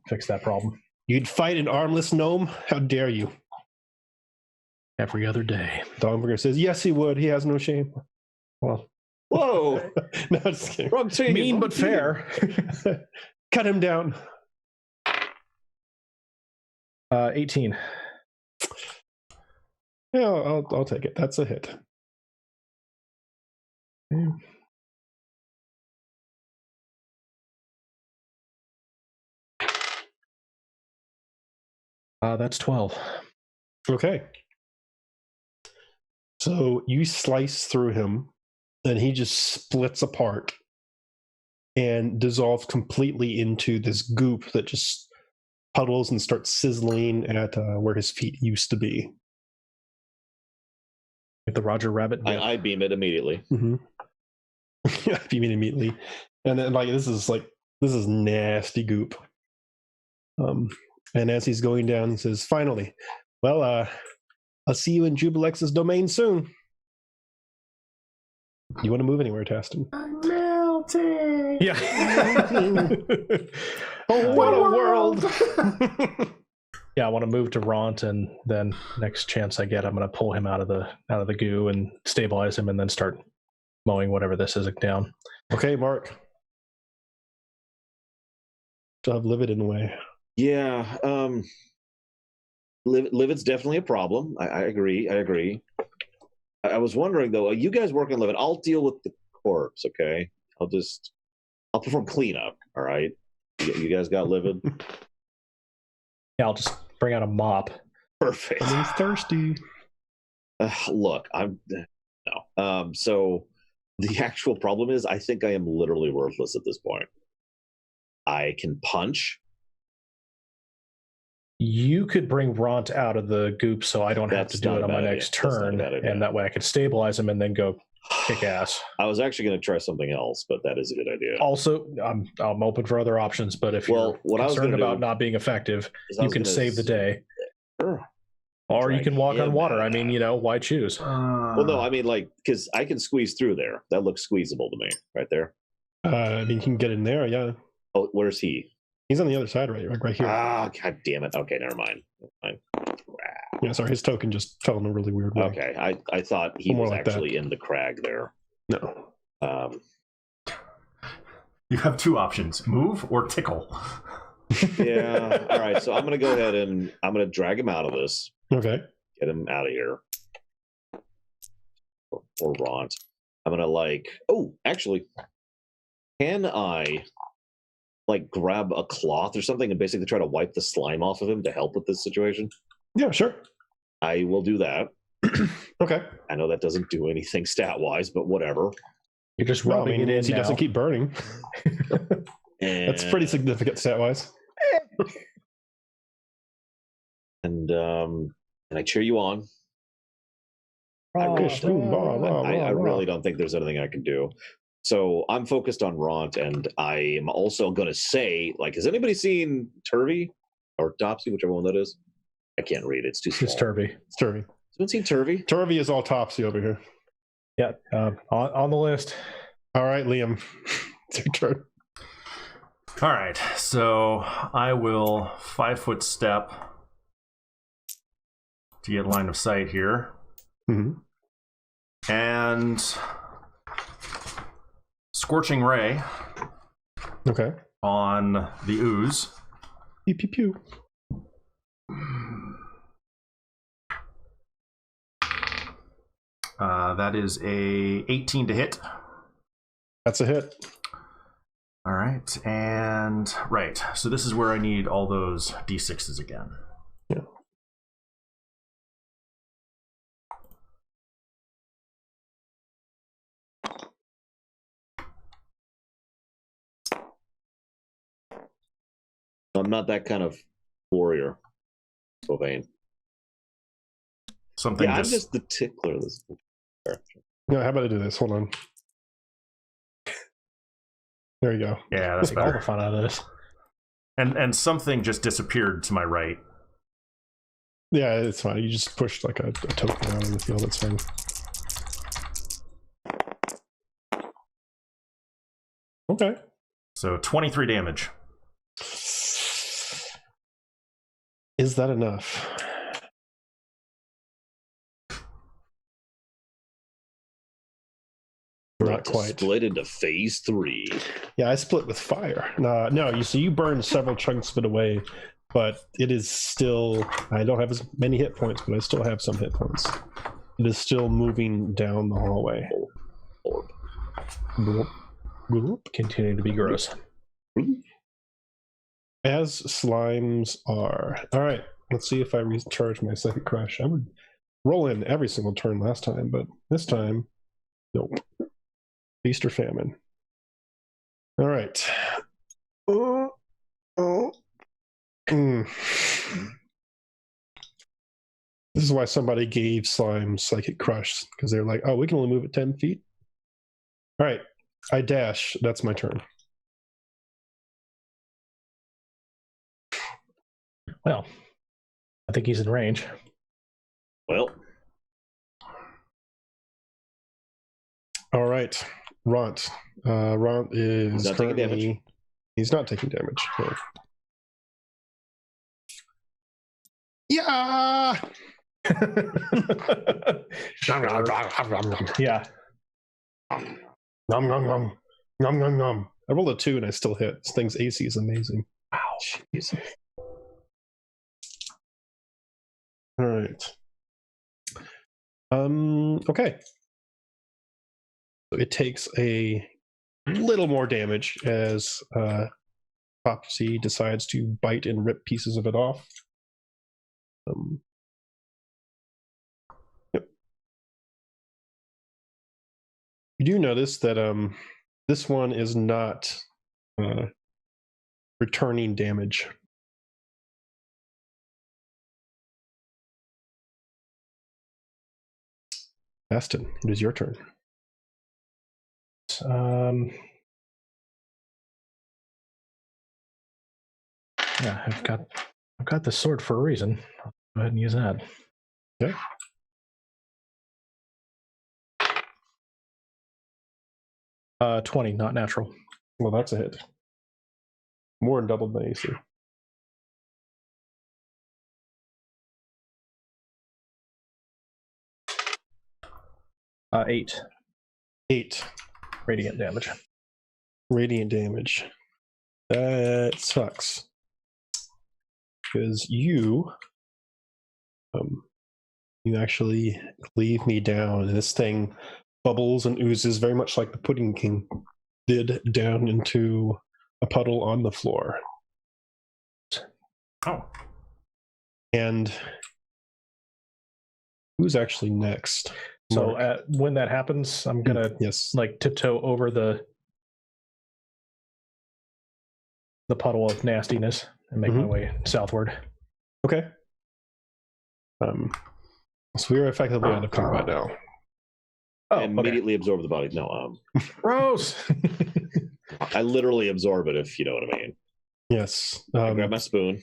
fix that problem.
You'd fight an armless gnome? How dare you?
Every other day.
Dogberger says, yes, he would. He has no shame. Well.
Whoa!
No, just kidding.
Wrong team.
Mean but fair.
Cut him down.
18.
Yeah, I'll take it. That's a hit. Okay.
That's 12.
Okay. So you slice through him, and he just splits apart and dissolves completely into this goop that just puddles and starts sizzling at where his feet used to be.
Like the Roger Rabbit.
I beam it immediately.
Mm-hmm. I beam it immediately, and then this is nasty goop. And as he's going down, he says, "Finally, well, I'll see you in Jubilex's domain soon." You want to move anywhere, Taston?
I'm melting.
Yeah.
Oh, what a world!
Yeah, I want to move to Ront, and then next chance I get, I'm going to pull him out of the goo and stabilize him, and then start mowing whatever this is down.
Okay, Mark. Still have Livid in the way.
Yeah. Livid's definitely a problem. I agree. I was wondering though, you guys work on Livid. I'll deal with the corpse. Okay, I'll perform cleanup. All right. You guys got Livid?
Yeah, I'll just bring out a mop.
Perfect.
And he's thirsty.
Look, I'm no. So the actual problem is, I think I am literally worthless at this point. I can punch.
You could bring Ront out of the goop, so I don't have to do it on my next turn, and that way I could stabilize him and then go kick ass.
I was actually going to try something else, but that is a good idea.
Also, I'm open for other options, but if you're concerned about not being effective, you can save the day.
Sure.
Or you can walk on water. I mean, why choose?
Well, no, I mean, because I can squeeze through there. That looks squeezable to me, right there.
I mean, you can get in there, yeah.
Oh, where's he?
He's on the other side, right here.
Ah, god damn it. Okay, never mind.
Yeah, sorry, his token just fell in a really weird way.
Okay, I thought he was actually in the crag there.
No.
You have two options: move or tickle.
Yeah. All right. So I'm gonna go ahead and I'm gonna drag him out of this.
Okay.
Get him out of here. Or Ront. I'm gonna actually, can I grab a cloth or something and basically try to wipe the slime off of him to help with this situation?
Yeah, sure.
I will do that.
Okay.
I know that doesn't do anything stat-wise, but whatever.
You're just rubbing it in.
He doesn't keep burning. That's pretty significant stat-wise.
And I cheer you on. I really don't think there's anything I can do. So I'm focused on Ront, and I am also going to say, has anybody seen Turvy or Dhalsim, whichever one that is? I can't read it. It's too small.
It's Turvy.
It's Turvy.
Has anyone seen Turvy?
Turvy is all Topsy over here.
Yeah, on the list.
All right, Liam. It's your turn.
All right, so I will 5-foot step to get line of sight here.
Mm-hmm.
And Scorching Ray.
Okay.
On the ooze.
Pew, pew, pew.
That is a 18 to hit.
That's a hit.
All right, and right. So this is where I need all those d6s again.
Yeah.
I'm not that kind of warrior, Sylvain.
Something.
Yeah, I'm just the tickler.
No, how about I do this? Hold on. There you go.
Yeah, that's
Take all
better.
the fun out of this.
And something just disappeared to my right.
Yeah, it's fine. You just pushed a token out in the field. That's fine. Okay.
So 23 damage.
Is that enough? Not quite.
Split into phase 3.
Yeah, I split with fire. No, you burn several chunks of it away, but it is still. I don't have as many hit points, but I still have some hit points. It is still moving down the hallway.
Continuing to be gross.
As slimes are. All right, let's see if I recharge my second crush. I would roll in every single turn last time, but this time, nope. Feast or famine. All right. This is why somebody gave slime psychic crush, because they're like, oh, we can only move it 10 feet. All right, I dash. That's my turn.
Well, I think he's in range.
Well.
All right. Ront. Ront is
not taking damage.
He's not taking damage. No. Yeah.
Yeah.
Nom nom nom nom nom nom. I rolled a 2 and I still hit. This thing's AC is amazing.
Wow. Jeez.
All right. Okay. So it takes a little more damage as Topsy decides to bite and rip pieces of it off. Yep. You do notice that this one is not returning damage. Aston, it is your turn.
Yeah, I've got the sword for a reason. I'll go ahead and use that.
Okay.
Uh, 20, not natural.
Well, that's a hit. More than doubled my AC.
Eight.
8
Radiant damage.
radiant damage. That sucks. Because you actually leave me down, and this thing bubbles and oozes very much like the Pudding King did down into a puddle on the floor.
Oh.
And who's actually next?
So
Mark.
when that happens, I'm gonna
Yes.
like tiptoe over the puddle of nastiness and make my way southward.
Okay. So we are effectively out of combat now.
Oh,
and immediately absorb the body. No,
Gross.
I literally absorb it, if you know what I mean.
Yes.
I grab my spoon.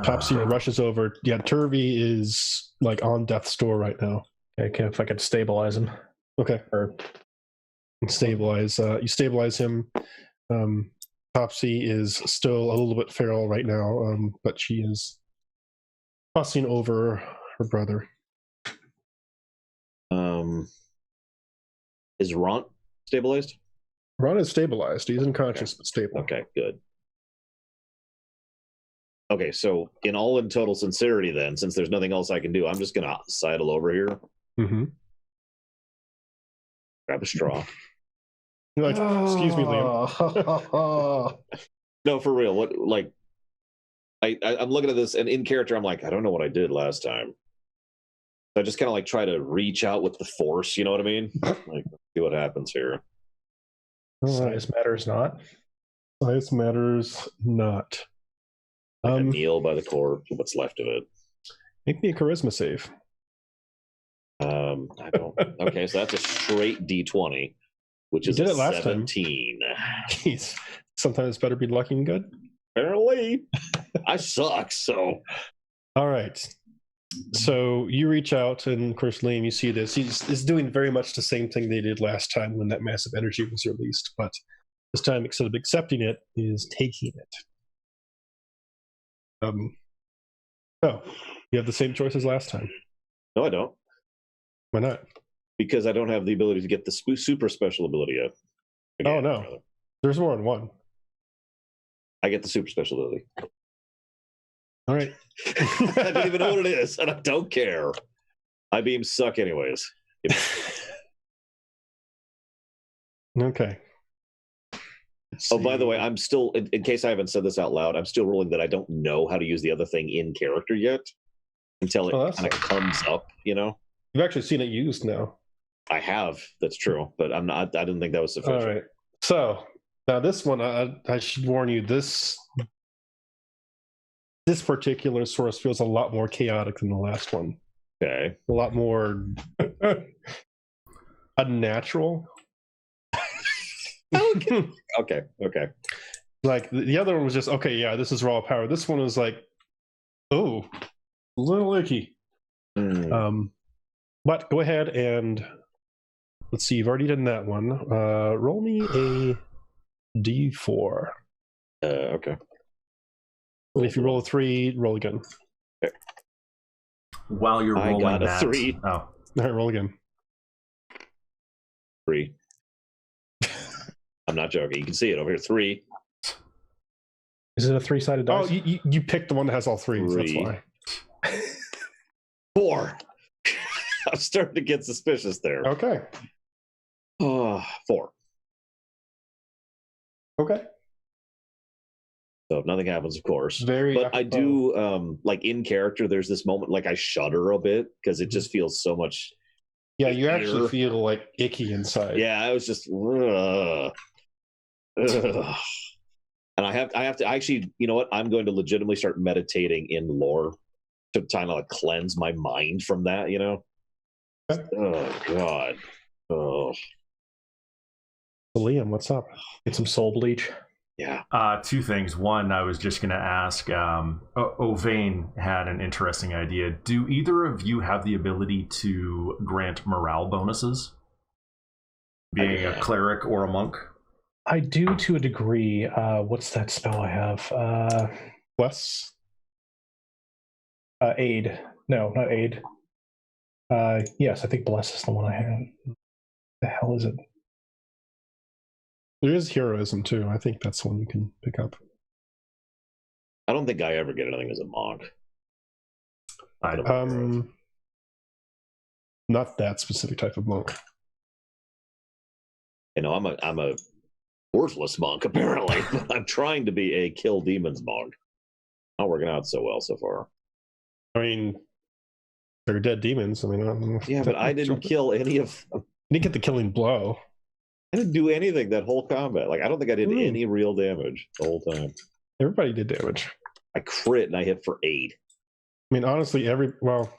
Topsy rushes over. Yeah, Turvy is like on death's door right now.
Okay, if I could stabilize him.
Okay.
Or
stabilize. You stabilize him. Topsy is still a little bit feral right now, but she is tossing over her brother.
Is Ront stabilized?
Ron is stabilized. He's unconscious but stable.
Okay, good. Okay, so in total sincerity then, since there's nothing else I can do, I'm just going to sidle over here.
Mm-hmm.
Grab a straw.
You're like, excuse me, Liam.
No, for real. What, like, I'm looking at this, and in character, I'm like, I don't know what I did last time. So I just kind of like try to reach out with the force, you know what I mean? Like, see what happens here.
size matters not.
Size matters not.
Like a kneel by the corpse, what's left of it.
Make me a charisma save.
I don't. Okay, so that's a straight D20, which is
did
a
it last
17.
Jeez. Sometimes it's better be lucky and good.
Apparently, I suck. So,
all right. So you reach out, and of course, Liam, you see this. He's doing very much the same thing they did last time when that massive energy was released, but this time, instead of accepting it, is taking it. Oh, you have the same choice as last time.
no, I don't,
Why not?
because I don't have the ability to get the super special ability yet.
Oh, no. There's more than one.
I get the super special ability.
All right.
I don't even know what it is, and I don't care. I beam suck anyways.
Okay.
Oh, by the way, I'm still, in case I haven't said this out loud, I'm still rolling that I don't know how to use the other thing in character yet until it kind of comes up, you know?
You've actually seen it used now.
I have, that's true, but I'm not, I didn't think that was sufficient.
All right. So now this one, I should warn you, this particular source feels a lot more chaotic than the last one.
Okay.
A lot more unnatural.
Okay.
Like the other one was just, okay, yeah, this is raw power. This one was like, oh, a little icky. But go ahead and let's see, you've already done that one. Roll me a D4.
Okay.
And if you roll a 3, roll again.
Okay.
While you're rolling
I got
that,
a 3.
Oh. All right, roll again.
3. I'm not joking. You can see it over here. 3.
Is it a 3-sided dice?
Oh, you picked the one that has all 3s. That's
3.
why.
4. I'm starting to get suspicious there.
Okay.
4.
Okay.
So if nothing happens, of course.
Very.
But I do, like in character, there's this moment, like I shudder a bit because it just feels so much.
Yeah, you actually
Ear.
feel like icky inside.
Yeah, I was just. And I have to actually, you know what? I'm going to legitimately start meditating in lore to kind of like cleanse my mind from that, you know? Oh, God. Oh,
Liam, what's up?
Get some soul bleach.
yeah.
2 things. One, I was just going to ask, Ovane had an interesting idea. Do either of you have the ability to grant morale bonuses? Being a cleric or a monk?
I do to a degree. What's that spell I have?
Bless.
Aid. No, not aid. Yes, I think bless is the one I have. The hell is it?
There is heroism too. I think that's one you can pick up.
I don't think I ever get anything as a monk.
I don't
Not that specific type of monk.
You know, I'm a worthless monk, apparently. But I'm trying to be a kill demons monk. Not working out so well so far.
I mean, they're dead demons. I mean, I don't know.
Yeah, but I didn't kill any of them.
You didn't get the killing blow.
I didn't do anything that whole combat. Like, I don't think I did any real damage the whole time.
Everybody did damage.
I crit and I hit for 8.
I mean, honestly, well,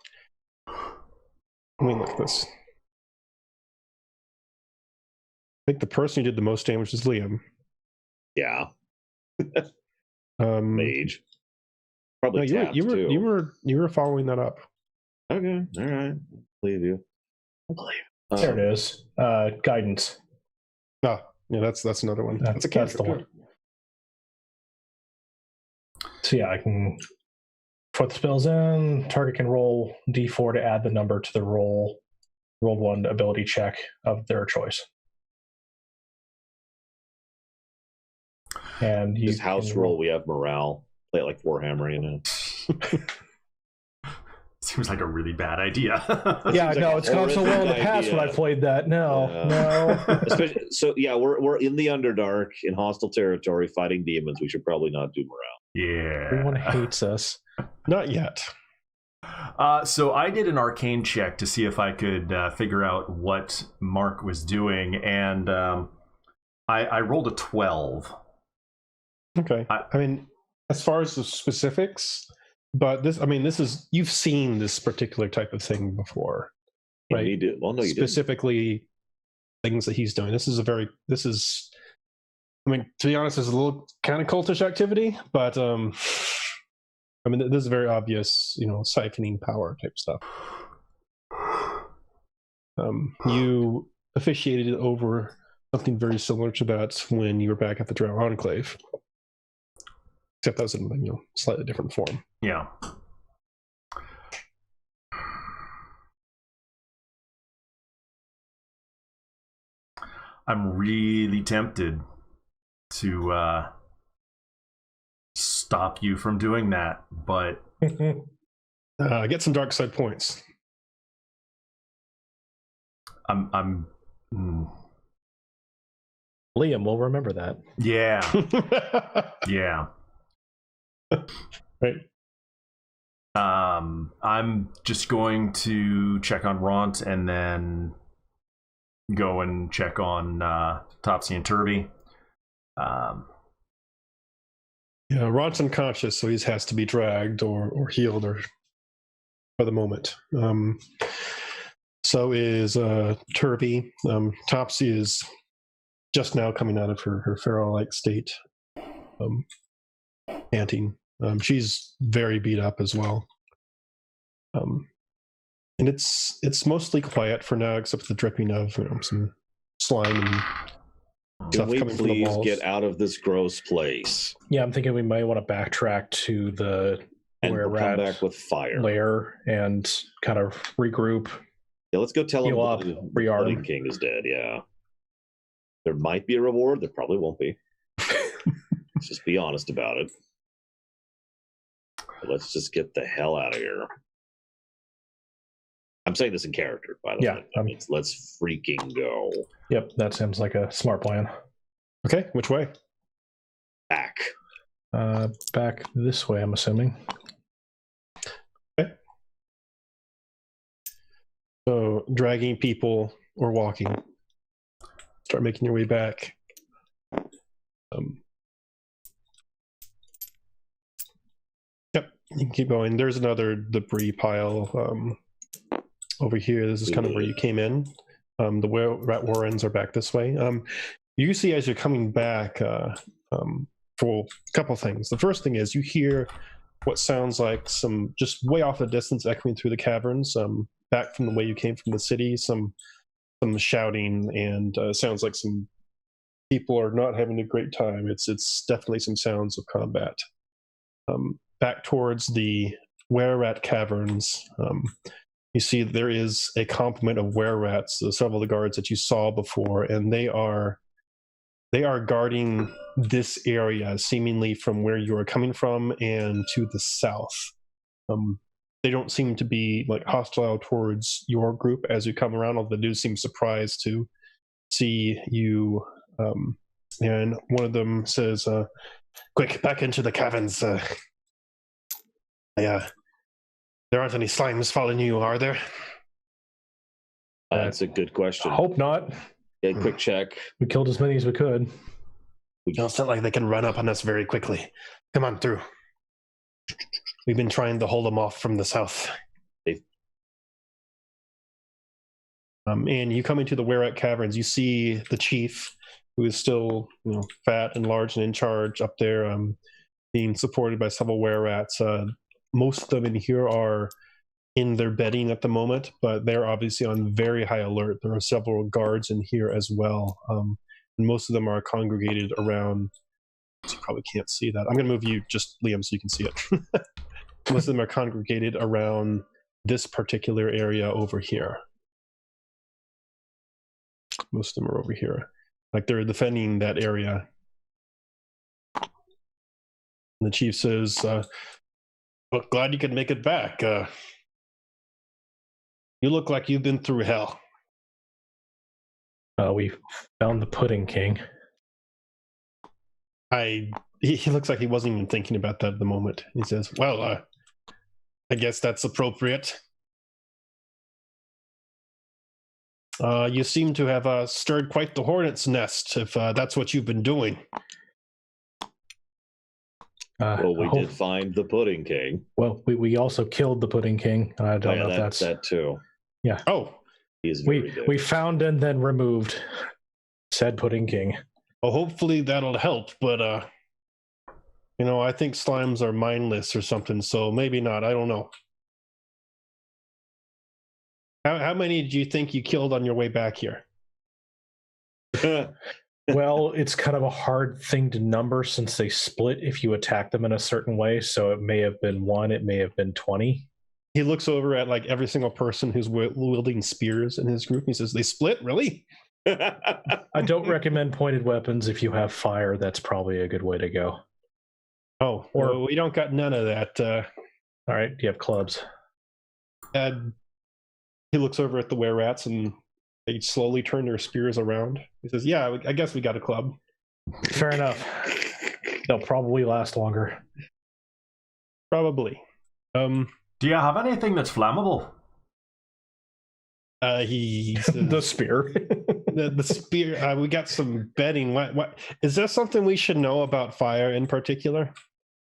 let me look at this. I think the person who did the most damage is Liam.
Yeah.
Um,
Mage. Probably
no,
tapped, too.
you were following that up.
Okay, all right. Believe you.
There it is. Guidance.
Ah, yeah, that's another one. That's a
That's the
cantrip.
one. So yeah, I can put the spells in. Target can roll d4 to add the number to the rolled 1 ability check of their choice. And you
Just house roll, we have morale. Play it like Warhammer, you know.
Seems like a really bad idea.
Yeah,
Seems
no,
like
it's
a
gone so well in the
horrific
past when I
idea.
played that. No.
Especially, so yeah, we're in the Underdark in hostile territory fighting demons. We should probably not do morale.
Yeah.
Everyone hates us.
Not yet.
So I did an arcane check to see if I could figure out what Mark was doing, and I rolled a 12.
Okay. I mean, as far as the specifics, but this is, you've seen this particular type of thing before, right?
You did. Well, no, you
specifically things that he's doing. This is, I mean, to be honest, it's a little kind of cultish activity, but I mean, this is very obvious, siphoning power type stuff. You officiated over something very similar to that when you were back at the Drow Enclave, except that was in slightly different form.
Yeah. I'm really tempted to stop you from doing that, but
Get some dark side points.
I'm
Liam will remember that.
yeah. Yeah.
Right.
I'm just going to check on Ront and then go and check on Topsy and Turby.
Yeah, Ront's unconscious, so he has to be dragged or healed or for the moment. So is Turby. Topsy is just now coming out of her feral-like state, panting. She's very beat up as well. And it's mostly quiet for now, except for the dripping of some slime and
Can
stuff
we
coming from the
please
walls.
get out of this gross place
Yeah, I'm thinking we might want to backtrack to the
and
where
we'll
we're
come
at
back with fire?
lair and kind of regroup.
Yeah, let's go tell him
Heal up,
the
rearm.
Bloody King is dead. Yeah, there might be a reward. There probably won't be. Let's just be honest about it. But let's just get the hell out of here. I'm saying this in character, by the way. That means let's freaking go.
Yep, that seems like a smart plan.
Okay, which way?
Back.
Back this way, I'm assuming.
Okay. So, dragging people or walking. Start making your way back. Yep, you can keep going. There's another debris pile over here. This is kind of where you came in. The rat warrens are back this way. You see as you're coming back for a couple things. The first thing is you hear what sounds like some, just way off in the distance, echoing through the caverns, back from the way you came from the city, some shouting, and sounds like some people are not having a great time. It's definitely some sounds of combat. Back towards the were-rat caverns, you see there is a complement of were-rats, several of the guards that you saw before, and they are guarding this area, seemingly from where you are coming from and to the south. They don't seem to be like hostile towards your group as you come around, although they do seem surprised to see you. And one of them says, "Quick, back into the caverns. There aren't any slimes following you, are there?"
That's a good question.
I hope not.
Yeah, quick check.
We killed as many as we could.
It's not like they can run up on us very quickly. Come on through. We've been trying to hold them off from the south. And you come into the were-rat caverns. You see the chief, who is still, fat and large and in charge up there, being supported by several were-rats. Most of them in here are in their bedding at the moment, but they're obviously on very high alert. There are several guards in here as well. And most of them are congregated around. You probably can't see that. I'm going to move you, just Liam, so you can see it. Most of them are congregated around this particular area over here. Most of them are over here. Like they're defending that area. And the chief says, "Well, glad you could make it back. You look like you've been through hell."
We found the Pudding King.
He looks like he wasn't even thinking about that at the moment. He says, "Well, I guess that's appropriate. You seem to have stirred quite the hornet's nest, if that's what you've been doing."
Well, we did find the Pudding King.
Well, we also killed the Pudding King. I don't know if that's
that too.
Yeah.
Oh,
we found and then removed said Pudding King.
Well, hopefully that'll help, but I think slimes are mindless or something, so maybe not. I don't know. How many do you think you killed on your way back here?
Well, it's kind of a hard thing to number since they split if you attack them in a certain way, so it may have been 1, it may have been 20.
He looks over at like every single person who's wielding spears in his group. He says, "They split? Really?"
I don't recommend pointed weapons. If you have fire, that's probably a good way to go.
Oh, or we don't got none of that.
All right, do you have clubs?
He looks over at the were-rats and they slowly turn their spears around. He says, "Yeah, I guess we got a club."
Fair enough. They'll probably last longer.
Probably.
Do you have anything that's flammable?
He says,
The spear.
the spear. We got some bedding. What is there something we should know about fire in particular?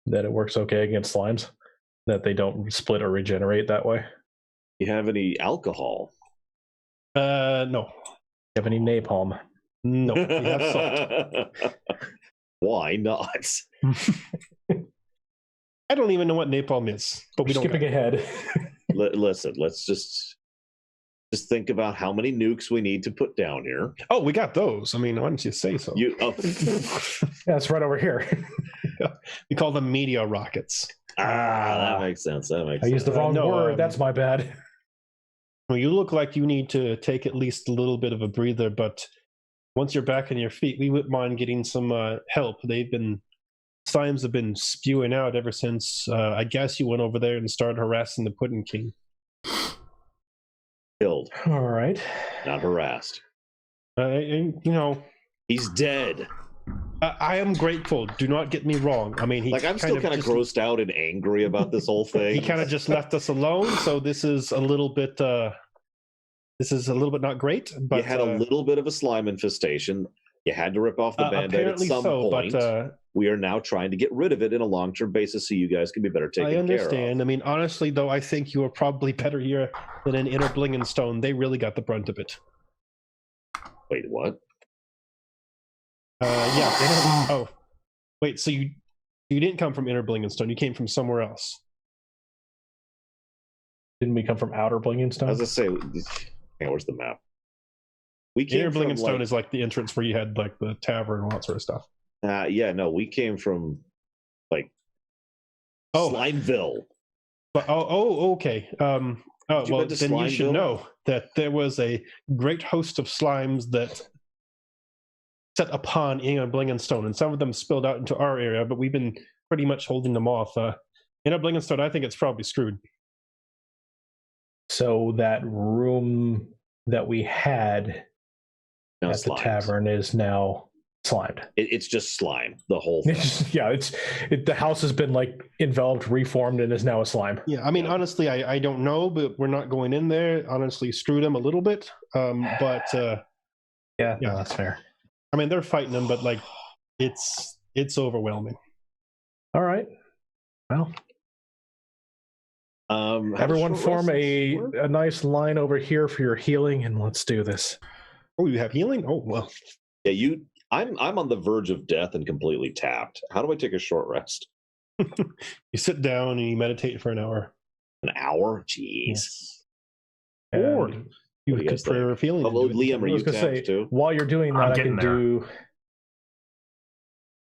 That it works okay against slimes. That they don't split or regenerate that way.
You have any alcohol?
No.
You have any napalm?
No. We have salt.
Why not?
I don't even know what napalm is, but we don't.
Skipping ahead.
Listen, let's just think about how many nukes we need to put down here.
Oh, we got those. I mean, why don't you say so?
Yeah, it's right over here.
We call them meteor rockets.
That makes sense.
I used the wrong word. That's my bad.
Well, you look like you need to take at least a little bit of a breather, but once you're back on your feet, we wouldn't mind getting some help. Slimes have been spewing out ever since, I guess you went over there and started harassing the Pudding King.
Killed,
All right.
not harassed.
And, you know,
He's dead.
I am grateful. Do not get me wrong. I mean,
I'm still kind of grossed out and angry about this whole thing.
He kind of just left us alone, so this is a little bit. This is a little bit not great. But
you had a little bit of a slime infestation. You had to rip off the band-aid at some point.
But,
we are now trying to get rid of it in a long-term basis so you guys can be better taken care of.
I understand. I mean, honestly, though, I think you are probably better here than in Inner Blingenstone. They really got the brunt of it.
Wait, what?
Yeah. Oh, wait. So you didn't come from Inner Blingenstone. You came from somewhere else.
Didn't we come from Outer Blingenstone?
As I say, where's the map? We came
Inner
from,
Blingenstone is like the entrance where you had like the tavern and all that sort of stuff.
Yeah, no, we came from Slimeville.
But, okay. Well, then you should know that there was a great host of slimes that set upon Inner Blingenstone, and some of them spilled out into our area, but we've been pretty much holding them off. Inner Blingenstone, I think it's probably screwed.
So that room that we had
now
at the tavern is now slimed.
It's just slime, the whole thing.
The house has been like enveloped, reformed, and is now a slime.
Yeah, I mean, honestly, I don't know, but we're not going in there. Honestly, screwed them a little bit. But
yeah, no, that's fair.
I mean, they're fighting them, but like, it's overwhelming.
All right. Well, everyone form a nice line over here for your healing, and let's do this.
Oh, you have healing? Oh, well.
Yeah, I'm on the verge of death and completely tapped. How do I take a short rest?
You sit down and you meditate for an hour.
An hour? Jeez.
Yes. Or you could prayer of healing.
Liam, are you tapped too?
While you're doing that, I can do.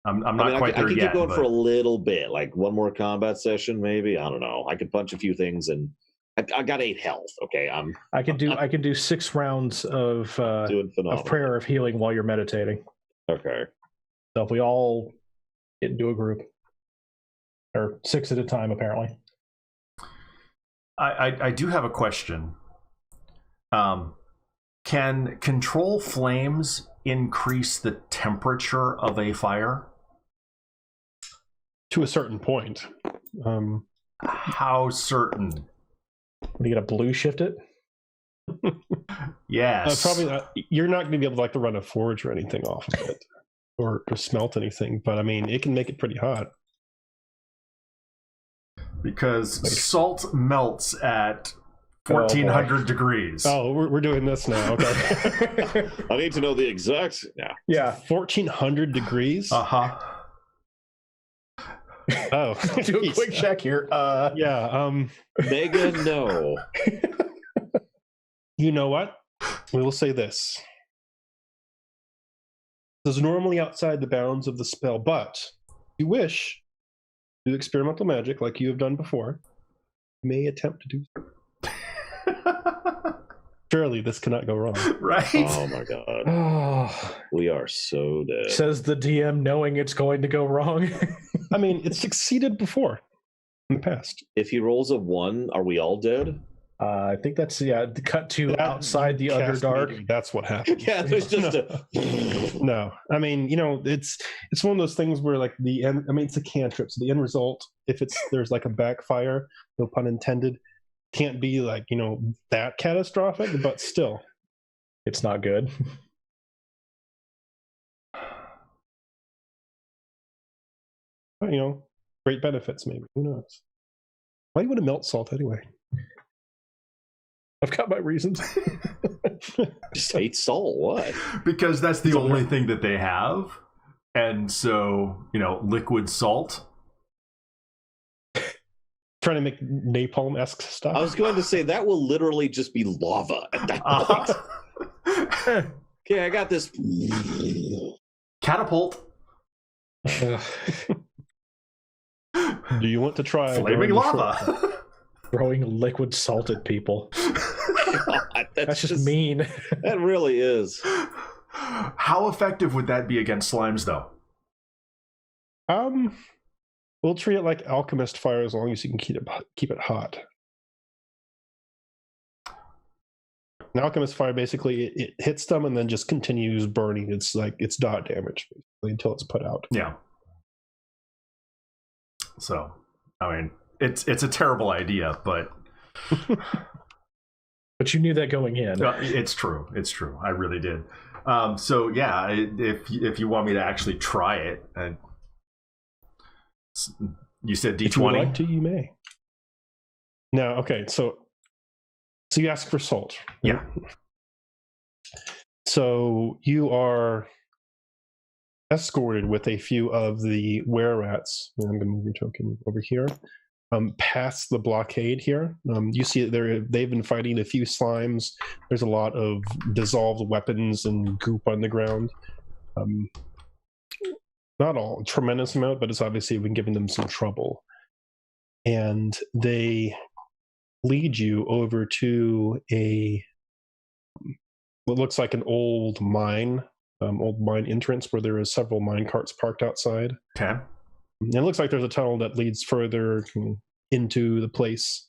I'm not quite there yet.
I can keep going for a little bit, like one more combat session, maybe. I don't know. I could punch a few things, and I got 8 health. Okay, I can
do 6 rounds of prayer of healing while you're meditating.
Okay.
So if we all get into a group, or 6 at a time, apparently.
I do have a question. Can control flames increase the temperature of a fire?
To a certain point.
How certain?
When you get a blue shift it?
Yes.
Probably not. You're not going to be able to run a forge or anything off of it, or smelt anything. But I mean, it can make it pretty hot.
Because salt melts at 1400 degrees.
Oh, we're doing this now. Okay.
I need to know the exact.
Yeah.
1400 degrees.
Uh-huh.
Oh,
do a quick check here.
Mega no.
You know what? We will say this. This is normally outside the bounds of the spell, but if you wish to do experimental magic like you have done before, you may attempt to do so. Surely this cannot go wrong.
Right?
Oh my god. We are so dead.
Says the DM knowing it's going to go wrong.
I mean, it's succeeded before in the past.
If he rolls a 1, are we all dead?
I think that's cut to outside the Underdark.
That's what happened.
Yeah, there's just
no. I mean, it's one of those things where like the end. I mean, it's a cantrip, so the end result, if there's like a backfire, no pun intended, can't be like that catastrophic, but still,
it's not good.
But, great benefits maybe. Who knows? Why do you want to melt salt anyway?
I've got my reasons.
Just hate salt. What?
Because that's the only thing that they have, and so liquid salt.
Trying to make napalm-esque stuff.
I was going to say that will literally just be lava at that point. Okay, I got this.
Catapult.
Do you want to try
flaming lava?
Throwing liquid salt at people.
God,
that's just mean.
That really is.
How effective would that be against slimes, though?
We'll treat it like alchemist fire as long as you can keep it hot. An alchemist fire, basically, it hits them and then just continues burning. It's like it's dot damage basically until it's put out.
Yeah. So, I mean, it's a terrible idea, but
but you knew that going in.
It's true. It's true. I really did. So yeah, if you want me to actually try it, you said D20.
If you would like to, you may. Now, okay, so you ask for salt.
Yeah.
So you are escorted with a few of the were-rats. I'm going to move your token over here. Past the blockade here. You see that they've been fighting a few slimes. There's a lot of dissolved weapons and goop on the ground. Not a tremendous amount, but it's obviously been giving them some trouble. And they lead you over to what looks like an old mine entrance where there is several mine carts parked outside.
Okay.
And it looks like there's a tunnel that leads further into the place.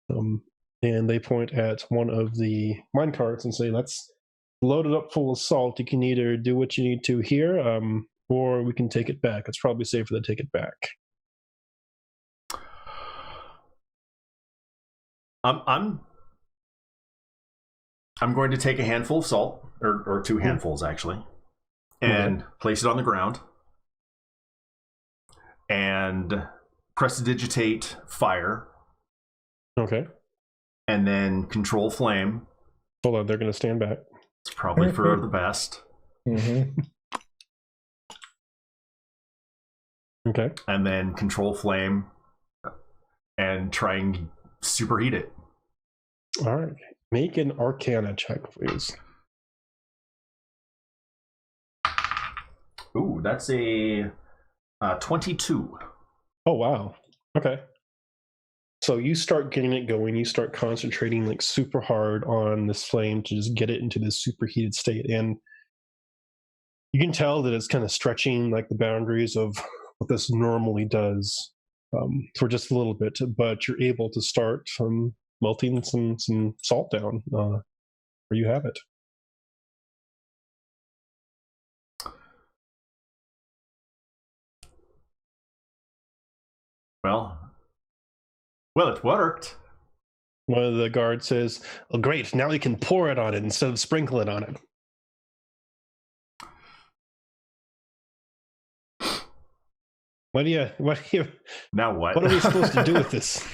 And they point at one of the mine carts and say, let's load it up full of salt. You can either do what you need to here, or we can take it back. It's probably safer to take it back.
I'm going to take a handful of salt, or 2 handfuls actually, and place it on the ground, and prestidigitate fire.
Okay.
And then control flame.
Hold on, they're going to stand back.
It's probably for the best.
Mm-hmm.
Okay.
And then control flame and try and superheat it.
All right. Make an Arcana check, please.
Ooh, that's a 22.
Oh, wow. Okay. So you start getting it going. You start concentrating like super hard on this flame to just get it into this superheated state. And you can tell that it's kind of stretching like the boundaries of what this normally does for just a little bit. But you're able to start melting some salt down where you have it.
Well, it worked.
One of the guards says, "Oh, great! Now we can pour it on it instead of sprinkle it on it." What do you?
Now what?
What are we supposed to do with this?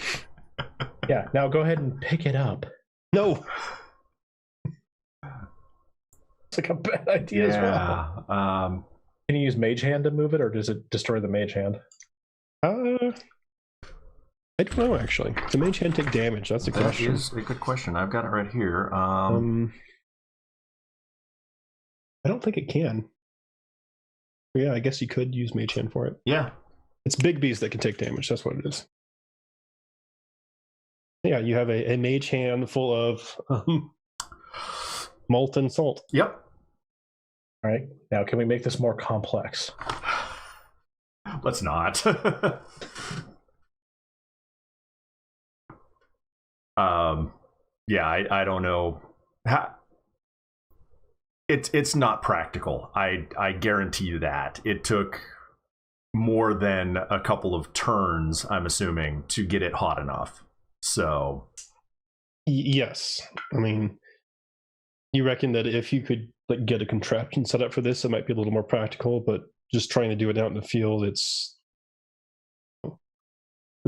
Yeah. Now go ahead and pick it up.
No.
It's like a bad idea as well. Can you use Mage Hand to move it, or does it destroy the Mage Hand?
I don't know, actually. Does the Mage Hand take damage? That's a question.
That is a good question. I've got it right here.
I don't think it can. Yeah, I guess you could use Mage Hand for it.
Yeah.
It's big bees that can take damage. That's what it is. Yeah, you have a Mage Hand full of molten salt.
Yep.
All right. Now, can we make this more complex?
Let's not. Yeah, I don't know. It's not practical. I guarantee you that. It took more than a couple of turns, I'm assuming, to get it hot enough. So
yes. I mean, you reckon that if you could like get a contraption set up for this, it might be a little more practical, but just trying to do it out in the field, it's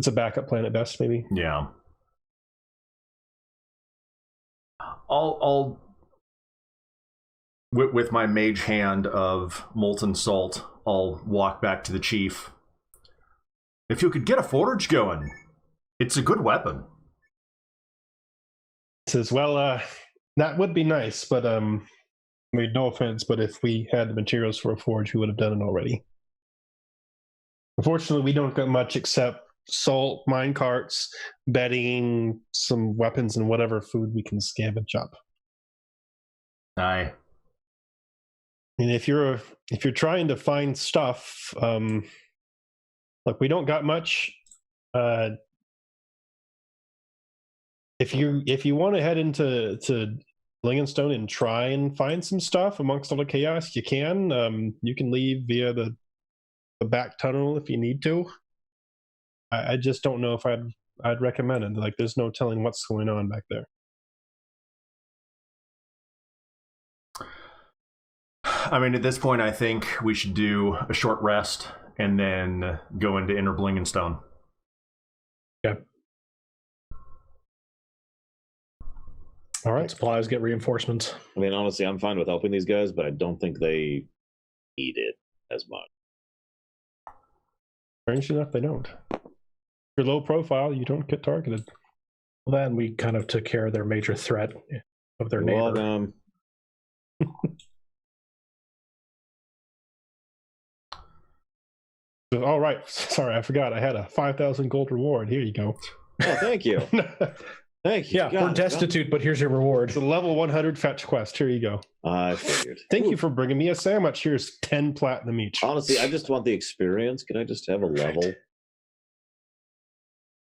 a backup plan at best, maybe.
Yeah. I'll with my mage hand of molten salt, I'll walk back to the chief. If you could get a forge going, it's a good weapon.
He says, well, that would be nice, but I mean, no offense, but if we had the materials for a forge, we would have done it already. Unfortunately, we don't got much except salt, mine carts, bedding, some weapons, and whatever food we can scavenge up.
Aye.
And if you're trying to find stuff, look, we don't got much. If you want to head into Blingstone and try and find some stuff amongst all the chaos you can. You can leave via the back tunnel if you need to. I just don't know if I'd recommend it. Like, there's no telling what's going on back there.
I mean, at this point, I think we should do a short rest and then go into Inner Blingstone.
Yeah.
All right.
Supplies get reinforcements.
I mean, honestly, I'm fine with helping these guys, but I don't think they need it as much.
Strange enough, they don't. If you're low profile, you don't get targeted.
Well, then we kind of took care of their major threat of their neighbor.
Welcome.
All right. Sorry, I forgot. I had a 5,000 gold reward. Here you go.
Oh, thank you. Thank you.
Yeah,
God,
we're destitute, but here's your reward.
It's a level 100 fetch quest. Here you go.
I figured.
Thank you for bringing me a sandwich. Here's 10 platinum each.
Honestly, I just want the experience. Can I just have a level?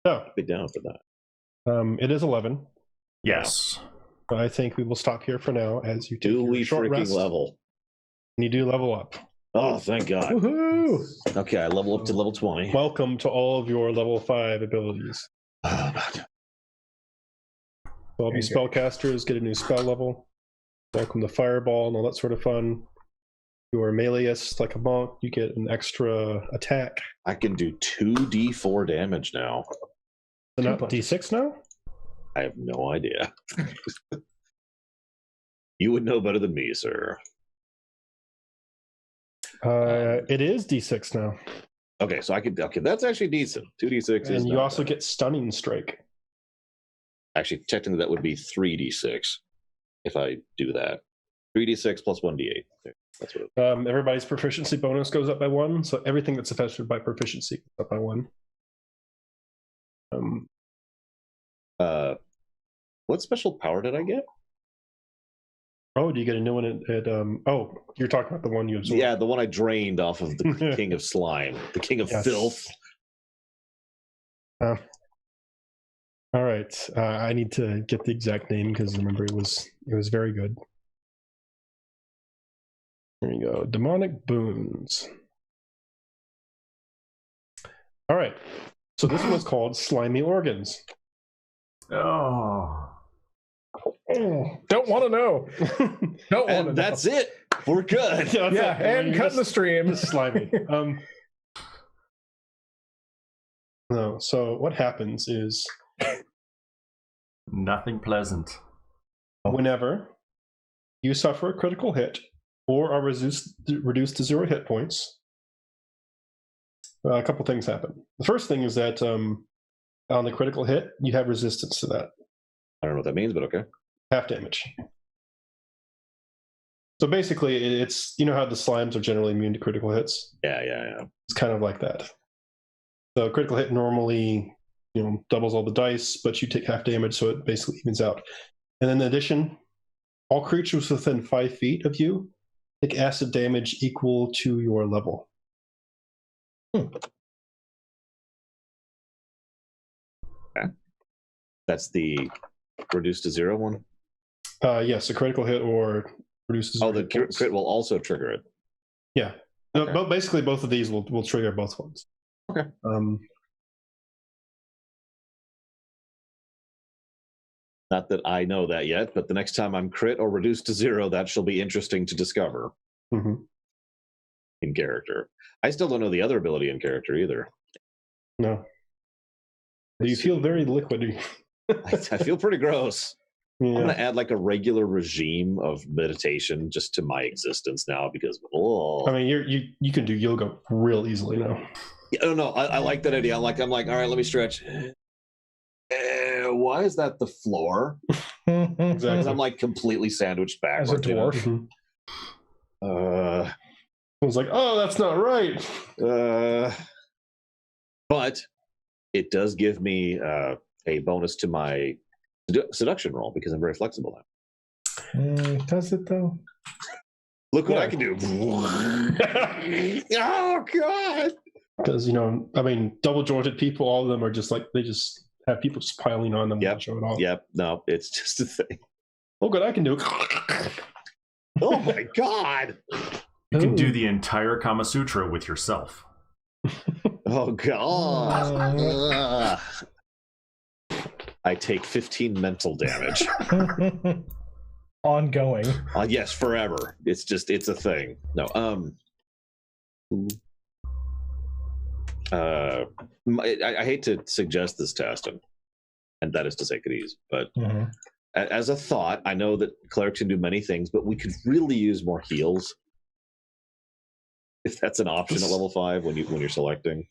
Oh,
I'd be down for that.
it is 11.
Yes.
But I think we will stop here for now as you take
Do
your
we
short
freaking
rest,
level?
and you do level up.
Oh, thank God.
Woohoo!
Okay, I level up to level 20.
Welcome to all of your level 5 abilities.
Oh, God.
All these spellcasters get a new spell level. Welcome to Fireball and all that sort of fun. You are meleeist like a monk. You get an extra attack.
I can do 2d4 damage now.
So not D6 now?
I have no idea. You would know better than me, sir.
It is D6 now.
Okay, so I could. Okay, that's actually decent. 2d6 is.
And you
not
also
bad.
get Stunning Strike.
Actually, technically, that would be 3d6 if I do that. 3d6 plus 1d8. Okay, that's what.
Everybody's proficiency bonus goes up by 1, so everything that's affected by proficiency goes up by 1.
What special power did I get?
Oh, do you get a new one at oh, you're talking about the one you absorbed.
Yeah, the one I drained off of the King of Slime, the King of
Yes.
Filth.
All right. I need to get the exact name because remember it was very good. There you go. Demonic Boons. All right. So this one was called Slimy Organs.
Oh.
Don't want to know. Don't want to know.
And that's it. We're good.
Yeah, and cutting the stream.
Slimy. No, so what happens is
Nothing pleasant.
whenever you suffer a critical hit or are reduced to 0 hit points, a couple things happen. The first thing is that on the critical hit, you have resistance to that.
I don't know what that means, but okay.
Half damage. So basically, it's, you know how the slimes are generally immune to critical hits?
Yeah.
It's kind of like that. So critical hit normally, doubles all the dice, but you take half damage, so it basically evens out. And in addition, all creatures within 5 feet of you take acid damage equal to your level.
Okay. That's the reduced to 0 one?
Yes, a critical hit or reduces.
Oh, the crit will also trigger it.
Yeah. No,
Okay.
but basically, both of these will trigger both ones.
Okay. Not that I know that yet, but the next time I'm crit or reduced to 0, that shall be interesting to discover in character. I still don't know the other ability in character either.
No. You feel very liquidy.
I feel pretty gross.
Yeah.
I'm going to add like a regular regime of meditation just to my existence now because,
I mean, you can do yoga real easily now.
I don't know. I like that idea. I'm like, all right, let me stretch. Why is that the floor?
Exactly.
Because I'm like completely sandwiched
As a
backwards. you know?
dwarf.
I was like, oh, that's not right.
But it does give me a bonus to my seduction roll because I'm very flexible now.
Does it though?
Look what I can do. Oh, God.
Because, I mean, double jointed people, all of them are just like, they just have people just piling on them.
Yep.
Won't show it off.
Yep. No, it's just a thing.
Oh, good, I can do it.
Oh my god!
You can do the entire Kama Sutra with yourself.
Oh god! I take 15 mental damage.
Ongoing.
Yes, forever. It's a thing. No. I hate to suggest this test, and that is to say, Cadiz, but as a thought, I know that clerics can do many things, but we could really use more heals. If that's an option at level 5 when you're selecting.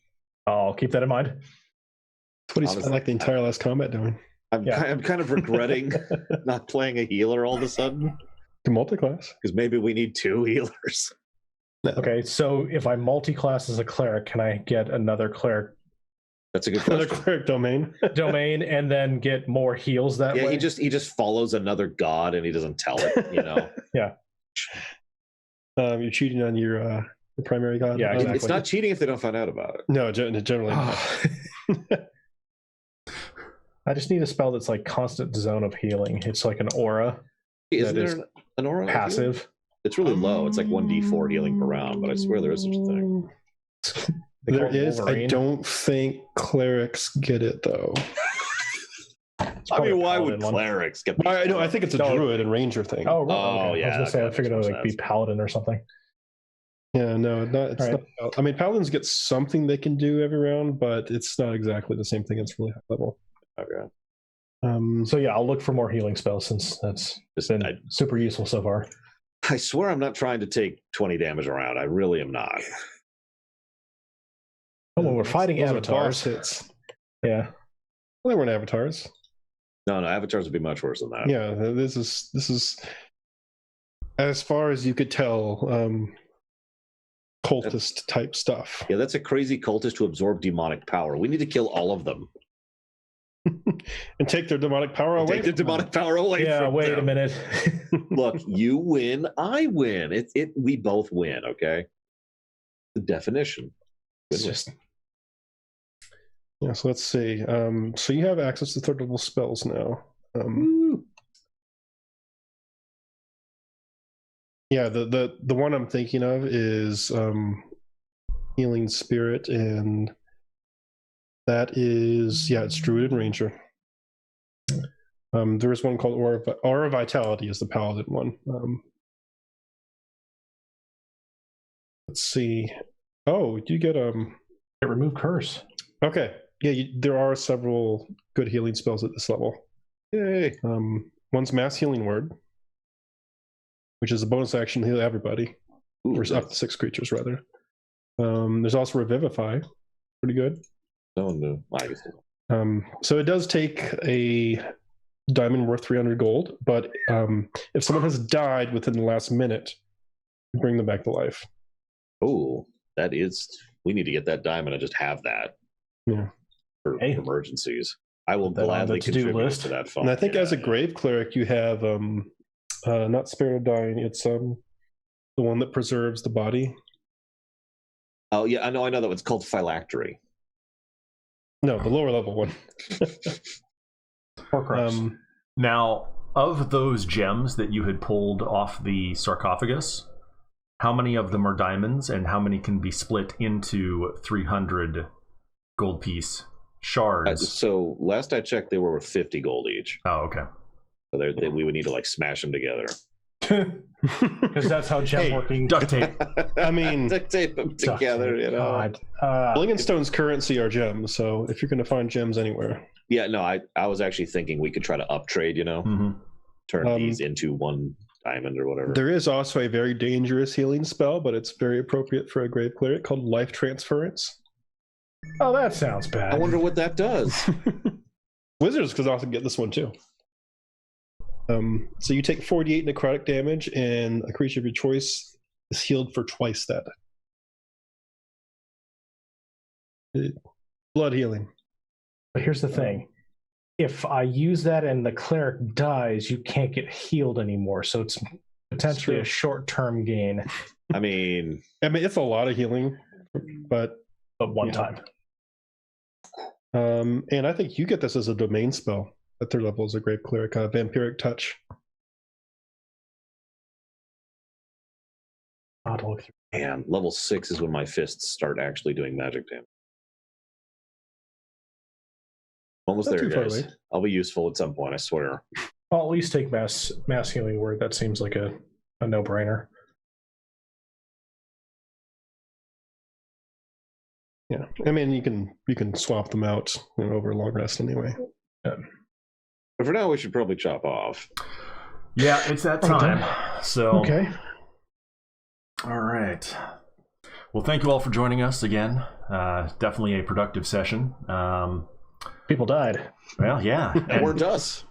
I'll keep that in mind.
That's what he spent like the entire last combat doing.
I'm kind of regretting not playing a healer all of a sudden.
To multi-class.
Because maybe we need 2 healers.
No.
Okay, so if I multi-class as a cleric, can I get another cleric?
That's a good question.
Another cleric domain.
And then get more heals that way?
Yeah, he just follows another god and he doesn't tell it, you know?
Yeah.
You're cheating on your primary god.
Yeah, exactly.
It's not cheating if they don't find out about it.
No, generally not.
I just need a spell that's like constant zone of healing. It's like an aura.
Isn't there an aura?
Passive.
It's really low. It's like 1d4 healing per round, but I swear there is such a thing.
There is. I don't think clerics get it though.
I mean, why would clerics get?
I think it's a druid and ranger thing.
Oh, okay.
Yeah.
I was gonna say I figured it would be paladin or something.
Yeah, no, it's not. I mean, paladins get something they can do every round, but it's not exactly the same thing. It's really high level.
Okay.
So yeah, I'll look for more healing spells since that's been super useful so far.
I swear I'm not trying to take 20 damage around. I really am not.
Oh, when we're fighting avatars.
Hits.
Yeah.
Well, they weren't avatars.
No, avatars would be much worse than that.
Yeah, this is as far as you could tell, cultist type stuff.
Yeah, that's a crazy cultist to absorb demonic power. We need to kill all of them.
And take their demonic power away.
Take their demonic power away.
Yeah, wait a minute.
Look, you win, I win. We both win, okay? The definition.
It's just...
Yeah, so let's see. So you have access to third level spells now. Yeah, the one I'm thinking of is Healing Spirit, and that is, it's Druid and Ranger. There is one called Aura Vitality is the Paladin one. Let's see. Oh, you get
remove curse.
Okay. Yeah, there are several good healing spells at this level.
Yay.
One's Mass Healing Word, which is a bonus action to heal everybody. Or up to 6 creatures, rather. There's also Revivify. Pretty good.
No.
So it does take a diamond worth 300 gold, but if someone has died within the last minute, you bring them back to life.
Oh, that is... We need to get that diamond and just have that.
Yeah.
For emergencies. I will gladly contribute to that fund.
And I think as a grave cleric, you have not Spirit of Dying. It's the one that preserves the body.
Oh yeah, I know that one's called Phylactery.
No, the lower level one.
Now, of those gems that you had pulled off the sarcophagus, how many of them are diamonds, and how many can be split into 300 gold piece shards?
So last I checked, they were worth 50 gold each.
Oh, okay.
So we would need to like smash them together.
Because that's how gem working.
Duct tape.
I mean,
duct tape them together. You know,
Blingenstone's currency are gems. So if you're going to find gems anywhere,
yeah, no, I was actually thinking we could try to uptrade. You know, turn these into one diamond or whatever.
There is also a very dangerous healing spell, but it's very appropriate for a grave cleric called Life Transference.
Oh, that sounds bad.
I wonder what that does.
Wizards could also get this one too. So you take 48 necrotic damage, and a creature of your choice is healed for twice that. Blood healing.
But here's the thing. If I use that and the cleric dies, you can't get healed anymore. So it's potentially a short-term gain.
I mean,
it's a lot of healing, but
one time.
And I think you get this as a domain spell at third level as a grave cleric, Vampiric Touch.
And level 6 is when my fists start actually doing magic damage. Almost
Not
there,
too far
guys.
away.
I'll be useful at some point, I swear.
I'll at least take mass healing word. That seems like a no-brainer.
Yeah, I mean you can swap them out over a long rest anyway.
But for now, we should probably chop off.
Yeah, it's that time. So
Okay.
All right. Well, thank you all for joining us again. Definitely a productive session.
People died.
Well, yeah.
It weren't us.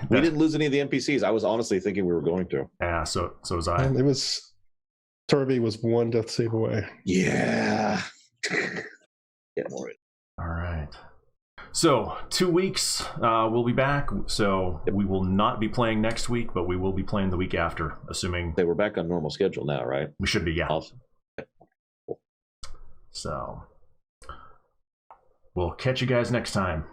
We didn't lose any of the NPCs. I was honestly thinking we were going to.
Yeah, so was I.
It was Turby was one death save away.
Yeah. Yeah, more.
All right. So 2 weeks, we'll be back. So we will not be playing next week, but we will be playing the week after, assuming
We're back on normal schedule now, right?
we should be. Yeah.
Awesome.
So we'll catch you guys next time.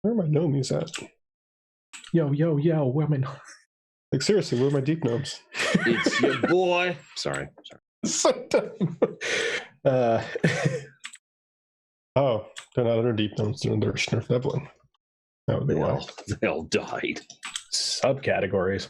Where are my gnomies at?
Yo, women.
Like seriously, where are my deep gnomes?
It's your boy. Sorry.
So dumb. Oh, they're not under deep gnomes, they're under Schnurf Evelyn. That would be wild.
They all died.
Subcategories.